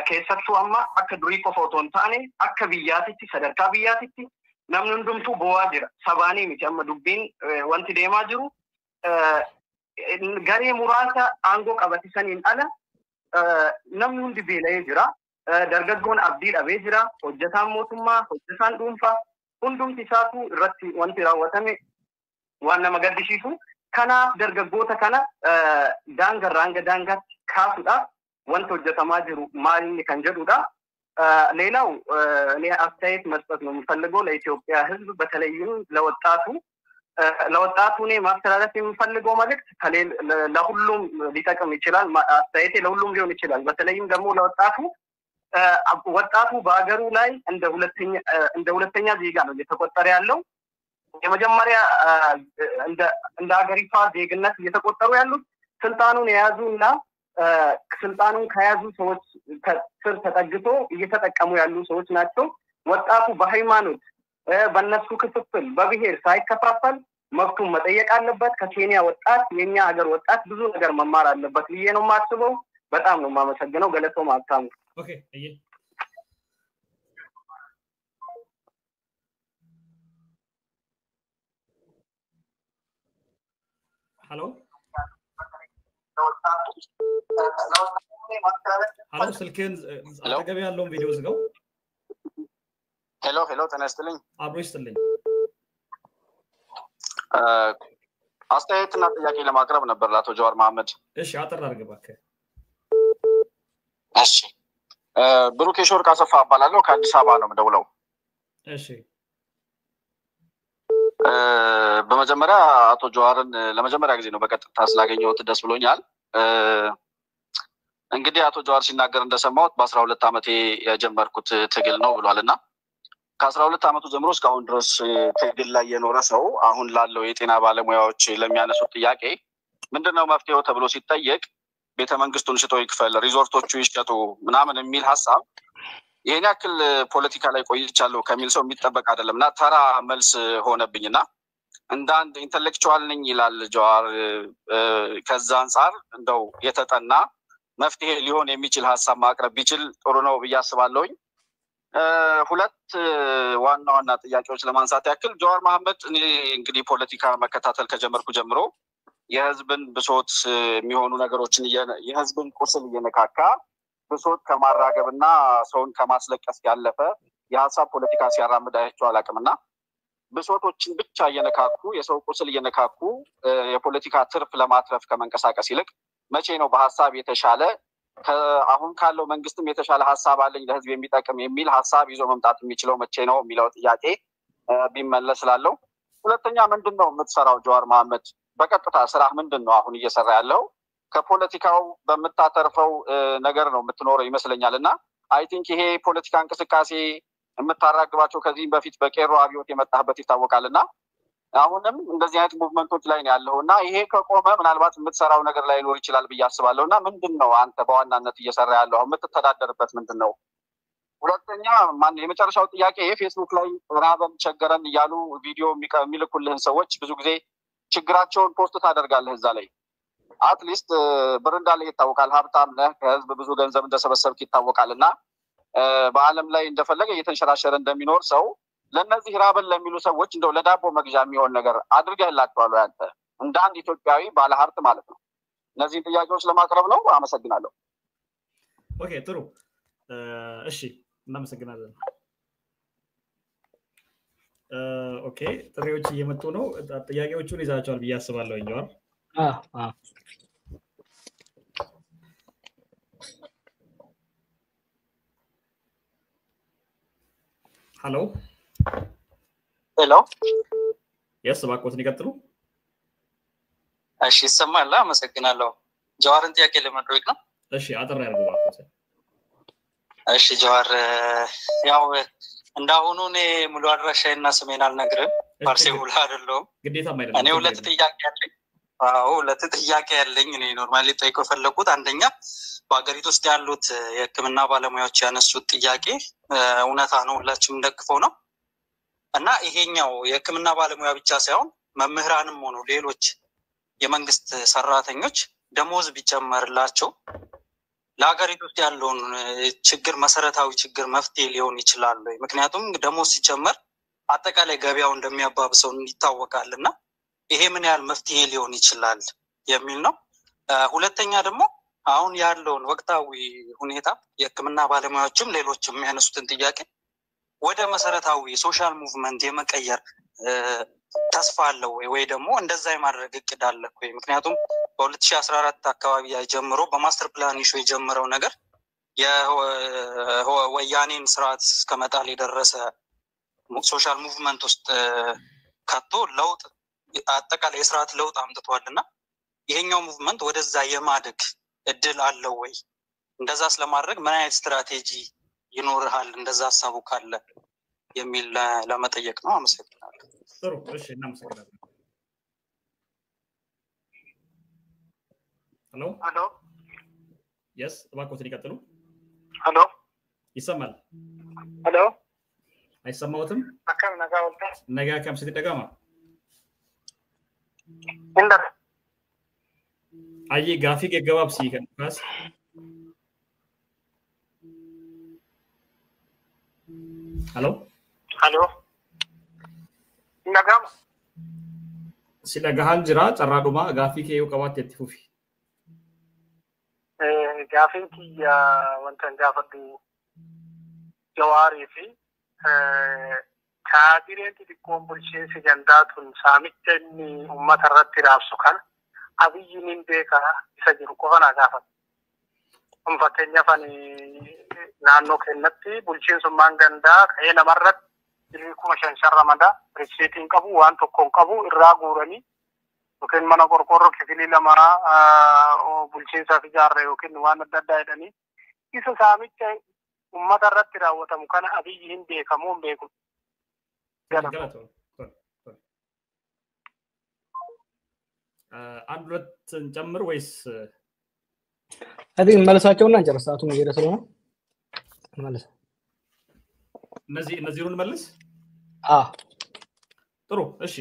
keessattuu amma akka durii qofa otoo hin taane akka biyyaatitti sadarkaa biyyaatitti namni hundumtuu bo'aa jira sabaanii miti amma dubbiin wanti deemaa jiru garee muraasa aangoo qabatisaniin ala namni hundi beela'ee jira dargaggoon abdii dhabee jira hojjetaan mootummaa hojjetaan dhuunfaa hundumti isaatu irratti wanti raawwatame waan nama gaddisiisu kanaaf dargaggoota kana daangaatti kaasuudhaaf wanti hojjetamaa jiru maalinni kan jedhudha. ሌላው እኔ አስተያየት መስጠት ነው የምፈልገው ለኢትዮጵያ ህዝብ በተለይም ለወጣቱ እኔ ማስተላለፍ የምፈልገው መልእክት ለሁሉም ሊጠቅም ይችላል አስተያየቴ ለሁሉም ሊሆን ይችላል በተለይም ደግሞ ወጣቱ በአገሩ ላይ እንደ ሁለተኛ ዜጋ ነው እየተቆጠረ ያለው የመጀመሪያ እንደ ሀገሪቷ ዜግነት እየተቆጠሩ ያሉት ስልጣኑን የያዙና ስልጣኑን ከያዙ ሰዎች ስር ተጠግቶ እየተጠቀሙ ያሉ ሰዎች ናቸው። ወጣቱ በሃይማኖት በእነሱ ክፍፍል በብሔር ሳይከፋፈል መብቱን መጠየቅ አለበት። ከኬንያ ወጣት የኛ ሀገር ወጣት ብዙ ነገር መማር አለበት ብዬ ነው የማስበው። በጣም ነው የማመሰግነው። ገለቶም ሀብታሙ። ኦኬ እዬ Hello? Hello, ስልክህን አጠገብ ያለውን ቪዲዮ ዝጋው። ሄሎ ተነስተልኝ። አብሮ ይስጥልኝ። አስተያየትና ጥያቄ ለማቅረብ ነበር ለአቶ ጀዋር መሐመድ። እሺ አጥር አድርግ እባክህ። እሺ ብሩክ የሾርቅ አሰፋ እባላለሁ ከአዲስ አበባ ነው የምደውለው። እሺ በመጀመሪያ አቶ ጀዋርን ለመጀመሪያ ጊዜ ነው በቀጥታ ስላገኘሁት ደስ ብሎኛል። እንግዲህ አቶ ጀዋር ሲናገር እንደሰማሁት በ12 ዓመቴ የጀመርኩት ትግል ነው ብሏልና ከ12 ዓመቱ ጀምሮ እስካሁን ድረስ ትግል ላይ የኖረ ሰው አሁን ላለው የጤና ባለሙያዎች ለሚያነሱት ጥያቄ ምንድነው መፍትሄው ተብሎ ሲጠየቅ ቤተ መንግስቱን ሽጦ ይክፈል ሪዞርቶቹ ይሸጡ ምናምን የሚል ሐሳብ ይሄን ያክል ፖለቲካ ላይ ቆይቻለሁ ከሚል ሰው የሚጠበቅ አይደለምና ተራ መልስ ሆነብኝና እንደ አንድ ኢንተሌክቹዋል ነኝ ይላል ጀዋር ከዛ አንፃር እንደው የተጠና መፍትሄ ሊሆን የሚችል ሐሳብ ማቅረብ ቢችል ጥሩ ነው ብዬ አስባለሁኝ። ሁለት ዋና ጥያቄዎች ለማንሳት ያክል ጀዋር መሐመድ እኔ እንግዲህ ፖለቲካ መከታተል ከጀመርኩ ጀምሮ የህዝብን ብሶት የሚሆኑ ነገሮችን የህዝብን ቁስል እየነካካ ብሶት ከማራገብና ሰውን ከማስለቀስ ያለፈ የሐሳብ ፖለቲካ ሲያራምድ አይቼው አላውቅምና ብሶቶችን ብቻ እየነካኩ የሰው ቁስል እየነካኩ የፖለቲካ ትርፍ ለማትረፍ ከመንቀሳቀስ ይልቅ መቼ ነው በሐሳብ የተሻለ አሁን ካለው መንግስትም የተሻለ ሐሳብ አለኝ ለህዝብ የሚጠቅም የሚል ሐሳብ ይዞ መምጣት የሚችለው መቼ ነው የሚለው ጥያቄ ቢመለስ ላለው ሁለተኛ ምንድነው የምትሰራው ጀዋር መሐመድ በቀጥታ ስራ ምንድነው አሁን እየሰራ ያለው ከፖለቲካው በመታተርፈው ነገር ነው የምትኖረው ይመስለኛልና አይ ቲንክ ይሄ ፖለቲካ እንቅስቃሴ የምታራግባቸው ከዚህ በፊት በቄሮ አብዮት የመጣበት ይታወቃልና አሁንም እንደዚህ አይነት ሙቭመንቶች ላይ ነው ያለውና ይሄ ከቆመ ምናልባት የምትሰራው ነገር ላይ ሊኖር ይችላል ብዬ አስባለሁና ምንድነው አንተ በዋናነት እየሰራ ያለው የምትተዳደርበት ምንድነው ሁለተኛ ማን የመጨረሻው ጥያቄ የፌስቡክ ላይ ራበን ቸገረን እያሉ ቪዲዮ የሚልኩልህን ሰዎች ብዙ ጊዜ ችግራቸውን ፖስት ታደርጋለህ እዛ ላይ አትሊስት ብርንዳ ላይ ይታወቃል ሀብታም ነህ ከህዝብ ብዙ ገንዘብ እንደሰበሰብክ ይታወቃልና በአለም ላይ እንደፈለገ እየተንሸራሸረ እንደሚኖር ሰው ለነዚህ ራበን ለሚሉ ሰዎች እንደው ለዳቦ መግዣ የሚሆን ነገር አድርገህላቸዋል አንተ እንደ አንድ ኢትዮጵያዊ ባለሀብት ማለት ነው እነዚህ ጥያቄዎች ለማቅረብ ነው አመሰግናለሁ ኦኬ ጥሩ እሺ እናመሰግናለን ኦኬ ጥሪዎች እየመጡ ነው ጥያቄዎቹን ይዛቸዋል ብዬ አስባለሁ እንጀዋር ሄሎ ሄሎ የስ ባቆት ይቀጥሉ እሺ ይሰማል አመሰግናለሁ ጀዋርን ጥያቄ ለማድረግ ነው እሺ አጥራ ያርጉ ባቆት እሺ ጀዋር ያው እንዳሁኑ እኔ ሙሉ አድራሻዬና ስሜን አልነግርም ፓርሴ ሁላ አይደለም ግዴታ ማይደለም እኔ ሁለት ጥያቄ አለኝ ሁለት ጥያቄ ያለኝ እኔ ኖርማሊ ጠይቀው ፈለኩት አንደኛ በአገሪቱ ውስጥ ያሉት የህክምና ባለሙያዎች ያነሱት ጥያቄ እውነታ ነው ሁላችንም ደግፈው ነው እና ይሄኛው የህክምና ባለሙያ ብቻ ሳይሆን መምህራንም ሆኖ ሌሎች የመንግስት ሰራተኞች ደሞዝ ቢጨመርላቸው ለሀገሪቱ ውስጥ ያለውን ችግር መሰረታዊ ችግር መፍትሄ ሊሆን ይችላል ምክንያቱም ደሞዝ ሲጨመር አጠቃላይ ገበያው እንደሚያባብሰው ይታወቃልና ይሄ ምን ያህል መፍትሄ ሊሆን ይችላል የሚል ነው ሁለተኛ ደግሞ አሁን ያለውን ወቅታዊ ሁኔታ የህክምና ባለሙያዎችም ሌሎችም የሚያነሱትን ጥያቄ ወደ መሰረታዊ ሶሻል ሙቭመንት የመቀየር ተስፋ አለው ወይ ደግሞ እንደዛ የማድረግ እቅድ አለ ወይ ምክንያቱም በ2014 አካባቢ ጀምሮ በማስተር ፕላን ኢሹ የጀመረው ነገር የወያኔን ስርዓት እስከመጣል የደረሰ ሶሻል ሙቭመንት ውስጥ ካቶ ለውጥ አጠቃላይ የስርዓት ለውጥ አምጥቷልና ይሄኛው ሙቭመንት ወደዛ የማደግ እድል አለው ወይ እንደዛ ስለማድረግ ምን አይነት ስትራቴጂ ይኖርሃል እንደዛ ሐሳቡ ካለ የሚል ለመጠየቅ ነው አመሰግናለሁ ጥሩ እሺ እናመሰግናለን ሄሎ yes ባቆት ይቀጥሉ ሄሎ ይሰማል ሄሎ አይሰማውትም አከም ነጋውልታ ነጋ ከም ሲደጋማ እንደ አይ ጋፊ ገባብ ሲከንፋስ ሄሎ ሄሎ ነጋም ሲለጋሃን ጅራ ጨራዱማ ጋፊ ከዩ ቀባት የትፉፊ gaafin kiyya wantan gaafadhu jawaarii fi kaadireen xixiqqoon bulchiinsi gandaatun saamicha inni uummata irratti raabsu kana abiyyiin hin beekaa isa jiru qofa naa gaafadhu fakkeenyaaf ani naannoo keenyatti bulchiinsummaan gandaa ka'ee namarratti 5,000 ramadaa riksiitiin qabu waan tokkoon qabu irraa guuranii yookiin mana qorqorroo kifilii lama bulchiinsaaf ijaarre yookiin waan adda addaa jedhanii isa saamicha uummata irratti raawwatamu kana abiyyi hin beekamu hin beeku. አንድ ሁለት እንጨምር ወይስ አዲስ መልሳቸውና እንጨርስ ሰዓቱ ነው እየደረሰ ነው መልስ እነዚህን መልስ ጥሩ እሺ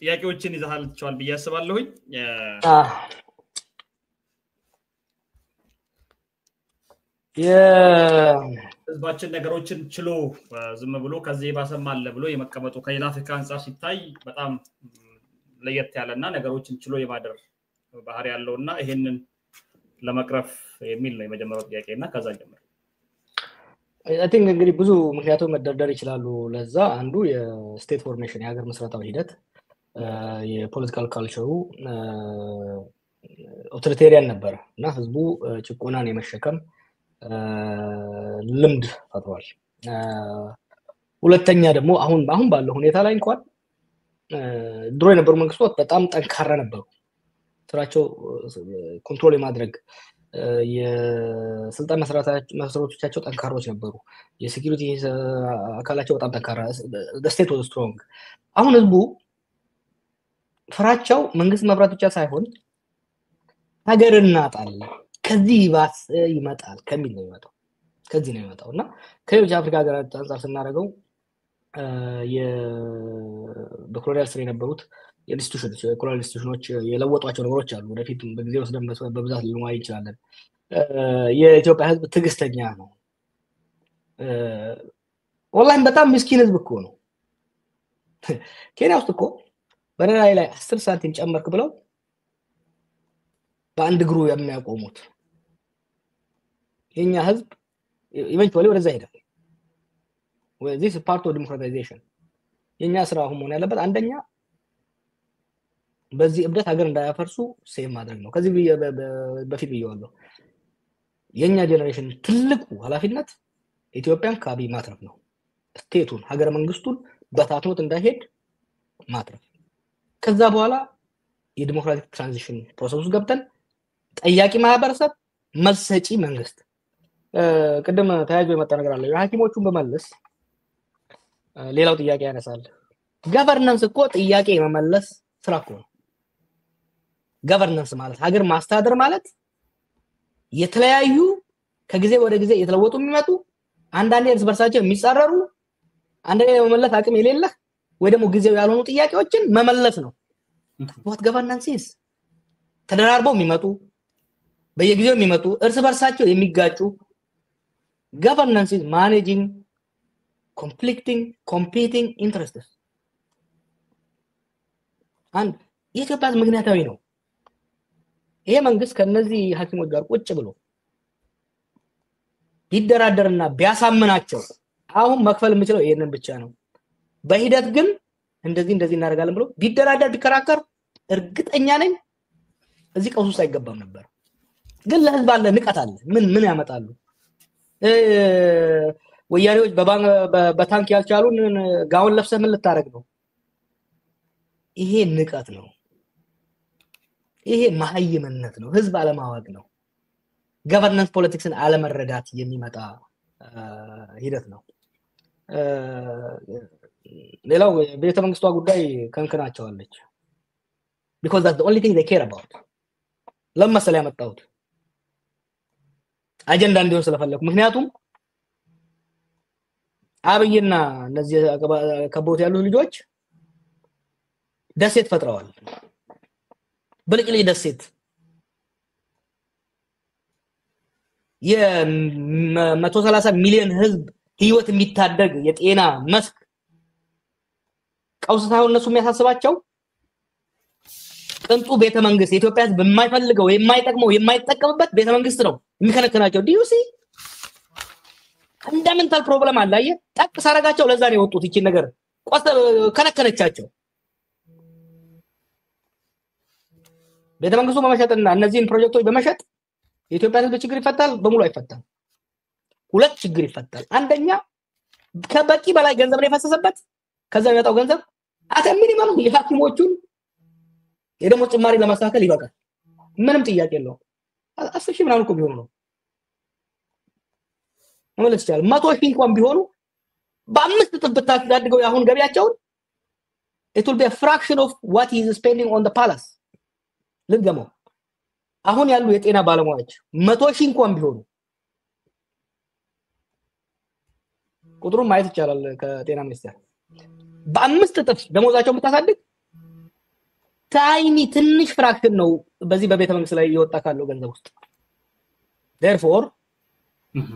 ጥያቄዎችን ይዛልቻል ብዬ አስባለሁኝ ህዝባችን ነገሮችን ችሎ ዝም ብሎ ከዚህ ባሰማለ ብሎ የመቀመጡ ከሌላ አፍሪካ አንፃር ሲታይ በጣም ለየት ያለና ነገሮችን ችሎ የማደር ባህሪ ያለውና ይሄንን ለመቅረፍ የሚል ነው የመጀመሪያው ጥያቄና ከዛ ጀምር I think እንግዲህ ብዙ ምክንያቶች መደርደር ይችላሉ ለዛ አንዱ የስቴት ፎርሜሽን የሀገር መስራታዊ ሂደት የፖለቲካል ካልቸሩ ኦቶሪቴሪያን ነበር እና ህዝቡ ጭቆናን የመሸከም ልምድ ፈጥሯል። ሁለተኛ ደግሞ አሁን ባለው ሁኔታ ላይ እንኳን ድሮ የነበሩ መንግስቶች በጣም ጠንካራ ነበሩ። ስራቸው ኮንትሮል የማድረግ የስልጣን መሰረቶቻቸው ጠንካሮች ነበሩ። የሴኩሪቲ አካላቸው በጣም ጠንካራ ስቴት ወዝ ስትሮንግ። አሁን ህዝቡ ፍራቻው መንግስት መብራት ብቻ ሳይሆን ሀገር እናጣለን ከዚህ ይባስ ይመጣል ከሚል ነው የሚመጣው። ከዚህ ነው የሚመጣው እና ከሌሎች አፍሪካ ሀገራት አንፃር ስናደርገው በኮሎኒያል ስር የነበሩት የኮሎኒያል ኢንስቲትዩሽኖች የለወጧቸው ነገሮች አሉ። ወደፊት በጊዜ ወስደን በብዛት ልንዋይ እንችላለን። የኢትዮጵያ ህዝብ ትዕግስተኛ ነው። ወላሂ በጣም ምስኪን ህዝብ እኮ ነው። ኬንያ ውስጥ እኮ በነዳይ ላይ 10 ሳንቲም ጨመርክ ብለው በአንድ እግሩ የሚያቆሙት የኛ ህዝብ ኢቨንቹዋሊ ወደዛ ሄዳል። this is part of democratization። የኛ ስራ አሁን መሆን ያለበት አንደኛ በዚህ እብደት ሀገር እንዳያፈርሱ ሴቭ ማድረግ ነው። ከዚህ በፊት ብየዋለሁ። የኛ ጄነሬሽን ትልቁ ኃላፊነት ኢትዮጵያን ከአብይ ማትረፍ ነው። ስቴቱን ሀገረ መንግስቱን በታትኖት እንዳይሄድ ማትረፍ። ከዛ በኋላ የዲሞክራቲክ ትራንዚሽን ፕሮሰስ ገብተን ጠያቂ ማህበረሰብ መልስ ሰጪ መንግስት። ቅድም ተያይዞ የመጣ ነገር አለ። የሐኪሞቹን በመለስ ሌላው ጥያቄ ያነሳል። ገቨርናንስ እኮ ጥያቄ መመለስ ስራ እኮ ነው። ገቨርናንስ ማለት ሀገር ማስተዳደር ማለት የተለያዩ ከጊዜ ወደ ጊዜ የተለወጡ የሚመጡ አንዳንዴ እርስ በርሳቸው የሚጻረሩ አንዳንዴ መመለስ አቅም የሌለ ወይ ደግሞ ጊዜው ያልሆኑ ጥያቄዎችን መመለስ ነው። what governance is ተደራርበው የሚመጡ በየጊዜው የሚመጡ እርስ በርሳቸው የሚጋጩ governance is managing conflicting competing interests and የኢትዮጵያ ምክንያታዊ ነው። ይሄ መንግስት ከነዚህ ሐኪሞች ጋር ቁጭ ብሎ ቢደራደርና ቢያሳምናቸው አሁን መክፈል የምችለው ይሄንን ብቻ ነው፣ በሂደት ግን እንደዚህ እናደርጋለን ብሎ ቢደራደር ቢከራከር እርግጠኛ ነኝ እዚህ ቀውስ ውስጥ አይገባም ነበር። ግን ለህዝብ አለ ንቀት አለ። ምን ያመጣሉ? ወያኔዎች በታንክ ያልቻሉን ጋውን ለብሰህ ምን ልታረግ ነው? ይሄ ንቀት ነው። ይሄ መሀይምነት ነው። ህዝብ አለማወቅ ነው። ገቨርናንስ ፖለቲክስን አለመረዳት የሚመጣ ሂደት ነው። ሌላው ቤተ መንግስቷ ጉዳይ ከንክናቸዋለች። because that's the only thing they care about። ለምሳሌ ያመጣሁት አጀንዳ እንዲሆን ስለፈለኩ። ምክንያቱም አብይና እነዚህ ከቦት ያሉ ልጆች ደሴት ፈጥረዋል። ብልጭልጭ ደሴት የ130 ሚሊዮን ህዝብ ህይወት የሚታደግ የጤና መስክ ቀውስ ሳይሆን እነሱ የሚያሳስባቸው ቅንጡ ቤተ መንግስት የኢትዮጵያ ህዝብ የማይፈልገው የማይጠቅመው የማይጠቀምበት ቤተ መንግስት ነው የሚከነከናቸው። ዲዩሲ ፈንዳሜንታል ፕሮብለም አለ። አየህ ጠቅ ሳረጋቸው ለዛ ነው የወጡት። ይቺ ነገር ከነከነቻቸው። ቤተ መንግስቱ በመሸጥና እነዚህን ፕሮጀክቶች በመሸጥ የኢትዮጵያ ህዝብ ችግር ይፈታል? በሙሉ አይፈታም። ሁለት ችግር ይፈታል። አንደኛ ከበቂ በላይ ገንዘብ ነው የፈሰሰበት። ከዛ የሚመጣው ገንዘብ አተ ሚኒመም የሐኪሞቹን የደሞዝ ጭማሪ ለማስተካከል ይበቃል። ምንም ጥያቄ የለውም። 10 ሺህ ምናምን እኮ ቢሆኑ ነው ማለት ይችላል። 100 ሺህ እንኳን ቢሆኑ በአምስት እጥፍ ብታሳድገው ያሁን ገቢያቸውን it will be a fraction of what he is spending on the palace። ልንገመው አሁን ያሉ የጤና ባለሙያዎች 100 ሺህ እንኳን ቢሆኑ ቁጥሩን ማየት ይቻላል። ከጤና ሚኒስቴር በአምስት እጥፍ ደሞዛቸውን ብታሳድግ ታይኒ ትንሽ ፍራክሽን ነው በዚህ በቤተ መንግስት ላይ ይወጣ ካለው ገንዘብ ውስጥ። therefore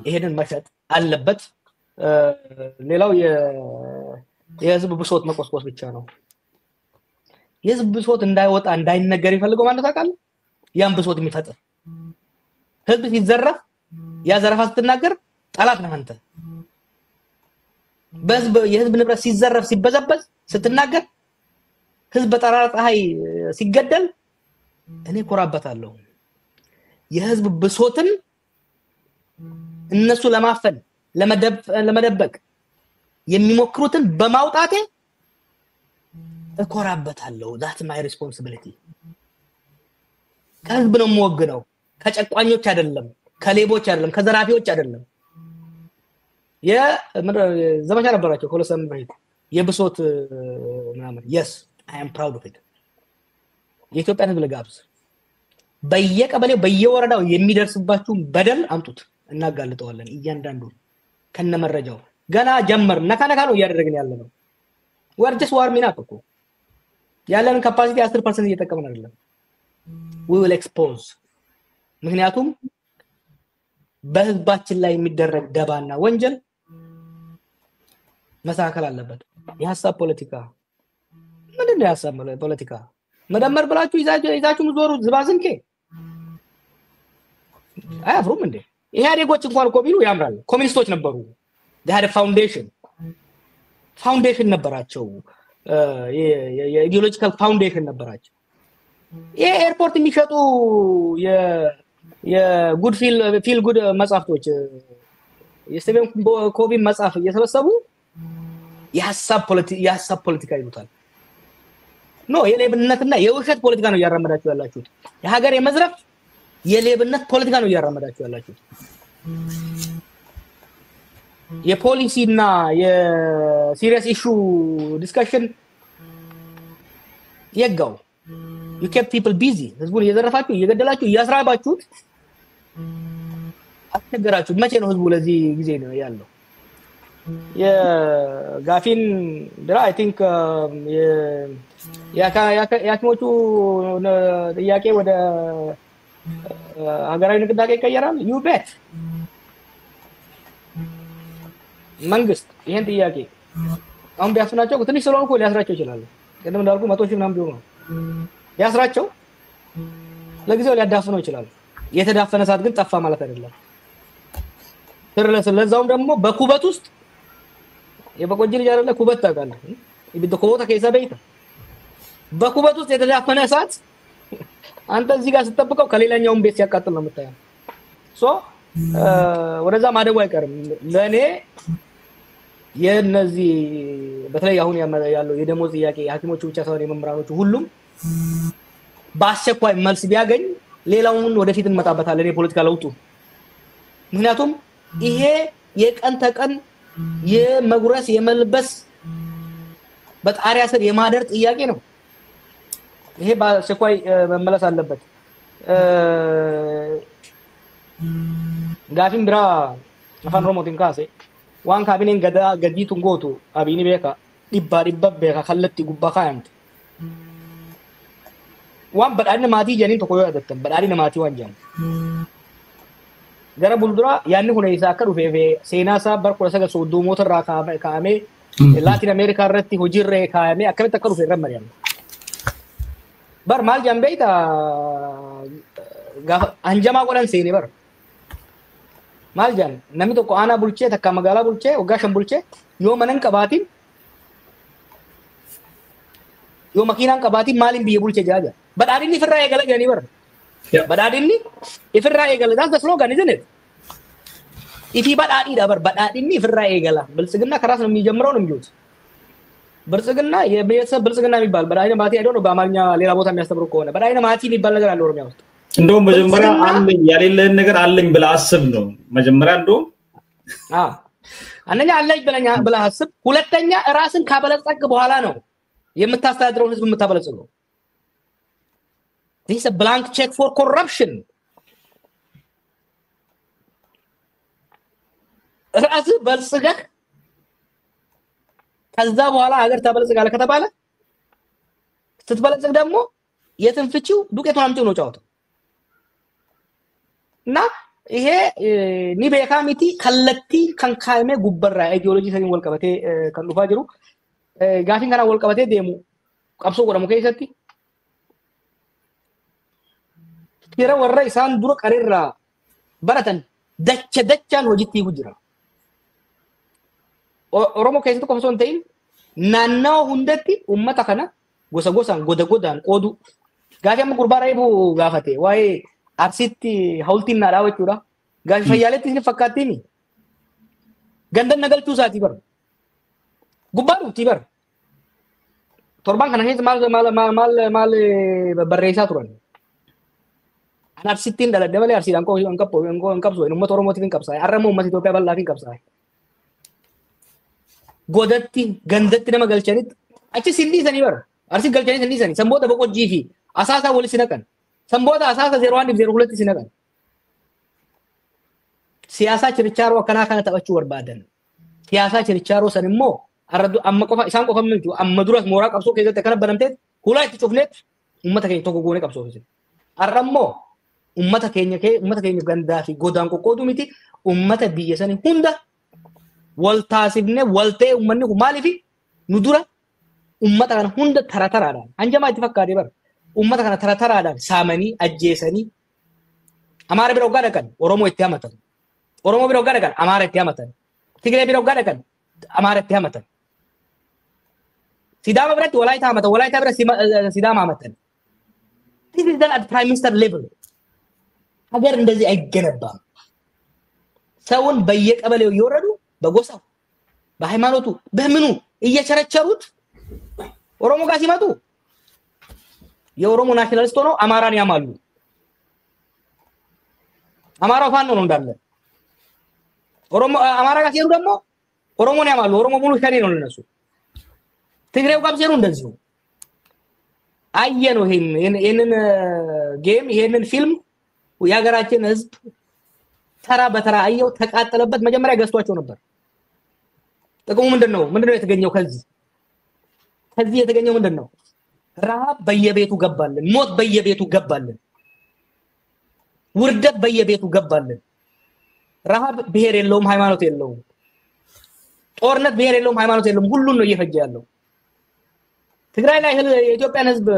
ይሄንን መሸጥ አለበት። ሌላው የህዝብ ብሶት መቆስቆስ ብቻ ነው። የህዝብ ብሶት እንዳይወጣ እንዳይነገር ይፈልገው ማለት አቃል ያን ብሶት የሚፈጥር ህዝብ ሲዘረፍ ያ ዘረፋ ስትናገር ጠላት ነህ አንተ። የህዝብ ንብረት ሲዘረፍ ሲበዘበዝ ስትናገር ህዝብ በጠራራ ፀሐይ ሲገደል እኔ ኮራበታለሁ የህዝብ ብሶትን እነሱ ለማፈን ለመደበቅ የሚሞክሩትን በማውጣቴ እኮራበታለሁ that's my responsibility ከህዝብ ነው የምወግነው ከጨቋኞች አይደለም ከሌቦች አይደለም ከዘራፊዎች አይደለም ዘመቻ ነበራቸው ኮለሰም በፊት የብሶት ምናምን yes I am proud of it የኢትዮጵያ ህዝብ ለጋብዝ በየቀበሌው በየወረዳው የሚደርስባችሁ በደል አምጡት እናጋልጠዋለን እያንዳንዱ ከነመረጃው ገና ጀመር ነካነካ ነው እያደረግን ያለነው we're just warming up እኮ ያለን ካፓሲቲ 10% እየተጠቀምን አይደለም we will expose ምክንያቱም በህዝባችን ላይ የሚደረግ ደባና ወንጀል መሳከል አለበት የሐሳብ ፖለቲካ ምንድነው የሐሳብ ፖለቲካ መደመር ብላችሁ ይዛችሁ ምዞሩ ዝባዝንኬ አያፍሩም እንዴ ኢህአዴጎች እንኳን እኮ ቢሉ ያምራል ኮሚኒስቶች ነበሩ they had a foundation ነበራቸው የኢዲዮሎጂካል ፋውንዴሽን ነበራቸው የኤርፖርት የሚሸጡ የጉድ ፊል ጉድ መጻፍቶች የስቴቨን ኮቪ መጻፍ እየሰበሰቡ የሐሳብ ፖለቲካ ይሉታል ኖ የሌብነትና የውሸት ፖለቲካ ነው ያራመዳችሁ ያላችሁት የሀገር የመዝረፍ የሌብነት ፖለቲካ ነው ያራመዳችሁ ያላችሁት የፖሊሲና የሲሪየስ ኢሹ ዲስከሽን የጋው you kept people busy ህዝቡን እየዘረፋችሁ እየገደላችሁ እያስራባችሁት አትገራችሁ መቼ ነው ህዝቡ ለዚህ ጊዜ ነው ያለው የጋፊን ድራ I think ያኪሞቹ ጥያቄ ወደ ሀገራዊ ንቅናቄ ይቀየራል you bet መንግስት ይሄን ጥያቄ አሁን ቢያስናቸው ትንሽ ስለሆነ እኮ ሊያስራቸው ይችላል ቀደም እንዳልኩ 100 ሺህ ምናምን ቢሆን ነው ያስራቸው ለጊዜው ሊያዳፍነው ይችላል የተዳፈነ ሰዓት ግን ጠፋ ማለት አይደለም ለዛውም ደግሞ በኩበት ውስጥ የበቆጂ ልጅ አይደለ ኩበት ታውቃለህ ይብደኮታ ከይሰበይታ በኩበት ውስጥ የተዳፈነ ሰዓት አንተ እዚህ ጋር ስትጠብቀው ከሌላኛው ቤት ሲያቃጥል ነው የምታየው ሶ ወደዛ ማደጉ አይቀርም ለኔ የነዚህ በተለይ አሁን ያለው የደሞዝ ጥያቄ ሐኪሞቹ ብቻ ሳይሆን የመምራኖቹ ሁሉም በአስቸኳይ መልስ ቢያገኝ ሌላውን ወደፊት እንመጣበታለን የፖለቲካ ለውጡ ምክንያቱም ይሄ የቀን ተቀን የመጉረስ የመልበስ በጣሪያ ስር የማደር ጥያቄ ነው ይሄ በአስቸኳይ መመለስ አለበት ጋፊን ብራ አፋን ሮሞቲን ካሴ ዋን ካቢኔን ገዲቱን ጎቱ አቢኒ ቤካ ዲባ ቤካ ከለቲ ጉባ ካንት ዋን በዳኒ ማቲ ጀኒን ተቆዮ አደተን በዳኒ ማቲ ዋንጃን ገረ ቡልዱራ ያን ሆነ ይሳከሩ ፌፌ ሴናሳ በርቆ ሰገ ሶዶ ሞተር ካሜ ላቲን አሜሪካ ረቲ ሆጂሬ ካሜ አከመ ተከሩ ፌ ረመሪያም በር ማል ጃምቤታ አንጀማ ቆለን ሴኒ በር ማል ጃን ነሚቶ ቆአና ቡልቼ ተካ መጋላ ቡልቼ ወጋሽን ቡልቼ ዮ መነን ቀባቲን ዮ መኪናን ቀባቲን ማሊን ቢየ ቡልቼ ጃጃ በዳዲኒ ፍራ የገለ ጀኒ በር በዳዲኒ ይፍራ የገለ that's the slogan isn't it ኢፊ በዳዲ ዳበር በዳዲኒ ፍራ የገለ ብልጽግና ከራስ ነው የሚጀምረው ነው የሚሉት ብልጽግና የቤተሰብ ብልጽግና የሚባል በዳይነ ማቲ አይዶ ነው በአማርኛ ሌላ ቦታ የሚያስተምሩ ከሆነ በዳይነ ማቲ የሚባል ነገር አለ ኦሮሚያ ውስጥ እንደውም መጀመሪያ አለኝ ያሌለህን ነገር አለኝ ብለህ አስብ ነው መጀመሪያ እንደውም አንደኛ አለኝ ብለህ አስብ ሁለተኛ ራስን ካበለጸግ በኋላ ነው የምታስተዳድረው ህዝብ የምታበለጽገው this is a blank check for corruption ራስ በልጽገህ ከዛ በኋላ ሀገር ታበለጽጋለህ ከተባለ ስትበለጽግ ደግሞ የትንፍቺው ዱቄቱን አምጪው ነው ጫወታው እና ይሄ ኒቤካ ሚቲ ከለቲ ከንካይሜ ጉበራ አይዲዮሎጂ ሰኝ ወልቀበቴ ከንዱፋ ጅሩ ጋፊን ከና ወልቀበቴ ደሙ ቀብሶ ወደሙ ከይሰቲ ይራ ወራ ኢሳን ዱረ ቀሪራ በረተን ደቻን ወጅቲ ጉጅራ ኦሮሞ ከይሰቱ ቆሶን ተይን ናናው ሁንደቲ ኡመታ ከና ጎሰጎሳን ጎደጎዳን ቆዱ ጋፊያም ጉርባራይቡ ጋፈቴ ዋይ አርሲቲ ሀውልቲና ዳወቹራ ጋፊ ፈያለቲ ሲፈካቲኒ ገንደን ነገልቹ ሳቲ በር ጉባሩ ቲበር ቶርባን ከነ ሄዝ ማል በሬሳ ቱረን አናርሲቲን ደለደበለ አርሲዳን ኮ እንቀብሶ ነው መቶሮ ሞቲን ቀብሳ አረሞ መት ኢትዮጵያ ባላፊን ቀብሳ ጎደቲ ገንደቲ ደመገልቸሪት አቺ ሲንዲ ሰኒ በር አርሲ ገልቸኒ ሲንዲ ሰኒ ሰምቦተ በቆጂፊ አሳሳ ወልሲ ነቀን ሰምቦታ አሳሳ 01 02 ሲነቀን ሲያሳ ችርቻሮ ከናካና ተበቹ ወርባደን ሲያሳ ችርቻሮ ሰንሞ አረዱ አመቆፋ ኢሳን ቆፈም ምንቱ አመዱራስ ሞራ ቀብሶ ከዘተ ከነበረምቴት ሁላይ ትጩፍኔት ኡመተ ከኝ ተጎጎኔ ቀብሶ ሲል አረሞ ኡመተ ከኝ ገንዳፊ ጎዳን ቆቆዱ ሚቲ ኡመተ ቢየሰኒ ሁንዳ ወልታሲብነ ወልቴ ኡመኒ ማሊፊ ኑዱራ ኡመተ ከነ ሁንዳ ተራተራዳ አንጀማ ይተፈካደ በር ኡመተ ከነ ተራተራዳ ሳመኒ አጄሰኒ አማረ ቢሮ ጋደከን ኦሮሞ ይተያመተን ኦሮሞ ቢሮ ጋደከን አማረ ይተያመተን ትግሬ ቢሮ ጋደከን አማረ ይተያመተን ሲዳማ ብረት ወላይታ ብረት ሲዳማ አመተን this is done at prime minister level ሀገር እንደዚህ አይገነባም ሰውን በየቀበሌው ይወረዱ በጎሳው በሃይማኖቱ በምኑ እየቸረቸሩት ኦሮሞ ጋር ሲመጡ የኦሮሞ ናሽናሊስት ሆነው አማራን ያማሉ አማራው ፋኖ ነው እንዳለ ኦሮሞ አማራ ጋር ሲሄዱ ደግሞ ኦሮሞን ያማሉ ኦሮሞ ሙሉ ሸኔ ነው ለነሱ ትግሬው ጋር ሲሄዱ እንደዚህ አየነው ይሄንን ጌም ይሄንን ፊልም ያገራችን ህዝብ ተራ በተራ አየው ተቃጠለበት መጀመሪያ ገዝቷቸው ነበር ጥቅሙ ምንድነው የተገኘው ከዚህ የተገኘው ምንድነው ረሃብ በየቤቱ ገባልን ሞት በየቤቱ ገባልን ውርደት በየቤቱ ገባልን ረሃብ ብሔር የለውም ሃይማኖት የለውም ጦርነት ብሔር የለውም ሃይማኖት የለውም ሁሉን ነው እየፈጀ ያለው ትግራይ ላይ የኢትዮጵያን ህዝብ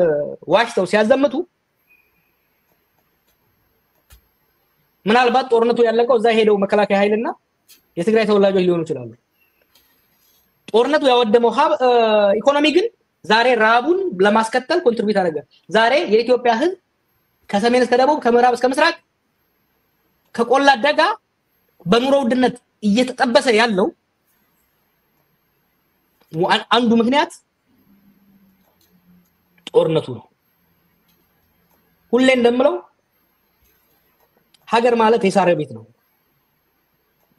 ዋሽተው ሲያዘምቱ ምናልባት ጦርነቱ ያለቀው እዛ ሄደው መከላከያ ኃይልና የትግራይ ተወላጆች ሊሆኑ ይችላሉ ጦርነቱ ያወደመው ኢኮኖሚ ግን ዛሬ ራቡን ለማስከተል ኮንትሪቢዩት አደረገ ዛሬ የኢትዮጵያ ህዝብ ከሰሜን እስከ ደቡብ ከምዕራብ እስከ ምስራቅ ከቆላ ደጋ በኑሮ ውድነት እየተጠበሰ ያለው አንዱ ምክንያት ጦርነቱ ነው ሁሌ እንደምለው ሀገር ማለት የሳር ቤት ነው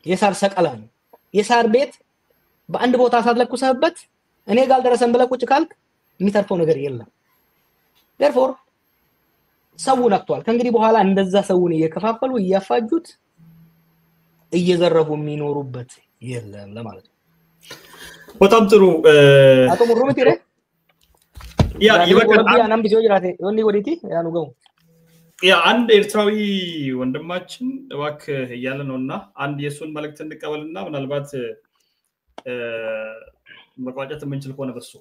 የሳር ሰቀላ ነው የሳር ቤት በአንድ ቦታ ሳትለኩሰበት እኔ ጋር ደረሰን ብለህ ቁጭ ካልክ የሚተርፈው ነገር የለም therefore ሰውን አጥቷል ከእንግዲህ በኋላ እንደዛ ሰውን እየከፋፈሉ እያፋጁት እየዘረፉ የሚኖሩበት የለም ለማለት ነው በጣም ጥሩ አቶ ሙሩም ትይረ ያ ይበቃል ያናም ቢዞ ይራቴ ወንዲ ወዲቲ ያኑ ገው ያ አንድ ኤርትራዊ ወንድማችን እባክህ እያለ ነውና አንድ የሱን መልእክት እንቀበልና ምናልባት መቋጨት የምንችል ከሆነ በሱ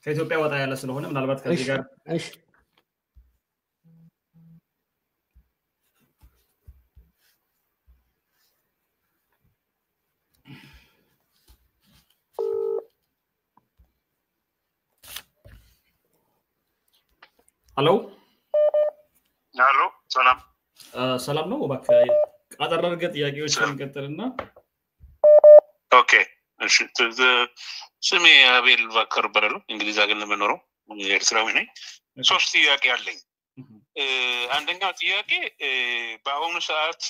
ከኢትዮጵያ ወጣ ያለ ስለሆነ ምናልባት ከዚህ ጋር እሺ ሄሎ ሰላም ነው እባክህ አጠራርገ ጥያቄዎችን እንቀጥልና ኦኬ እሺ ስሜ አቤል ባከር በረሉ እንግሊዝ ሀገር ነው የምኖረው ኤርትራዊ ነኝ ሶስት ጥያቄ አለኝ አንደኛው ጥያቄ በአሁኑ ሰዓት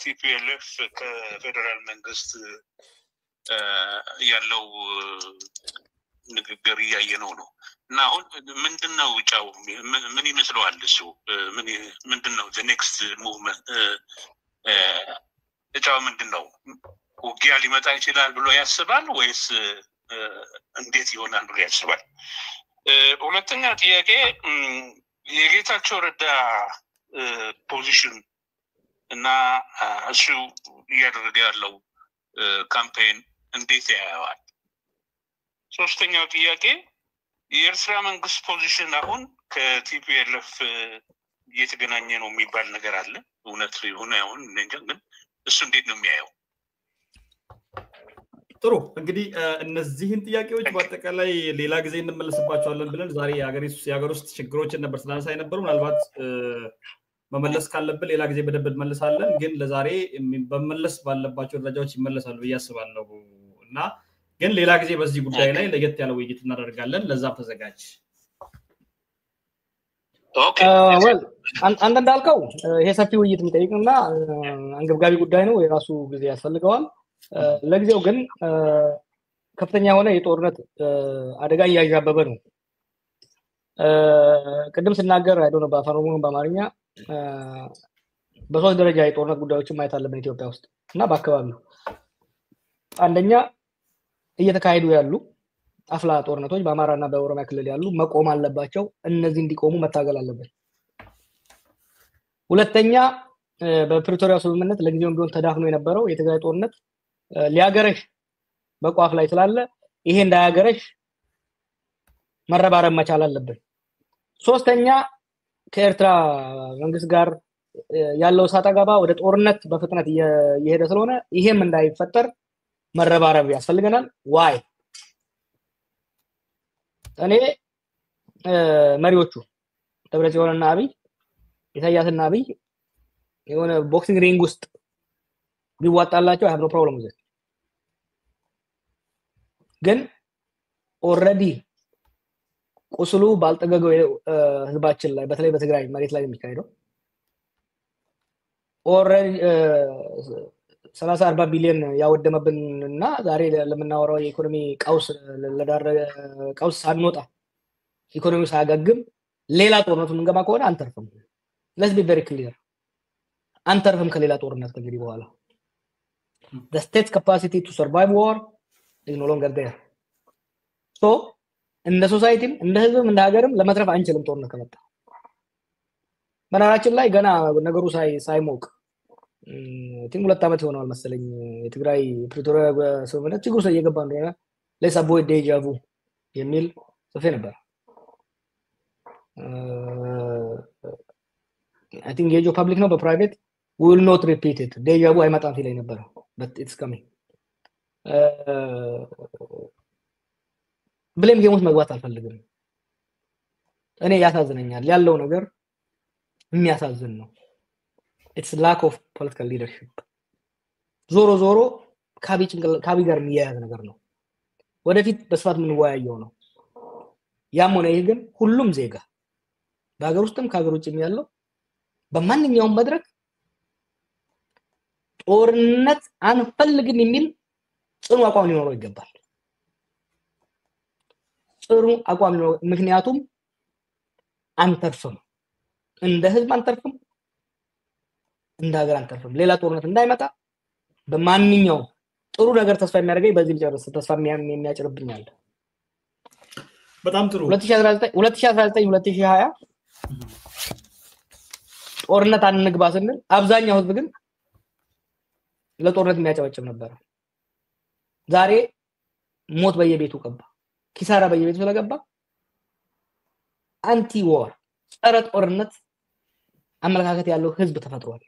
ቲፒኤልኤፍ ከፌደራል መንግስት ያለው ንግግር እያየነው ነው እና አሁን ምንድነው ጫው ምን ይመስለዋል እሱ ምንድነው the next movement ጫው ምንድነው ውጊያ ሊመጣ ይችላል ብሎ ያስባል ወይስ እንዴት ይሆናል ብሎ ያስባል ሁለተኛ ጥያቄ የጌታቸው ረዳ ፖዚሽን እና እሱ እያደረገ ያለው ካምፔን እንዴት ያያዋል ሶስተኛው ጥያቄ የኤርትራ መንግስት ፖዚሽን አሁን ከቲፒኤልኤፍ እየተገናኘ ነው የሚባል ነገር አለ እውነት ይሁን አይሁን እንጃ ግን እሱ እንዴት ነው የሚያየው ጥሩ እንግዲህ እነዚህን ጥያቄዎች በአጠቃላይ ሌላ ጊዜ እንመለስባቸዋለን ብለን ዛሬ የሀገር ውስጥ ችግሮችን ነበር ስናነሳ የነበረው ምናልባት መመለስ ካለብን ሌላ ጊዜ በደንብ እንመለሳለን ግን ለዛሬ በመመለስ ባለባቸው ደረጃዎች ይመለሳሉ ብዬ አስባለሁ እና ግን ሌላ ጊዜ በዚህ ጉዳይ ላይ ለየት ያለ ውይይት እናደርጋለን ለዛም ተዘጋጅ ኦኬ አንተ እንዳልከው ይሄ ሰፊ ውይይት የሚጠይቅና አንገብጋቢ ጉዳይ ነው የራሱ ጊዜ ያስፈልገዋል ለጊዜው ግን ከፍተኛ የሆነ የጦርነት አደጋ እያያበበ ነው ቅድም ስናገር አይዶ ነው በአፋሮሙ በአማርኛ በሶስት ደረጃ የጦርነት ጉዳዮችን ማየት አለብን ኢትዮጵያ ውስጥ እና በአካባቢው አንደኛ እየተካሄዱ ያሉ አፍላ ጦርነቶች በአማራና በኦሮሚያ ክልል ያሉ መቆም አለባቸው እነዚህ እንዲቆሙ መታገል አለበት ሁለተኛ በፕሪቶሪያ ስምምነት ለጊዜው ቢሆን ተዳፍኖ የነበረው የትግራይ ጦርነት ሊያገረሽ በቋፍ ላይ ስላለ ይሄ እንዳያገረሽ መረባረብ መቻል አለበት ሶስተኛ ከኤርትራ መንግስት ጋር ያለው ሳታ ጋባ ወደ ጦርነት በፍጥነት እየሄደ ስለሆነ ይሄም እንዳይፈጠር መረባረብ ያስፈልገናል ዋይ እኔ መሪዎቹ ደብረጽዮንና አብይ ኢሳያስና አብይ የሆነ ቦክሲንግ ሪንግ ውስጥ ቢዋጣላቸው have no problem with it ግን ኦሬዲ ቁስሉ ባልጠገገው ህዝባችን ላይ በተለይ በትግራይ መሬት ላይ የሚካሄደው ኦሬዲ 30-40 ቢሊዮን ያወደመብንና ዛሬ ለምናወራው የኢኮኖሚ ቀውስ ሳንወጣ ኢኮኖሚው ሳያጋግም ሌላ ጦርነት ምንገባ ከሆነ አንተርፍም let's be very clear አንተርፍም ከሌላ ጦርነት ከእንግዲህ በኋላ the state's capacity to survive war is no longer there so እንደ ሶሳይቲም እንደ ህዝብም እንደ ሀገርም ለመትረፍ አንችልም ጦርነት ከመጣ መናራችን ላይ ገና ነገሩ ሳይሞቅ ሁለት ዓመት ሆኗል መሰለኝ የትግራይ ፕሪቶሪያ ስምምነት ችግሩ እየገባ እንደሆነ let's avoid deja vu የሚል ጽፌ ነበር I think የጆ ፐብሊክ ነው በፕራይቬት we will not repeat it deja vu አይመጣም ሲለኝ ነበር but it's coming ብሌም ጌሞች መግባት አልፈልግም እኔ ያሳዝነኛል ያለው ነገር የሚያሳዝን ነው it's lack of political leadership ዞሮ ካቢ ጋር የሚያያዝ ነገር ነው ወደፊት በስፋት ምን ወያየው ነው ያም ሆነ ይሄ ግን ሁሉም ዜጋ በአገር ውስጥም ከአገር ውጭም ያለው በማንኛውም መድረክ ጦርነት አንፈልግም የሚል ጽኑ አቋም ሊኖረው ይገባል ጽኑ አቋም ነው ምክንያቱም አንተርፍም እንደ ህዝብ አንተርፍም እንደ ሀገር አንተርፍም ሌላ ጦርነት እንዳይመጣ በማንኛውም ጥሩ ነገር ተስፋ የሚያደርገኝ በዚህ ጨርስ ተስፋ የሚያጭርብኛል በጣም ጥሩ 2019 2020 ጦርነት አንግባ ስንል አብዛኛው ህዝብ ግን ለጦርነት የሚያጨበጭብ ነበር ዛሬ ሞት በየቤቱ ገባ ኪሳራ በየቤቱ ስለገባ አንቲ ዋር ጸረ ጦርነት አመለካከት ያለው ህዝብ ተፈጥሯል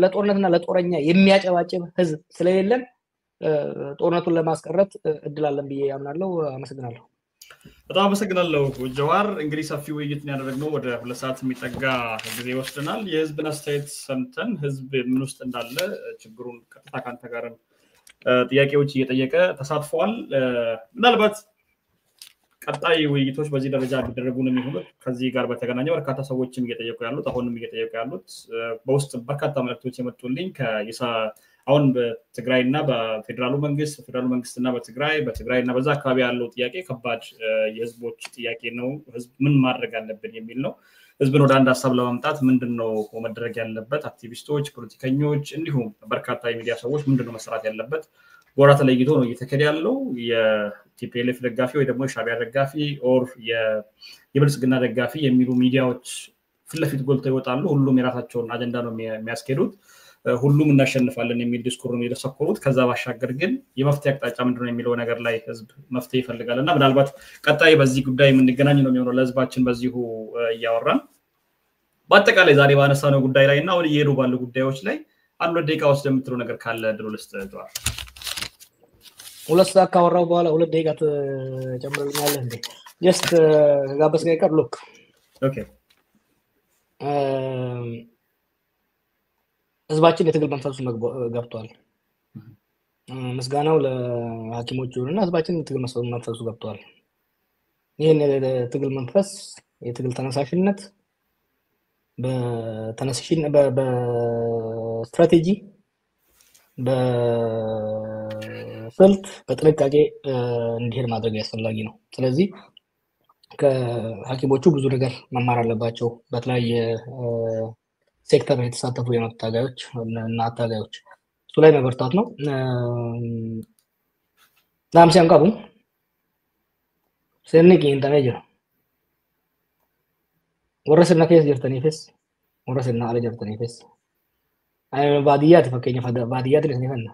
ለጦርነትና ለጦረኛ የሚያጨባጭብ ህዝብ ስለሌለን ጦርነቱን ለማስቀረት እድል አለን ብዬ ያምናለሁ አመሰግናለሁ በጣም አመሰግናለሁ ጀዋር እንግዲህ ሰፊ ውይይት ያደረግነው ወደ 2 ሰዓት የሚጠጋ ጊዜ ወስደናል የህዝብን አስተያየት ሰምተን ህዝብ ምን ውስጥ እንዳለ ችግሩን ቀጥታ ካንተ ጋር ጥያቄዎች እየጠየቀ ተሳትፏል ምናልባት ቀጣይ ውይይቶች በዚህ ደረጃ ቢደረጉ ነው የሚሆኑት ከዚህ ጋር በተገናኘ በርካታ ሰዎችም እየጠየቁ ያሉት አሁንም እየጠየቁ ያሉት በውስጥ በርካታ መልእክቶች የመጡልኝ ከይሳ አሁን በትግራይና በፌደራሉ መንግስትና በትግራይና በዛ አካባቢ ያለው ጥያቄ ከባድ የህዝቦች ጥያቄ ነው ህዝብ ምን ማድረግ አለበት የሚል ነው ህዝብን ወደ አንድ ሀሳብ ለማምጣት ምንድነው መደረግ ያለበት አክቲቪስቶች ፖለቲከኞች እንዲሁም በርካታ የሚዲያ ሰዎች ምንድነው መስራት ያለበት ጎራ ተለይቶ ነው እየተከደ ያለው የቲፒኤልኤፍ ደጋፊ ወይ ደግሞ የሻቢያ ደጋፊ ኦር የብልጽግና ደጋፊ የሚሉ ሚዲያዎች ፍለፊት ጎልተው ይወጣሉ ሁሉም የራሳቸውን አጀንዳ ነው የሚያስኬዱት ሁሉም እናሸንፋለን የሚል ዲስኩር ነው የደሰኮሩት ከዛ ባሻገር ግን የመፍትሄ አቅጣጫ ምንድነው የሚለው ነገር ላይ ህዝብ መፍትሄ ይፈልጋልና ምናልባት ቀጣይ በዚህ ጉዳይ የምንገናኝ ነው የሚሆነው ለህዝባችን በዚሁ ያወራን በአጠቃላይ ዛሬ ባነሳነው ጉዳይ ላይና አሁን እየሄዱ ባሉ ጉዳዮች ላይ አንድ ደቂቃ ውስጥ የምትለው ነገር ካለ ድሮ ልስጥ ጀዋር ሁለት ሰዓት ካወራው በኋላ 2 ደቂቃ ጨምርልኛለህ እንዴ? ጀስት ጋበስ ጋር ሉክ ኦኬ ህዝባችን የትግል መንፈሱ ገብቷል። ምስጋናው ለሐኪሞቹ እና ህዝባችን የትግል መንፈሱ ገብቷል። ይሄን የትግል መንፈስ የትግል ተነሳሽነት በስትራቴጂ በስልት በጥንቃቄ እንዲሄድ ማድረግ ያስፈልጋል ነው። ስለዚህ ከሐኪሞቹ ብዙ ነገር መማር አለባቸው። በተለያየ ሴክተር የተሳተፉ የመብት ታጋዮች እና አታጋዮች እሱ ላይ መበርታት ነው። ላምሲያን ቀቡ ስንቅ ኢንተርኔት ጅራ ወረስና ከስ ጅርተኒፍስ ወረስና አለ ጅርተኒፍስ baadiyyaati fakkeenya baadiyyaati ni fanna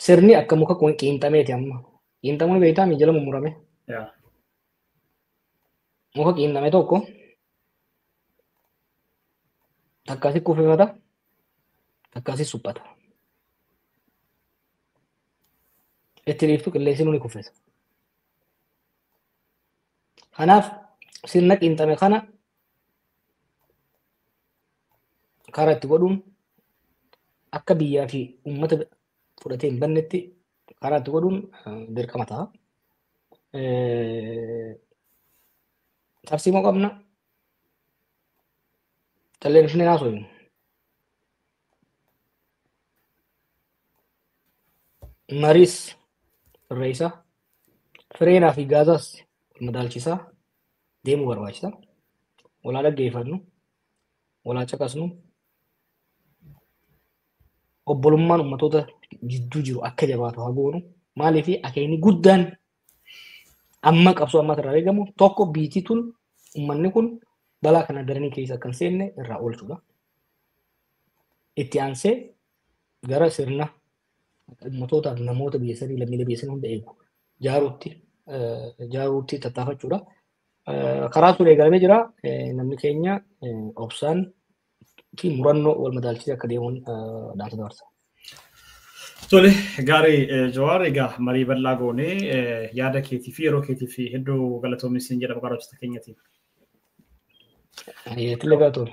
sirni akka muka qiinxameeti amma qiinxamuun beektaa jala mummurame muka qiinxame tokko takkaasi kuffifata takkaasi suphata itti dhiiftu qilleensinu ni kuffisa kanaaf sirna qiinxame kana karaa itti godhuun akka biyyaa fi uummata fudhatee hin bannetti karaa itti godhuun dirqama ta'a. Tarsiimoo qabna. Televezyiinii haasofnu. Mariis irreessaa fireenaa fi gaazaas madaalchisaa deemuu barbaachisa. Walaa dhaggeeffannu. Walaa caqasnu. obbolummaan ummatoota jidduu jiru akka jabaatu haa goonu. Maaliif akeekni guddaan amma qabsoo amma irraa eegamu tokko biitituun ummanni kun balaa kana daranii keessa kan seenne irraa oolchuudha. Itti aansee gara sirna ummatoota namoota biyya sanii lammiilee biyya sanii hunda eegu jaaruutti tattaafachuudha. Karaa sun eegalamee jira. Namni keenya obsaan fi murannoo wal madaalchisee akka deemuun dhaamsa dabarsa. Tole gaarii Jawaar egaa marii bal'aa goonee yaada keetii fi yeroo keetii fi hedduu galatoomni isin jedhamu karaa hojjeta keenyatiin. Tillee galatoomi.